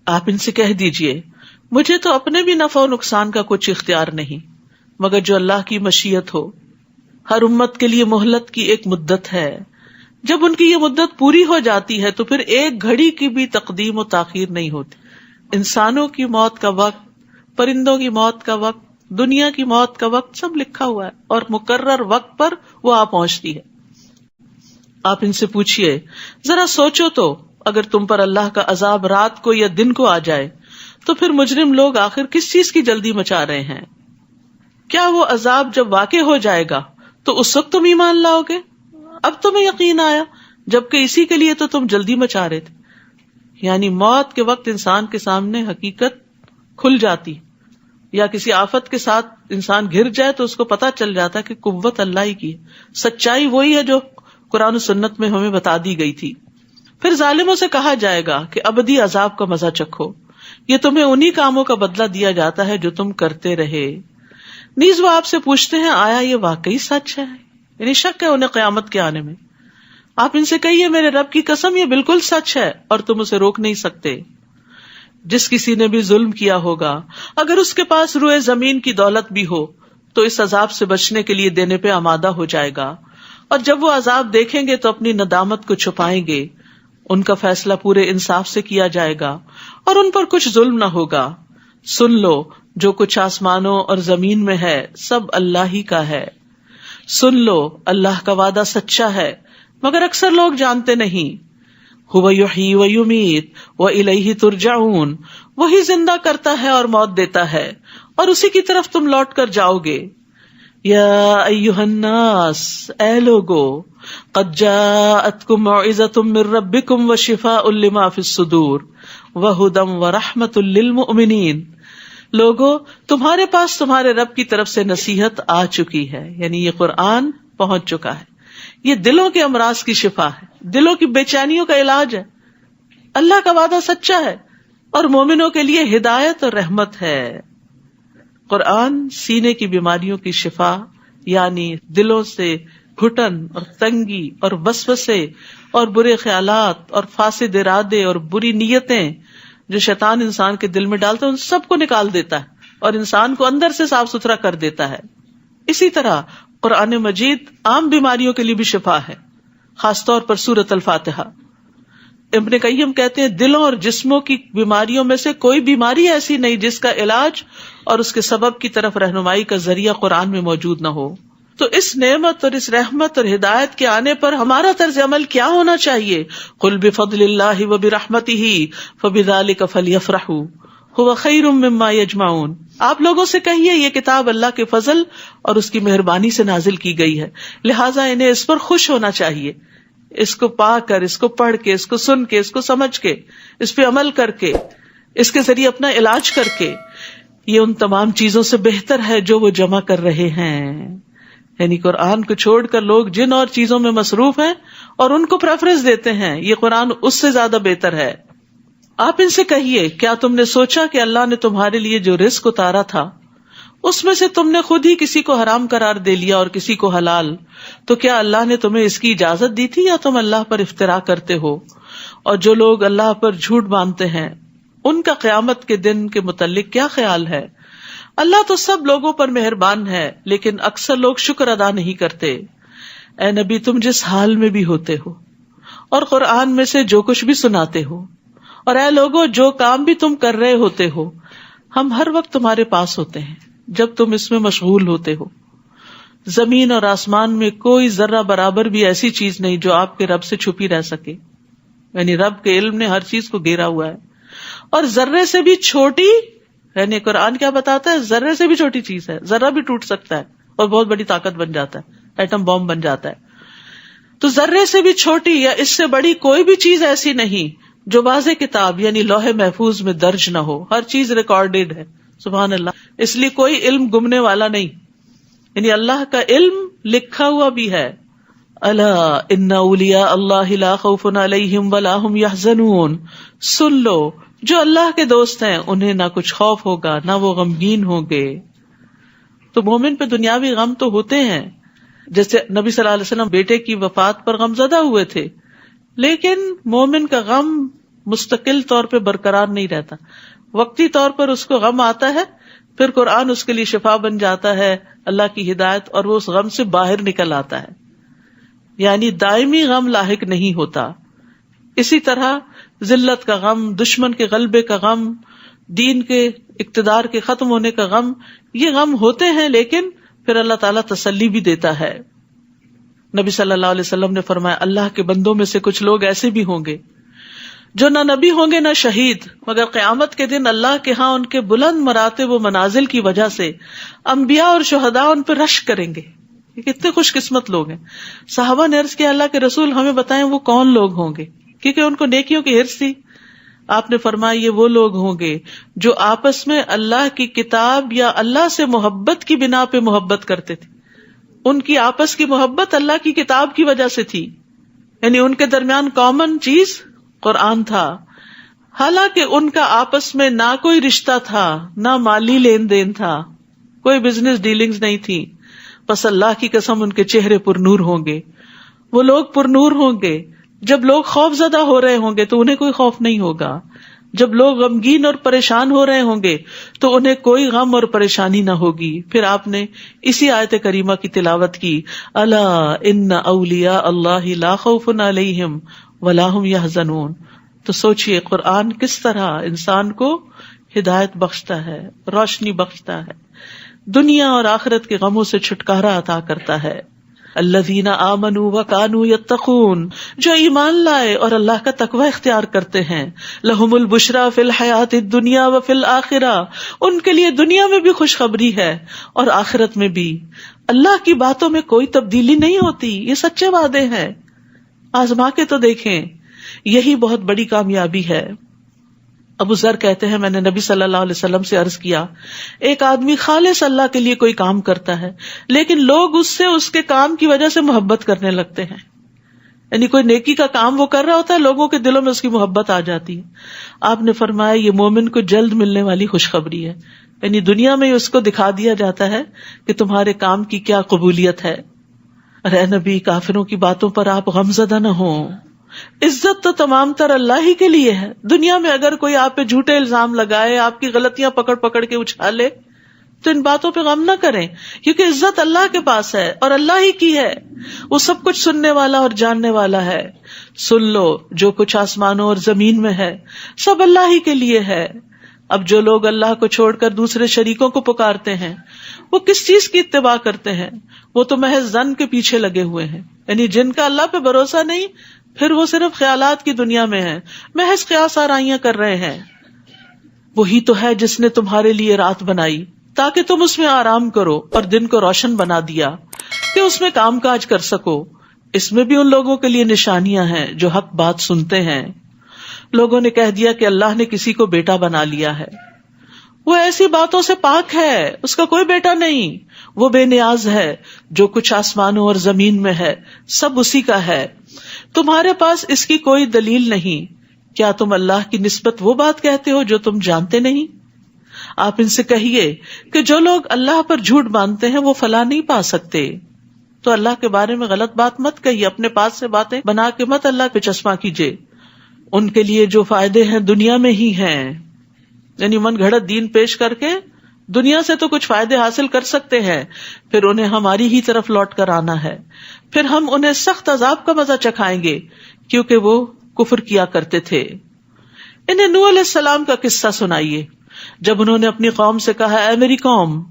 آپ ان سے کہہ دیجئے مجھے تو اپنے بھی نفع و نقصان کا کچھ اختیار نہیں مگر جو اللہ کی مشیت ہو۔ ہر امت کے لیے مہلت کی ایک مدت ہے، جب ان کی یہ مدت پوری ہو جاتی ہے تو پھر ایک گھڑی کی بھی تقدیم و تاخیر نہیں ہوتی۔ انسانوں کی موت کا وقت، پرندوں کی موت کا وقت، دنیا کی موت کا وقت سب لکھا ہوا ہے اور مقرر وقت پر وہ پہنچتی ہے۔ آپ ان سے پوچھئے ذرا سوچو تو اگر تم پر اللہ کا عذاب رات کو یا دن کو آ جائے تو پھر مجرم لوگ آخر کس چیز کی جلدی مچا رہے ہیں؟ کیا وہ عذاب جب واقع ہو جائے گا تو اس وقت تم ایمان لاؤ گے؟ اب تمہیں یقین آیا جبکہ اسی کے لیے تو تم جلدی مچا رہے تھے. یعنی موت کے وقت انسان کے سامنے حقیقت کھل جاتی، یا کسی آفت کے ساتھ انسان گر جائے تو اس کو پتا چل جاتا ہے کہ قوت اللہ ہی کی ہے، سچائی وہی ہے جو قرآن و سنت میں ہمیں بتا دی گئی تھی. پھر ظالموں سے کہا جائے گا کہ ابدی عذاب کا مزہ چکھو، یہ تمہیں انہی کاموں کا بدلہ دیا جاتا ہے جو تم کرتے رہے. نیز وہ آپ سے پوچھتے ہیں آیا یہ واقعی سچ ہے؟ یعنی شک ہے انہیں قیامت کے آنے میں. آپ ان سے کہیے میرے رب کی قسم یہ بالکل سچ ہے اور تم اسے روک نہیں سکتے. جس کسی نے بھی ظلم کیا ہوگا اگر اس کے پاس روئے زمین کی دولت بھی ہو تو اس عذاب سے بچنے کے لیے دینے پہ آمادہ ہو جائے گا، اور جب وہ عذاب دیکھیں گے تو اپنی ندامت کو چھپائیں گے. ان کا فیصلہ پورے انصاف سے کیا جائے گا اور ان پر کچھ ظلم نہ ہوگا. سن لو جو کچھ آسمانوں اور زمین میں ہے سب اللہ ہی کا ہے. سن لو اللہ کا وعدہ سچا ہے مگر اکثر لوگ جانتے نہیں. هو یحیی و یمیت والیہ ترجعون، وہی زندہ کرتا ہے اور موت دیتا ہے اور اسی کی طرف تم لوٹ کر جاؤ گے. یا ایھا الناس، اے لوگو، قد جاءتکم موعظۃ من ربکم وشفاء لما فی الصدور وہدی ورحمۃ للمؤمنین. لوگو تمہارے پاس تمہارے رب کی طرف سے نصیحت آ چکی ہے، یعنی یہ قرآن پہنچ چکا ہے. یہ دلوں کے امراض کی شفا ہے، دلوں کی بے چینیوں کا علاج ہے. اللہ کا وعدہ سچا ہے اور مومنوں کے لیے ہدایت اور رحمت ہے. قرآن سینے کی بیماریوں کی شفا، یعنی دلوں سے گھٹن اور تنگی اور وسوسے اور برے خیالات اور فاسد ارادے اور بری نیتیں جو شیطان انسان کے دل میں ڈالتا ہے ان سب کو نکال دیتا ہے اور انسان کو اندر سے صاف ستھرا کر دیتا ہے. اسی طرح قرآن مجید عام بیماریوں کے لیے بھی شفا ہے، خاص طور پر سورۃ الفاتحہ. ابن قیم کہتے ہیں دلوں اور جسموں کی بیماریوں میں سے کوئی بیماری ایسی نہیں جس کا علاج اور اس کے سبب کی طرف رہنمائی کا ذریعہ قرآن میں موجود نہ ہو. تو اس نعمت اور اس رحمت اور ہدایت کے آنے پر ہمارا طرز عمل کیا ہونا چاہیے؟ قل بفضل اللہ وبرحمتہ فبذلک فلیفرحوا هو خیر مما یجمعون. آپ لوگوں سے کہیے یہ کتاب اللہ کے فضل اور اس کی مہربانی سے نازل کی گئی ہے، لہٰذا انہیں اس پر خوش ہونا چاہیے. اس کو پا کر، اس کو پڑھ کے، اس کو سن کے، اس کو سمجھ کے، اس پہ عمل کر کے، اس کے ذریعے اپنا علاج کر کے، یہ ان تمام چیزوں سے بہتر ہے جو وہ جمع کر رہے ہیں. یعنی قرآن کو چھوڑ کر لوگ جن اور چیزوں میں مصروف ہیں اور ان کو پریفرنس دیتے ہیں، یہ قرآن اس سے زیادہ بہتر ہے. آپ ان سے کہیے کیا تم نے سوچا کہ اللہ نے تمہارے لیے جو رزق اتارا تھا اس میں سے تم نے خود ہی کسی کو حرام قرار دے لیا اور کسی کو حلال، تو کیا اللہ نے تمہیں اس کی اجازت دی تھی یا تم اللہ پر افتراء کرتے ہو؟ اور جو لوگ اللہ پر جھوٹ باندھتے ہیں ان کا قیامت کے دن کے متعلق کیا خیال ہے؟ اللہ تو سب لوگوں پر مہربان ہے لیکن اکثر لوگ شکر ادا نہیں کرتے. اے نبی تم جس حال میں بھی ہوتے ہو اور قرآن میں سے جو کچھ بھی سناتے ہو، اور اے لوگو جو کام بھی تم کر رہے ہوتے ہو، ہم ہر وقت تمہارے پاس ہوتے ہیں جب تم اس میں مشغول ہوتے ہو. زمین اور آسمان میں کوئی ذرہ برابر بھی ایسی چیز نہیں جو آپ کے رب سے چھپی رہ سکے. یعنی رب کے علم نے ہر چیز کو گھیرا ہوا ہے، اور ذرے سے بھی چھوٹی، یعنی قرآن کیا بتاتا ہے، ذرے سے بھی چھوٹی چیز ہے، ذرہ بھی ٹوٹ سکتا ہے اور بہت بڑی طاقت بن جاتا ہے، ایٹم بم بن جاتا ہے. تو ذرے سے بھی چھوٹی یا اس سے بڑی کوئی بھی چیز ایسی نہیں جو واضح کتاب یعنی لوح محفوظ میں درج نہ ہو. ہر چیز ریکارڈیڈ ہے، سبحان اللہ. اس لیے کوئی علم گمنے والا نہیں، یعنی اللہ کا علم لکھا ہوا بھی ہے. الا ان اولیاء اللہ لا خوف علیہم ولا هم یحزنون. سن لو جو اللہ کے دوست ہیں انہیں نہ کچھ خوف ہوگا نہ وہ غمگین ہوں گے. تو مومن پہ دنیاوی غم تو ہوتے ہیں، جیسے نبی صلی اللہ علیہ وسلم بیٹے کی وفات پر غمزدہ ہوئے تھے، لیکن مومن کا غم مستقل طور پہ برقرار نہیں رہتا. وقتی طور پر اس کو غم آتا ہے، پھر قرآن اس کے لیے شفا بن جاتا ہے، اللہ کی ہدایت، اور وہ اس غم سے باہر نکل آتا ہے. یعنی دائمی غم لاحق نہیں ہوتا. اسی طرح ذلت کا غم، دشمن کے غلبے کا غم، دین کے اقتدار کے ختم ہونے کا غم، یہ غم ہوتے ہیں لیکن پھر اللہ تعالیٰ تسلی بھی دیتا ہے. نبی صلی اللہ علیہ وسلم نے فرمایا اللہ کے بندوں میں سے کچھ لوگ ایسے بھی ہوں گے جو نہ نبی ہوں گے نہ شہید، مگر قیامت کے دن اللہ کے ہاں ان کے بلند مراتب و منازل کی وجہ سے انبیاء اور شہداء ان پہ رش کریں گے. یہ کتنے خوش قسمت لوگ ہیں. صحابہ نے عرض کیا اللہ کے رسول ہمیں بتائیں وہ کون لوگ ہوں گے، کیونکہ ان کو نیکیوں کی ہرس تھی. آپ نے فرمایا یہ وہ لوگ ہوں گے جو آپس میں اللہ کی کتاب یا اللہ سے محبت کی بنا پہ محبت کرتے تھے. ان کی آپس کی محبت اللہ کی کتاب کی وجہ سے تھی، یعنی ان کے درمیان کامن چیز قرآن تھا. حالانکہ ان کا آپس میں نہ کوئی رشتہ تھا، نہ مالی لین دین تھا، کوئی بزنس ڈیلنگز نہیں تھی. بس اللہ کی قسم ان کے چہرے پر نور ہوں گے. وہ لوگ پر نور ہوں گے. جب لوگ خوف زدہ ہو رہے ہوں گے تو انہیں کوئی خوف نہیں ہوگا. جب لوگ غمگین اور پریشان ہو رہے ہوں گے تو انہیں کوئی غم اور پریشانی نہ ہوگی. پھر آپ نے اسی آیت کریمہ کی تلاوت کی، الا ان اولیاء اللہ لا خوف علیہم ولا هم یحزنون. تو سوچئے قرآن کس طرح انسان کو ہدایت بخشتا ہے، روشنی بخشتا ہے، دنیا اور آخرت کے غموں سے چھٹکارا عطا کرتا ہے. الذین آمنوا وکانوا یتقون، جو ایمان لائے اور اللہ کا تقوی اختیار کرتے ہیں. لہم البشری فی الحیاۃ الدنیا وفی الآخرہ، ان کے لیے دنیا میں بھی خوشخبری ہے اور آخرت میں بھی. اللہ کی باتوں میں کوئی تبدیلی نہیں ہوتی، یہ سچے وعدے ہیں. آزما کے تو دیکھیں، یہی بہت بڑی کامیابی ہے. ابو ذر کہتے ہیں میں نے نبی صلی اللہ علیہ وسلم سے عرض کیا، ایک آدمی خالص اللہ کے لیے کوئی کام کرتا ہے لیکن لوگ اس سے اس کے کام کی وجہ سے محبت کرنے لگتے ہیں. یعنی کوئی نیکی کا کام وہ کر رہا ہوتا ہے، لوگوں کے دلوں میں اس کی محبت آ جاتی ہے. آپ نے فرمایا یہ مومن کو جلد ملنے والی خوشخبری ہے. یعنی دنیا میں اس کو دکھا دیا جاتا ہے کہ تمہارے کام کی کیا قبولیت ہے. اے نبی، کافروں کی باتوں پر آپ غمزدہ نہ ہوں. عزت تو تمام تر اللہ ہی کے لیے ہے. دنیا میں اگر کوئی آپ پہ جھوٹے الزام لگائے، آپ کی غلطیاں پکڑ پکڑ کے اچھالے، تو ان باتوں پہ غم نہ کریں، کیونکہ عزت اللہ کے پاس ہے اور اللہ ہی کی ہے. وہ سب کچھ سننے والا اور جاننے والا ہے. سن لو، جو کچھ آسمانوں اور زمین میں ہے سب اللہ ہی کے لیے ہے. اب جو لوگ اللہ کو چھوڑ کر دوسرے شریکوں کو پکارتے ہیں وہ کس چیز کی اتباع کرتے ہیں؟ وہ تو محض ظن کے پیچھے لگے ہوئے ہیں. یعنی جن کا اللہ پہ بھروسہ نہیں، پھر وہ صرف خیالات کی دنیا میں ہیں، محض قیاس آرائیاں کر رہے ہیں. وہی تو ہے جس نے تمہارے لیے رات بنائی تاکہ تم اس میں آرام کرو اور دن کو روشن بنا دیا کہ اس میں کام کاج کر سکو. اس میں بھی ان لوگوں کے لیے نشانیاں ہیں جو حق بات سنتے ہیں. لوگوں نے کہہ دیا کہ اللہ نے کسی کو بیٹا بنا لیا ہے. وہ ایسی باتوں سے پاک ہے، اس کا کوئی بیٹا نہیں. وہ بے نیاز ہے. جو کچھ آسمانوں اور زمین میں ہے سب اسی کا ہے. تمہارے پاس اس کی کوئی دلیل نہیں. کیا تم اللہ کی نسبت وہ بات کہتے ہو جو تم جانتے نہیں؟ آپ ان سے کہیے کہ جو لوگ اللہ پر جھوٹ باندھتے ہیں وہ فلاح نہیں پا سکتے. تو اللہ کے بارے میں غلط بات مت کہیے، اپنے پاس سے باتیں بنا کے مت اللہ پہ چشمہ کیجیے. ان کے لیے جو فائدے ہیں دنیا میں ہی ہیں. یعنی من گھڑت دین پیش کر کے دنیا سے تو کچھ فائدے حاصل کر سکتے ہیں، پھر انہیں ہماری ہی طرف لوٹ کر آنا ہے. پھر ہم انہیں سخت عذاب کا مزہ چکھائیں گے کیونکہ وہ کفر کیا کرتے تھے. انہیں نوح علیہ السلام کا قصہ سنائیے جب انہوں نے اپنی قوم سے کہا، اے میری قوم،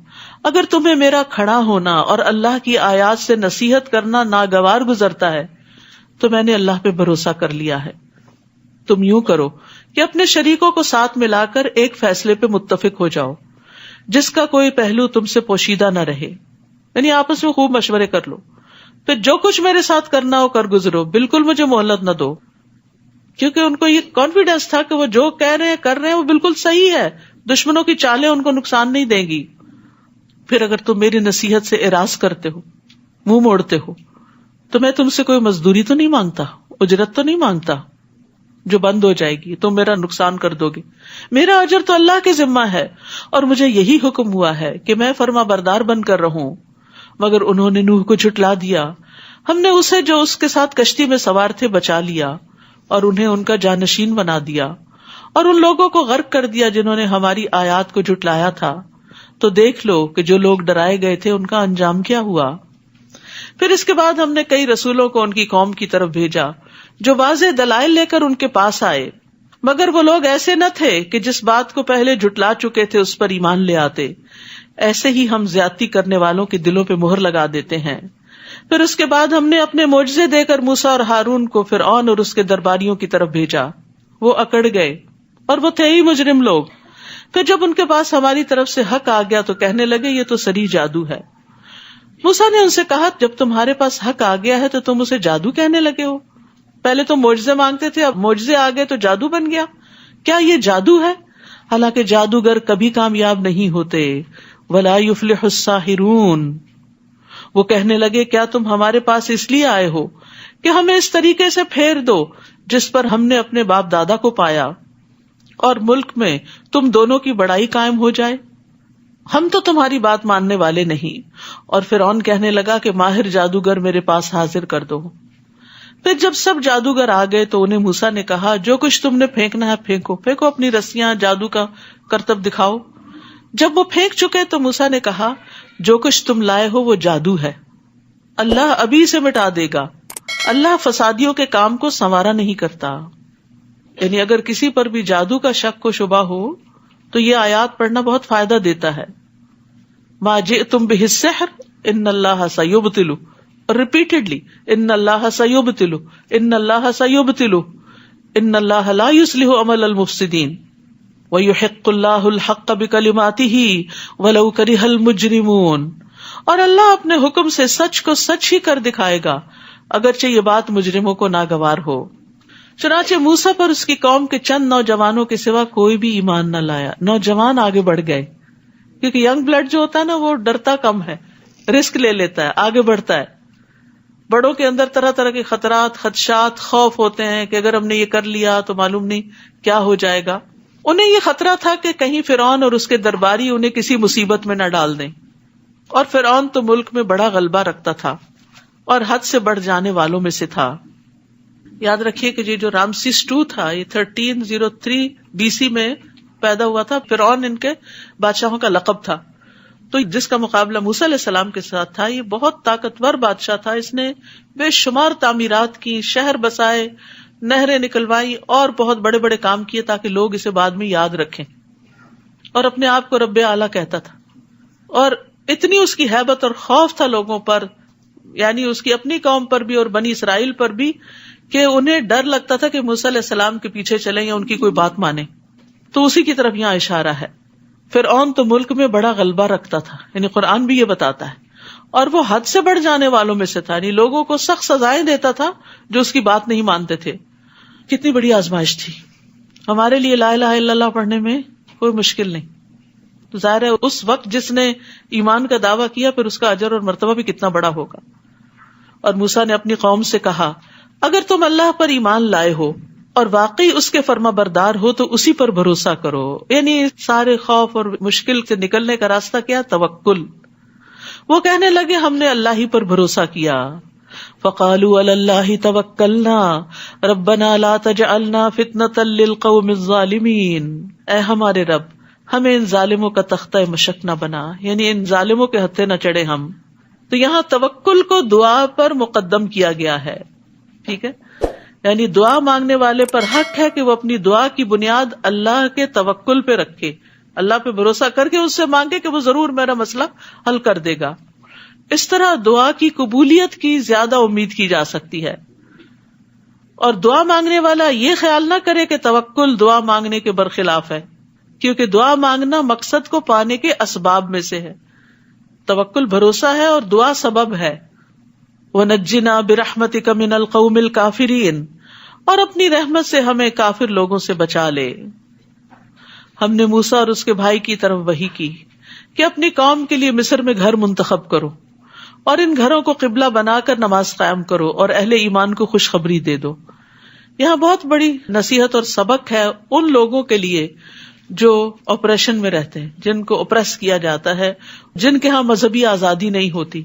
اگر تمہیں میرا کھڑا ہونا اور اللہ کی آیات سے نصیحت کرنا ناگوار گزرتا ہے تو میں نے اللہ پہ بھروسہ کر لیا ہے. تم یوں کرو کہ اپنے شریکوں کو ساتھ ملا کر ایک فیصلے پہ متفق ہو جاؤ جس کا کوئی پہلو تم سے پوشیدہ نہ رہے. یعنی آپس میں خوب مشورے کر لو، پھر جو کچھ میرے ساتھ کرنا ہو کر گزرو، بالکل مجھے مہلت نہ دو. کیونکہ ان کو یہ کانفیڈینس تھا کہ وہ جو کہہ رہے ہیں کر رہے ہیں وہ بالکل صحیح ہے، دشمنوں کی چالیں ان کو نقصان نہیں دیں گی. پھر اگر تم میری نصیحت سے اعراض کرتے ہو، منہ موڑتے ہو، تو میں تم سے کوئی مزدوری تو نہیں مانگتا، اجرت تو نہیں مانگتا جو بند ہو جائے گی، تم میرا نقصان کر دو گے. میرا اجر تو اللہ کے ذمہ ہے اور مجھے یہی حکم ہوا ہے کہ میں فرما بردار بن کر رہوں. مگر انہوں نے نوح کو جھٹلا دیا. ہم نے اسے جو اس کے ساتھ کشتی میں سوار تھے بچا لیا اور انہیں ان کا جانشین بنا دیا اور ان لوگوں کو غرق کر دیا جنہوں نے ہماری آیات کو جھٹلایا تھا. تو دیکھ لو کہ جو لوگ ڈرائے گئے تھے ان کا انجام کیا ہوا. پھر اس کے بعد ہم نے کئی رسولوں کو ان کی قوم کی طرف بھیجا جو واضح دلائل لے کر ان کے پاس آئے، مگر وہ لوگ ایسے نہ تھے کہ جس بات کو پہلے جھٹلا چکے تھے اس پر ایمان لے آتے. ایسے ہی ہم زیادتی کرنے والوں کے دلوں پہ مہر لگا دیتے ہیں. پھر اس کے بعد ہم نے اپنے معجزے دے کر موسیٰ اور ہارون کو فرعون اور اس کے درباریوں کی طرف بھیجا. وہ اکڑ گئے اور وہ تھے ہی مجرم لوگ. پھر جب ان کے پاس ہماری طرف سے حق آ گیا تو کہنے لگے یہ تو صریح جادو ہے. موسیٰ نے ان سے کہا جب تمہارے پاس حق آ گیا ہے تو تم اسے جادو کہنے لگے ہو؟ پہلے تو معجزے مانگتے تھے، اب معجزے آ گئے تو جادو بن گیا. کیا یہ جادو ہے؟ حالانکہ جادوگر کبھی کامیاب نہیں ہوتے. وَلَا يُفْلِحُ السَّاحِرُونَ. وہ کہنے لگے کیا تم ہمارے پاس اس لیے آئے ہو کہ ہمیں اس طریقے سے پھیر دو جس پر ہم نے اپنے باپ دادا کو پایا، اور ملک میں تم دونوں کی بڑائی قائم ہو جائے؟ ہم تو تمہاری بات ماننے والے نہیں. اور فرعون کہنے لگا کہ ماہر جادوگر میرے پاس حاضر کر دو. پھر جب سب جادوگر آ گئے تو انہیں موسیٰ نے کہا جو کچھ تم نے پھینکنا ہے پھینکو، پھینکو اپنی رسیاں، جادو کا کرتب دکھاؤ. جب وہ پھینک چکے تو موسیٰ نے کہا جو کچھ تم لائے ہو وہ جادو ہے، اللہ ابھی سے مٹا دے گا. اللہ فسادیوں کے کام کو سنوارا نہیں کرتا. یعنی اگر کسی پر بھی جادو کا شک و شبہ ہو تو یہ آیات پڑھنا بہت فائدہ دیتا ہے. ما جئتم بہ السحر ان اللہ سیبطلہ، ریپیٹڈلی ان اللہ سیبطلہ ان اللہ سیبطلہ ان اللہ لا یصلح عمل المفسدین ویحق اللہ الحق بکلماتہ ولو کرہ المجرمون. اور اللہ اپنے حکم سے سچ کو سچ ہی کر دکھائے گا اگرچہ یہ بات مجرموں کو ناگوار ہو. چنانچہ موسیٰ پر اس کی قوم کے چند نوجوانوں کے سوا کوئی بھی ایمان نہ لایا. نوجوان آگے بڑھ گئے کیونکہ ینگ بلڈ جو ہوتا ہے نا وہ ڈرتا کم ہے، رسک لے لیتا ہے، آگے بڑھتا ہے. بڑوں کے اندر طرح طرح کے خطرات، خدشات، خوف ہوتے ہیں کہ اگر ہم نے یہ کر لیا تو معلوم نہیں کیا ہو جائے گا. انہیں یہ خطرہ تھا کہ کہیں فرعون اور اس کے درباری انہیں کسی مصیبت میں نہ ڈال دیں. اور فرعون تو ملک میں بڑا غلبہ رکھتا تھا اور حد سے بڑھ جانے والوں میں سے تھا. یاد رکھیے کہ یہ جو رامسیس II تھا یہ 1303 BC میں پیدا ہوا تھا. فرعون ان کے بادشاہوں کا لقب تھا. تو جس کا مقابلہ موسیٰ علیہ السلام کے ساتھ تھا یہ بہت طاقتور بادشاہ تھا. اس نے بے شمار تعمیرات کی، شہر بسائے، نہریں نکلوائی اور بہت بڑے بڑے کام کیے تاکہ لوگ اسے بعد میں یاد رکھیں. اور اپنے آپ کو رب اعلیٰ کہتا تھا. اور اتنی اس کی ہیبت اور خوف تھا لوگوں پر، یعنی اس کی اپنی قوم پر بھی اور بنی اسرائیل پر بھی، کہ انہیں ڈر لگتا تھا کہ موسیٰ علیہ السلام کے پیچھے چلیں یا ان کی کوئی بات مانیں. تو اسی کی طرف یہاں اشارہ ہے. فرعون تو ملک میں بڑا غلبہ رکھتا تھا، یعنی قرآن بھی یہ بتاتا ہے. اور وہ حد سے بڑھ جانے والوں میں سے تھا، یعنی لوگوں کو سخت سزائیں دیتا تھا جو اس کی بات نہیں مانتے تھے. کتنی بڑی آزمائش تھی. ہمارے لیے لا الہ الا اللہ پڑھنے میں کوئی مشکل نہیں. تو ظاہر ہے اس وقت جس نے ایمان کا دعویٰ کیا پھر اس کا اجر اور مرتبہ بھی کتنا بڑا ہوگا. اور موسیٰ نے اپنی قوم سے کہا اگر تم اللہ پر ایمان لائے ہو اور واقعی اس کے فرما بردار ہو تو اسی پر بھروسہ کرو. یعنی سارے خوف اور مشکل سے نکلنے کا راستہ کیا؟ توکل. وہ کہنے لگے ہم نے اللہ ہی پر بھروسہ کیا. فقالوا علی اللہ توکلنا ربنا لا تجعلنا فتنة للقوم الظالمین. اے ہمارے رب ہمیں ان ظالموں کا تختہ مشق نہ بنا، یعنی ان ظالموں کے ہتھے نہ چڑھے ہم. تو یہاں توکل کو دعا پر مقدم کیا گیا ہے. ٹھیک ہے، یعنی دعا مانگنے والے پر حق ہے کہ وہ اپنی دعا کی بنیاد اللہ کے توکل پہ رکھے، اللہ پہ بھروسہ کر کے اس سے مانگے کہ وہ ضرور میرا مسئلہ حل کر دے گا. اس طرح دعا کی قبولیت کی زیادہ امید کی جا سکتی ہے. اور دعا مانگنے والا یہ خیال نہ کرے کہ توکل دعا مانگنے کے برخلاف ہے، کیونکہ دعا مانگنا مقصد کو پانے کے اسباب میں سے ہے. توکل بھروسہ ہے اور دعا سبب ہے. وَنَجِّنَا بِرَحْمَتِكَ مِنَ الْقَوْمِ الْكَافِرِينَ. اور اپنی رحمت سے ہمیں کافر لوگوں سے بچا لے. ہم نے موسیٰ اور اس کے بھائی کی طرف وحی کی کہ اپنی قوم کے لیے مصر میں گھر منتخب کرو اور ان گھروں کو قبلہ بنا کر نماز قائم کرو اور اہل ایمان کو خوشخبری دے دو. یہاں بہت بڑی نصیحت اور سبق ہے ان لوگوں کے لیے جو آپریشن میں رہتے ہیں، جن کو اوپریس کیا جاتا ہے، جن کے ہاں مذہبی آزادی نہیں ہوتی،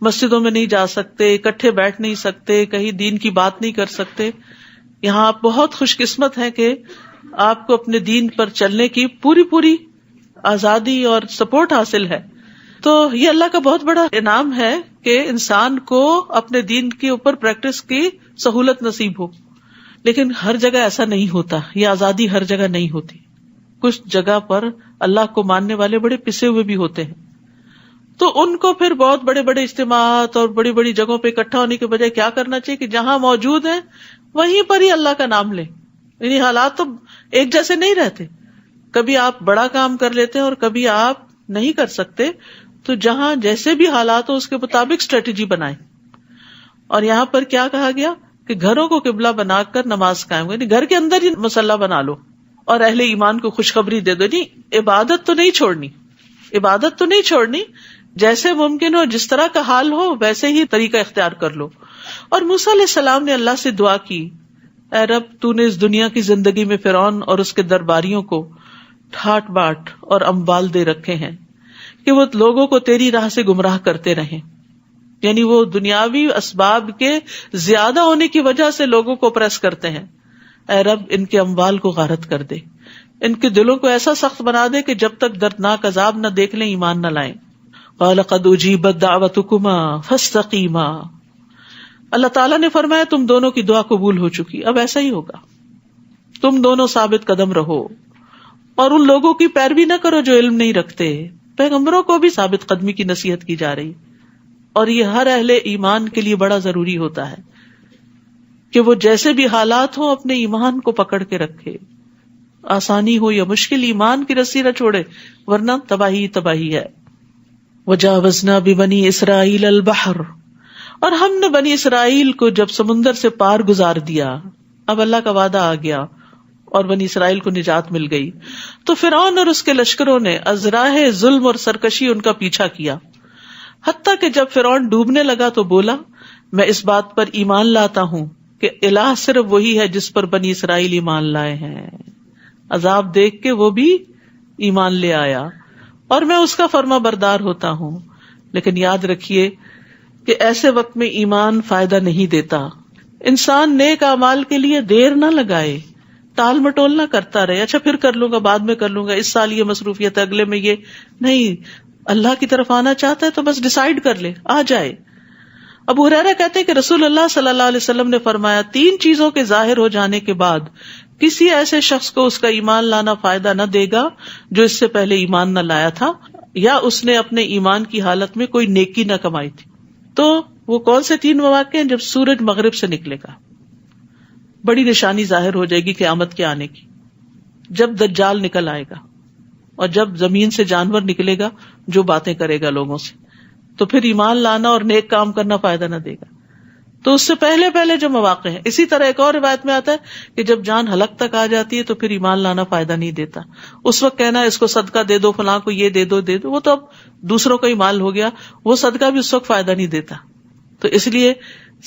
مسجدوں میں نہیں جا سکتے، اکٹھے بیٹھ نہیں سکتے، کہیں دین کی بات نہیں کر سکتے. یہاں آپ بہت خوش قسمت ہیں کہ آپ کو اپنے دین پر چلنے کی پوری آزادی اور سپورٹ حاصل ہے. تو یہ اللہ کا بہت بڑا انعام ہے کہ انسان کو اپنے دین کے اوپر پریکٹس کی سہولت نصیب ہو. لیکن ہر جگہ ایسا نہیں ہوتا، یہ آزادی ہر جگہ نہیں ہوتی. کچھ جگہ پر اللہ کو ماننے والے بڑے پسے ہوئے بھی ہوتے ہیں، تو ان کو پھر بہت بڑے بڑے اجتماعات اور بڑی بڑی جگہوں پہ اکٹھا ہونے کے بجائے کیا کرنا چاہیے کہ جہاں موجود ہیں وہیں پر ہی اللہ کا نام لیں. یعنی حالات تو ایک جیسے نہیں رہتے. کبھی آپ بڑا کام کر لیتے ہیں اور کبھی آپ نہیں کر سکتے, تو جہاں جیسے بھی حالات ہو اس کے مطابق اسٹریٹجی بنائیں. اور یہاں پر کیا کہا گیا کہ گھروں کو قبلہ بنا کر نماز قائم کریں, گھر کے اندر ہی مصلی بنا لو اور اہل ایمان کو خوشخبری دے دو. نہیں, عبادت تو نہیں چھوڑنی, عبادت تو نہیں چھوڑنی, جیسے ممکن ہو جس طرح کا حال ہو ویسے ہی طریقہ اختیار کر لو. اور موسیٰ علیہ السلام نے اللہ سے دعا کی, اے رب تو نے اس دنیا کی زندگی میں فرعون اور اس کے درباریوں کو ٹھاٹ باٹ اور اموال دے رکھے ہیں کہ وہ لوگوں کو تیری راہ سے گمراہ کرتے رہیں. یعنی وہ دنیاوی اسباب کے زیادہ ہونے کی وجہ سے لوگوں کو پریس کرتے ہیں. اے رب ان کے اموال کو غارت کر دے, ان کے دلوں کو ایسا سخت بنا دے کہ جب تک دردناک عذاب نہ دیکھ لیں ایمان نہ لائیں. قال قد اجیبت دعوتکما فاستقیما. اللہ تعالیٰ نے فرمایا تم دونوں کی دعا قبول ہو چکی, اب ایسا ہی ہوگا, تم دونوں ثابت قدم رہو اور ان لوگوں کی پیروی نہ کرو جو علم نہیں رکھتے. پیغمبروں کو بھی ثابت قدمی کی نصیحت کی جا رہی, اور یہ ہر اہل ایمان کے لیے بڑا ضروری ہوتا ہے کہ وہ جیسے بھی حالات ہوں اپنے ایمان کو پکڑ کے رکھے, آسانی ہو یا مشکل ایمان کی رسی نہ چھوڑے, ورنہ تباہی تباہی ہے. وجاوزنا ببنی اسرائیل البحر, اور ہم نے بنی اسرائیل کو جب سمندر سے پار گزار دیا, اب اللہ کا وعدہ آ گیا اور بنی اسرائیل کو نجات مل گئی, تو فرعون اور اس کے لشکروں نے از راہ ظلم اور سرکشی ان کا پیچھا کیا, حتیٰ کہ جب فرعون ڈوبنے لگا تو بولا میں اس بات پر ایمان لاتا ہوں کہ الہ صرف وہی ہے جس پر بنی اسرائیل ایمان لائے ہیں. عذاب دیکھ کے وہ بھی ایمان لے آیا اور میں اس کا فرما بردار ہوتا ہوں. لیکن یاد رکھیے کہ ایسے وقت میں ایمان فائدہ نہیں دیتا. انسان نیک اعمال کے لیے دیر نہ لگائے, ٹال مٹول نہ کرتا رہے, اچھا پھر کر لوں گا, بعد میں کر لوں گا, اس سال یہ مصروفیت, اگلے میں یہ نہیں. اللہ کی طرف آنا چاہتا ہے تو بس ڈیسائیڈ کر لے, آ جائے. ابو ہریرہ کہتے ہیں کہ رسول اللہ صلی اللہ علیہ وسلم نے فرمایا 3 چیزوں کے ظاہر ہو جانے کے بعد کسی ایسے شخص کو اس کا ایمان لانا فائدہ نہ دے گا جو اس سے پہلے ایمان نہ لایا تھا یا اس نے اپنے ایمان کی حالت میں کوئی نیکی نہ کمائی تھی. تو وہ کون سے 3 مواقع ہیں؟ جب سورج مغرب سے نکلے گا, بڑی نشانی ظاہر ہو جائے گی قیامت کے آنے کی, جب دجال نکل آئے گا, اور جب زمین سے جانور نکلے گا جو باتیں کرے گا لوگوں سے, تو پھر ایمان لانا اور نیک کام کرنا فائدہ نہ دے گا. تو اس سے پہلے پہلے جو مواقع ہیں. اسی طرح ایک اور روایت میں آتا ہے کہ جب جان حلق تک آ جاتی ہے تو پھر ایمان لانا فائدہ نہیں دیتا. اس وقت کہنا اس کو صدقہ دے دو, فلاں کو یہ دے دو, وہ تو اب دوسروں کا ہی مال ہو گیا, وہ صدقہ بھی اس وقت فائدہ نہیں دیتا. تو اس لیے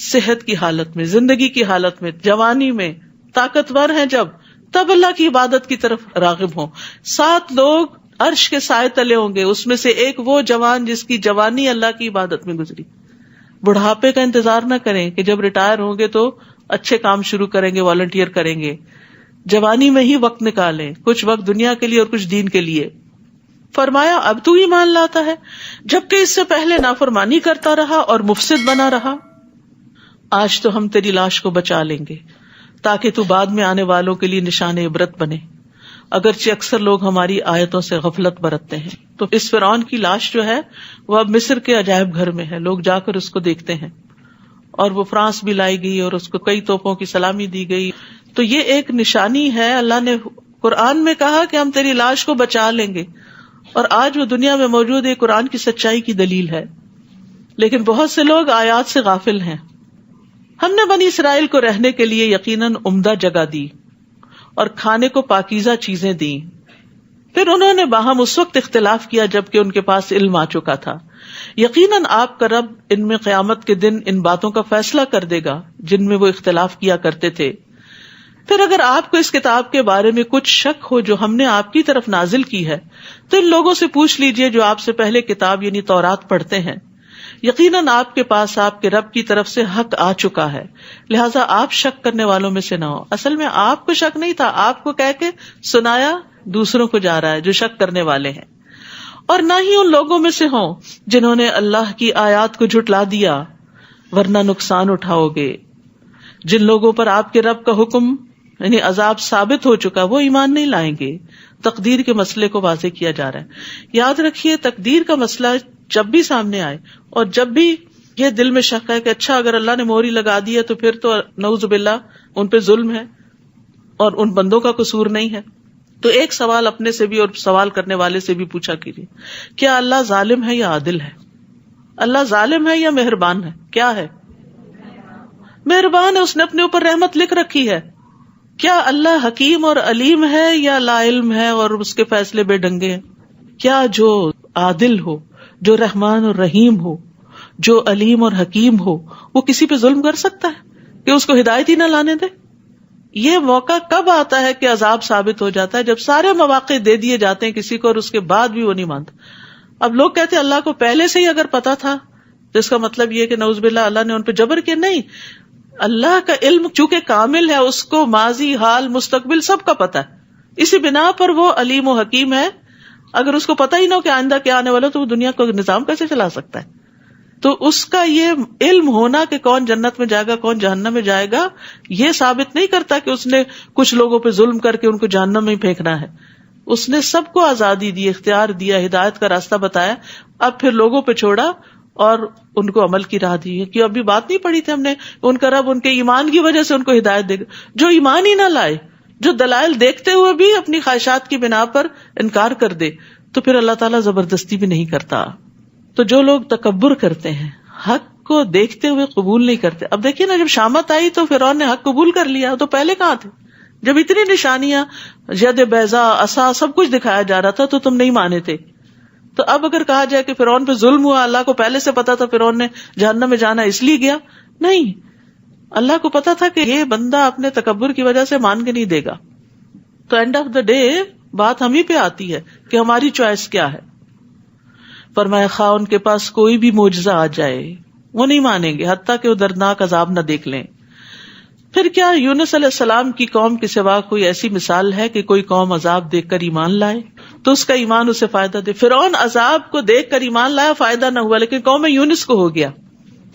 صحت کی حالت میں, زندگی کی حالت میں, جوانی میں, طاقتور ہیں جب, تب اللہ کی عبادت کی طرف راغب ہوں. 7 لوگ عرش کے سائے تلے ہوں گے, اس میں سے ایک وہ جوان جس کی جوانی اللہ کی عبادت میں گزری. بڑھاپے کا انتظار نہ کریں کہ جب ریٹائر ہوں گے تو اچھے کام شروع کریں گے, والنٹیئر کریں گے. جوانی میں ہی وقت نکالیں, کچھ وقت دنیا کے لیے اور کچھ دین کے لیے. فرمایا اب تو ایمان لاتا ہے جبکہ اس سے پہلے نافرمانی کرتا رہا اور مفسد بنا رہا. آج تو ہم تیری لاش کو بچا لیں گے تاکہ تو بعد میں آنے والوں کے لیے نشان عبرت بنے, اگرچہ اکثر لوگ ہماری آیتوں سے غفلت برتتے ہیں. تو اس فرعون کی لاش جو ہے وہ اب مصر کے عجائب گھر میں ہے, لوگ جا کر اس کو دیکھتے ہیں, اور وہ فرانس بھی لائی گئی اور اس کو کئی توپوں کی سلامی دی گئی. تو یہ ایک نشانی ہے. اللہ نے قرآن میں کہا کہ ہم تیری لاش کو بچا لیں گے, اور آج وہ دنیا میں موجود ہے, قرآن کی سچائی کی دلیل ہے. لیکن بہت سے لوگ آیات سے غافل ہیں. ہم نے بنی اسرائیل کو رہنے کے لیے یقیناً عمدہ جگہ دی اور کھانے کو پاکیزہ چیزیں دیں. پھر انہوں نے باہم اس وقت اختلاف کیا جبکہ ان کے پاس علم آ چکا تھا. یقیناً آپ کا رب ان میں قیامت کے دن ان باتوں کا فیصلہ کر دے گا جن میں وہ اختلاف کیا کرتے تھے. پھر اگر آپ کو اس کتاب کے بارے میں کچھ شک ہو جو ہم نے آپ کی طرف نازل کی ہے تو ان لوگوں سے پوچھ لیجئے جو آپ سے پہلے کتاب یعنی تورات پڑھتے ہیں. یقیناً آپ کے پاس آپ کے رب کی طرف سے حق آ چکا ہے, لہٰذا آپ شک کرنے والوں میں سے نہ ہو. اصل میں آپ کو شک نہیں تھا, آپ کو کہہ کے سنایا دوسروں کو جا رہا ہے جو شک کرنے والے ہیں. اور نہ ہی ان لوگوں میں سے ہوں جنہوں نے اللہ کی آیات کو جھٹلا دیا, ورنہ نقصان اٹھاؤ گے. جن لوگوں پر آپ کے رب کا حکم یعنی عذاب ثابت ہو چکا وہ ایمان نہیں لائیں گے. تقدیر کے مسئلے کو واضح کیا جا رہا ہے. یاد رکھیے تقدیر کا مسئلہ جب بھی سامنے آئے اور جب بھی یہ دل میں شک ہے کہ اچھا اگر اللہ نے مہری لگا دی ہے تو پھر تو نعوذ باللہ ان پہ ظلم ہے, اور ان بندوں کا قصور نہیں ہے. تو ایک سوال اپنے سے بھی اور سوال کرنے والے سے بھی پوچھا کیجیے, کیا اللہ ظالم ہے یا عادل ہے؟ اللہ ظالم ہے یا مہربان ہے؟ کیا ہے؟ مہربان ہے, اس نے اپنے اوپر رحمت لکھ رکھی ہے. کیا اللہ حکیم اور علیم ہے یا لا علم ہے اور اس کے فیصلے بے ڈنگے ہیں؟ کیا جو عادل ہو, جو رحمان اور رحیم ہو, جو علیم اور حکیم ہو, وہ کسی پہ ظلم کر سکتا ہے کہ اس کو ہدایت ہی نہ لانے دے؟ یہ موقع کب آتا ہے کہ عذاب ثابت ہو جاتا ہے؟ جب سارے مواقع دے دیے جاتے ہیں کسی کو اور اس کے بعد بھی وہ نہیں مانتا. اب لوگ کہتے ہیں اللہ کو پہلے سے ہی اگر پتا تھا تو اس کا مطلب یہ کہ نعوذ باللہ اللہ نے ان پہ جبر کیا. نہیں, اللہ کا علم چونکہ کامل ہے, اس کو ماضی, حال, مستقبل سب کا پتا ہے, اسی بنا پر وہ علیم و حکیم ہے. اگر اس کو پتا ہی نہ ہو کہ آئندہ کیا آنے والا تو وہ دنیا کو نظام کیسے چلا سکتا ہے؟ تو اس کا یہ علم ہونا کہ کون جنت میں جائے گا کون جہنم میں جائے گا, یہ ثابت نہیں کرتا کہ اس نے کچھ لوگوں پہ ظلم کر کے ان کو جہنم میں ہی پھینکنا ہے. اس نے سب کو آزادی دی, اختیار دیا, ہدایت کا راستہ بتایا, اب پھر لوگوں پہ چھوڑا اور ان کو عمل کی راہ دی. کہ ابھی بات نہیں پڑھی تھی ہم نے, ان کا رب ان کے ایمان کی وجہ سے ان کو ہدایت دے گا. جو ایمان ہی نہ لائے, جو دلائل دیکھتے ہوئے بھی اپنی خواہشات کی بنا پر انکار کر دے, تو پھر اللہ تعالیٰ زبردستی بھی نہیں کرتا. تو جو لوگ تکبر کرتے ہیں, حق کو دیکھتے ہوئے قبول نہیں کرتے. اب دیکھیے نا, جب شامت آئی تو فرعون نے حق قبول کر لیا, تو پہلے کہاں تھے؟ جب اتنی نشانیاں, ید بیضا, عصا, سب کچھ دکھایا جا رہا تھا تو تم نہیں مانے تھے. تو اب اگر کہا جائے کہ فرعون پہ ظلم ہوا, اللہ کو پہلے سے پتا تھا فرعون نے جہنم میں جانا اس لیے گیا, نہیں, اللہ کو پتا تھا کہ یہ بندہ اپنے تکبر کی وجہ سے مان کے نہیں دے گا. تو اینڈ آف دا ڈے بات ہم ہی پہ آتی ہے کہ ہماری چوائس کیا ہے. فرمایا خواہ ان کے پاس کوئی بھی معجزہ آ جائے وہ نہیں مانیں گے حتیٰ کہ وہ دردناک عذاب نہ دیکھ لیں. پھر کیا یونس علیہ السلام کی قوم کے سوا کوئی ایسی مثال ہے کہ کوئی قوم عذاب دیکھ کر ایمان لائے تو اس کا ایمان اسے فائدہ دے؟ فرعون عذاب کو دیکھ کر ایمان لایا, فائدہ نہ ہوا, لیکن قوم یونس کو ہو گیا.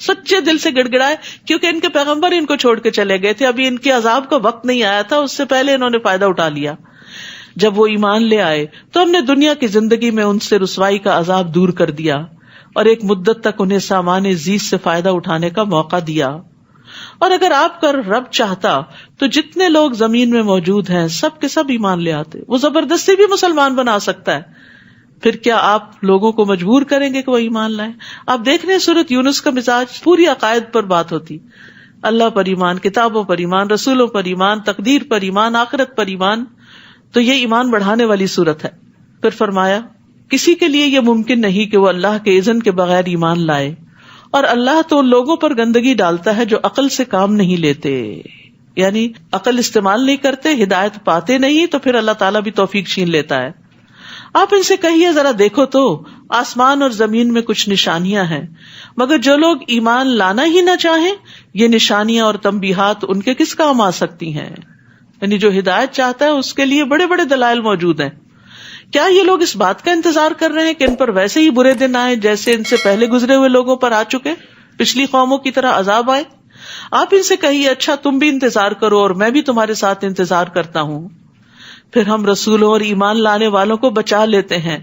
سچے دل سے گڑ گڑائے کیونکہ ان کے پیغمبر ان کو چھوڑ کے چلے گئے تھے, ابھی ان کے عذاب کا وقت نہیں آیا تھا, اس سے پہلے انہوں نے فائدہ اٹھا لیا. جب وہ ایمان لے آئے تو ہم نے دنیا کی زندگی میں ان سے رسوائی کا عذاب دور کر دیا اور ایک مدت تک انہیں سامان زیست سے فائدہ اٹھانے کا موقع دیا. اور اگر آپ کا رب چاہتا تو جتنے لوگ زمین میں موجود ہیں سب کے سب ایمان لے آتے. وہ زبردستی بھی مسلمان بنا سکتا ہے, پھر کیا آپ لوگوں کو مجبور کریں گے کہ وہ ایمان لائیں؟ آپ دیکھ رہے ہیں سورۃ یونس کا مزاج پوری عقائد پر بات ہوتی, اللہ پر ایمان, کتابوں پر ایمان, رسولوں پر ایمان, تقدیر پر ایمان, آخرت پر ایمان. تو یہ ایمان بڑھانے والی صورت ہے. پھر فرمایا کسی کے لیے یہ ممکن نہیں کہ وہ اللہ کے اذن کے بغیر ایمان لائے, اور اللہ تو ان لوگوں پر گندگی ڈالتا ہے جو عقل سے کام نہیں لیتے, یعنی عقل استعمال نہیں کرتے, ہدایت پاتے نہیں, تو پھر اللہ تعالیٰ بھی توفیق چھین لیتا ہے. آپ ان سے کہیے ذرا دیکھو تو آسمان اور زمین میں کچھ نشانیاں ہیں, مگر جو لوگ ایمان لانا ہی نہ چاہیں یہ نشانیاں اور تنبیہات ان کے کس کام آ سکتی ہیں؟ یعنی جو ہدایت چاہتا ہے اس کے لیے بڑے بڑے دلائل موجود ہیں. کیا یہ لوگ اس بات کا انتظار کر رہے ہیں کہ ان پر ویسے ہی برے دن آئے جیسے ان سے پہلے گزرے ہوئے لوگوں پر آ چکے, پچھلی قوموں کی طرح عذاب آئے؟ آپ ان سے کہیے اچھا تم بھی انتظار کرو اور میں بھی تمہارے ساتھ انتظار کرتا ہوں. پھر ہم رسولوں اور ایمان لانے والوں کو بچا لیتے ہیں.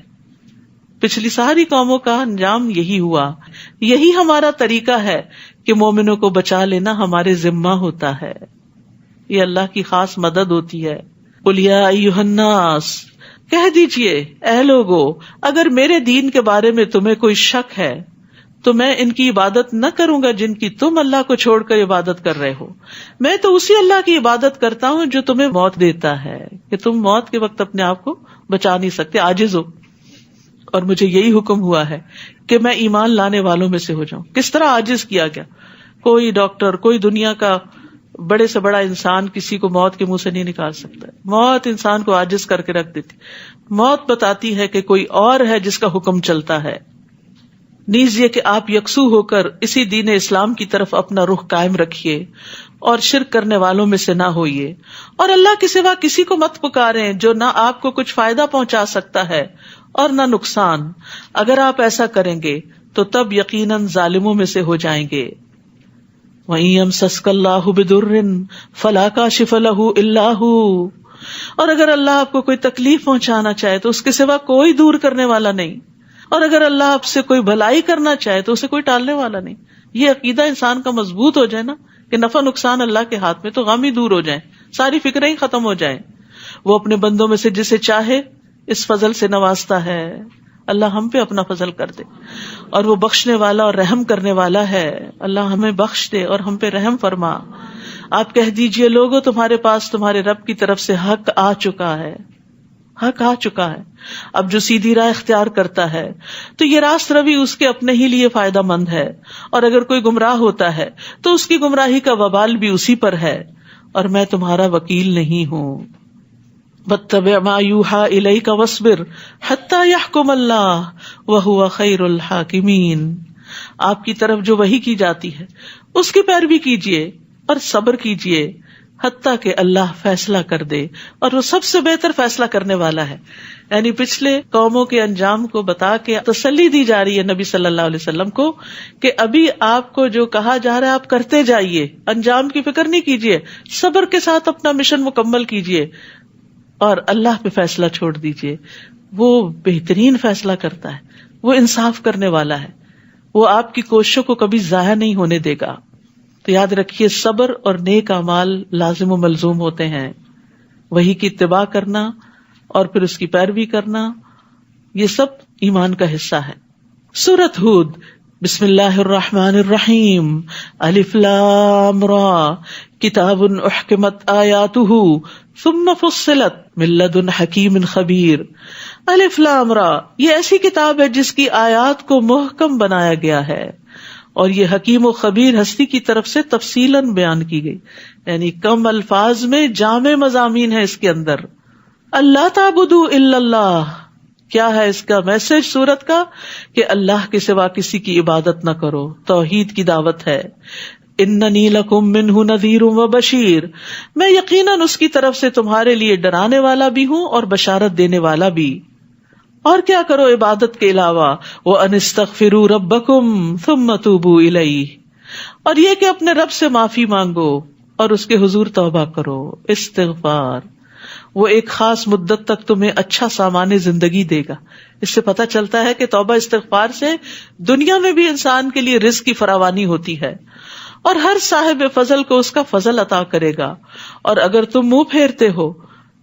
پچھلی ساری قوموں کا انجام یہی ہوا. یہی ہمارا طریقہ ہے کہ مومنوں کو بچا لینا ہمارے ذمہ ہوتا ہے, یہ اللہ کی خاص مدد ہوتی ہے. قل یا ایھا الناس, کہہ دیجئے اے لوگو, اگر میرے دین کے بارے میں تمہیں کوئی شک ہے تو میں ان کی عبادت نہ کروں گا جن کی تم اللہ کو چھوڑ کر عبادت کر رہے ہو. میں تو اسی اللہ کی عبادت کرتا ہوں جو تمہیں موت دیتا ہے, کہ تم موت کے وقت اپنے آپ کو بچا نہیں سکتے, عاجز ہو. اور مجھے یہی حکم ہوا ہے کہ میں ایمان لانے والوں میں سے ہو جاؤں. کس طرح عاجز کیا گیا؟ کوئی ڈاکٹر, کوئی دنیا کا بڑے سے بڑا انسان کسی کو موت کے منہ سے نہیں نکال سکتا. موت انسان کو عاجز کر کے رکھ دیتی. موت بتاتی ہے کہ کوئی اور ہے جس کا حکم چلتا ہے. نیز یہ کہ آپ یکسو ہو کر اسی دین اسلام کی طرف اپنا رخ قائم رکھیے اور شرک کرنے والوں میں سے نہ ہوئیے, اور اللہ کے سوا کسی کو مت پکاریں جو نہ آپ کو کچھ فائدہ پہنچا سکتا ہے اور نہ نقصان. اگر آپ ایسا کریں گے تو تب یقیناً ظالموں میں سے ہو جائیں گے. وَإِن يَمْسَسْكَ اللَّهُ بِضُرٍّ فَلَا كَاشِفَ لَهُ إِلَّا هُوَ, اور اگر اللہ آپ کو کوئی تکلیف پہنچانا چاہے تو اس کے سوا کوئی دور کرنے والا نہیں, اور اگر اللہ آپ سے کوئی بھلائی کرنا چاہے تو اسے کوئی ٹالنے والا نہیں. یہ عقیدہ انسان کا مضبوط ہو جائے نا کہ نفع نقصان اللہ کے ہاتھ میں, تو غم ہی دور ہو جائیں, ساری فکریں ہی ختم ہو جائیں. وہ اپنے بندوں میں سے جسے چاہے اس فضل سے نوازتا ہے. اللہ ہم پہ اپنا فضل کر دے, اور وہ بخشنے والا اور رحم کرنے والا ہے. اللہ ہمیں بخش دے اور ہم پہ رحم فرما. آپ کہہ دیجئے لوگوں تمہارے پاس تمہارے رب کی طرف سے حق آ چکا ہے, حق آ چکا ہے. اب جو سیدھی راہ اختیار کرتا ہے تو یہ راست روی اس کے اپنے ہی لیے فائدہ مند ہے, اور اگر کوئی گمراہ ہوتا ہے تو اس کی گمراہی کا وبال بھی اسی پر ہے, اور میں تمہارا وکیل نہیں ہوں. واتبع ما یوحی الیک واصبر حتی یحکم اللہ وہو خیر الحاکمین. آپ کی طرف جو وحی کی جاتی ہے اس کی پیروی کیجیے اور صبر کیجیے حتیٰ کہ اللہ فیصلہ کر دے, اور وہ سب سے بہتر فیصلہ کرنے والا ہے. یعنی پچھلے قوموں کے انجام کو بتا کے تسلی دی جا رہی ہے نبی صلی اللہ علیہ وسلم کو کہ ابھی آپ کو جو کہا جا رہا ہے آپ کرتے جائیے, انجام کی فکر نہیں کیجیے, صبر کے ساتھ اپنا مشن مکمل کیجیے اور اللہ پہ فیصلہ چھوڑ دیجیے. وہ بہترین فیصلہ کرتا ہے, وہ انصاف کرنے والا ہے, وہ آپ کی کوششوں کو کبھی ضائع نہیں ہونے دے گا. تو یاد رکھیے صبر اور نیک اعمال لازم و ملزوم ہوتے ہیں. وحی کی اتباع کرنا اور پھر اس کی پیروی کرنا, یہ سب ایمان کا حصہ ہے. سورۃ ہود. بسم اللہ الرحمن الرحیم. الف لام را کتاب احکمت آیاتہ ثم فصلت من لدن حکیم خبیر. الف لام را, یہ ایسی کتاب ہے جس کی آیات کو محکم بنایا گیا ہے اور یہ حکیم و خبیر ہستی کی طرف سے تفصیلاً بیان کی گئی. یعنی کم الفاظ میں جامع مضامین ہے اس کے اندر. اللہ تعبدوا الا اللہ, کیا ہے اس کا میسج سورت کا؟ کہ اللہ کے سوا کسی کی عبادت نہ کرو, توحید کی دعوت ہے. اننی لکم منہ نذیر و بشیر, میں یقیناً اس کی طرف سے تمہارے لیے ڈرانے والا بھی ہوں اور بشارت دینے والا بھی. اور کیا کرو عبادت کے علاوہ؟ وَأَنِ اسْتَغْفِرُوا رَبَّكُمْ ثُمَّ تُوبُوا إِلَيْهِ, اور یہ کہ اپنے رب سے معافی مانگو اور اس کے حضور توبہ کرو. استغفار وہ ایک خاص مدت تک تمہیں اچھا سامان زندگی دے گا. اس سے پتہ چلتا ہے کہ توبہ استغفار سے دنیا میں بھی انسان کے لیے رزق کی فراوانی ہوتی ہے, اور ہر صاحب فضل کو اس کا فضل عطا کرے گا. اور اگر تم منہ پھیرتے ہو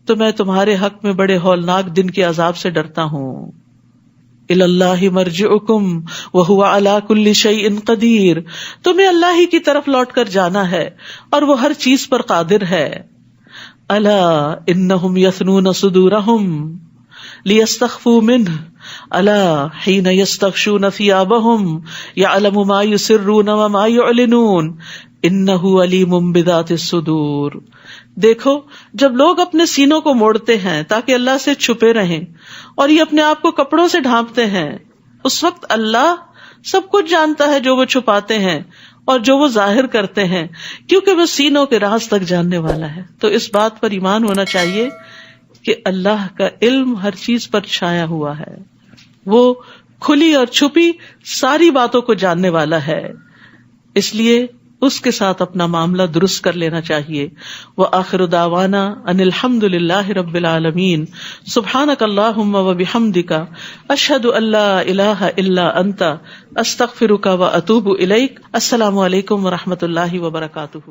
تو میں تمہارے حق میں بڑے ہولناک دن کے عذاب سے ڈرتا ہوں. الی اللہ مرجعکم وہو علی کل شیء قدیر, تمہیں اللہ ہی کی طرف لوٹ کر جانا ہے اور وہ ہر چیز پر قادر ہے. الا انہم یثنون صدورہم لیستخفوا منہ الا حین یستغشون ثیابہم یعلم ما یسرون وما یعلنون انہ علیم بذات الصدور. دیکھو جب لوگ اپنے سینوں کو موڑتے ہیں تاکہ اللہ سے چھپے رہیں اور یہ اپنے آپ کو کپڑوں سے ڈھانپتے ہیں, اس وقت اللہ سب کچھ جانتا ہے جو وہ چھپاتے ہیں اور جو وہ ظاہر کرتے ہیں, کیونکہ وہ سینوں کے راز تک جاننے والا ہے. تو اس بات پر ایمان ہونا چاہیے کہ اللہ کا علم ہر چیز پر چھایا ہوا ہے, وہ کھلی اور چھپی ساری باتوں کو جاننے والا ہے. اس لیے اس کے ساتھ اپنا معاملہ درست کر لینا چاہیے. وآخر دعوانا ان الحمد للہ رب العالمین. سبحانک اللہم وبحمدک اشہد ان لا الہ الا انت استغفرک واتوب الیک. السلام علیکم ورحمۃ اللہ وبرکاتہ.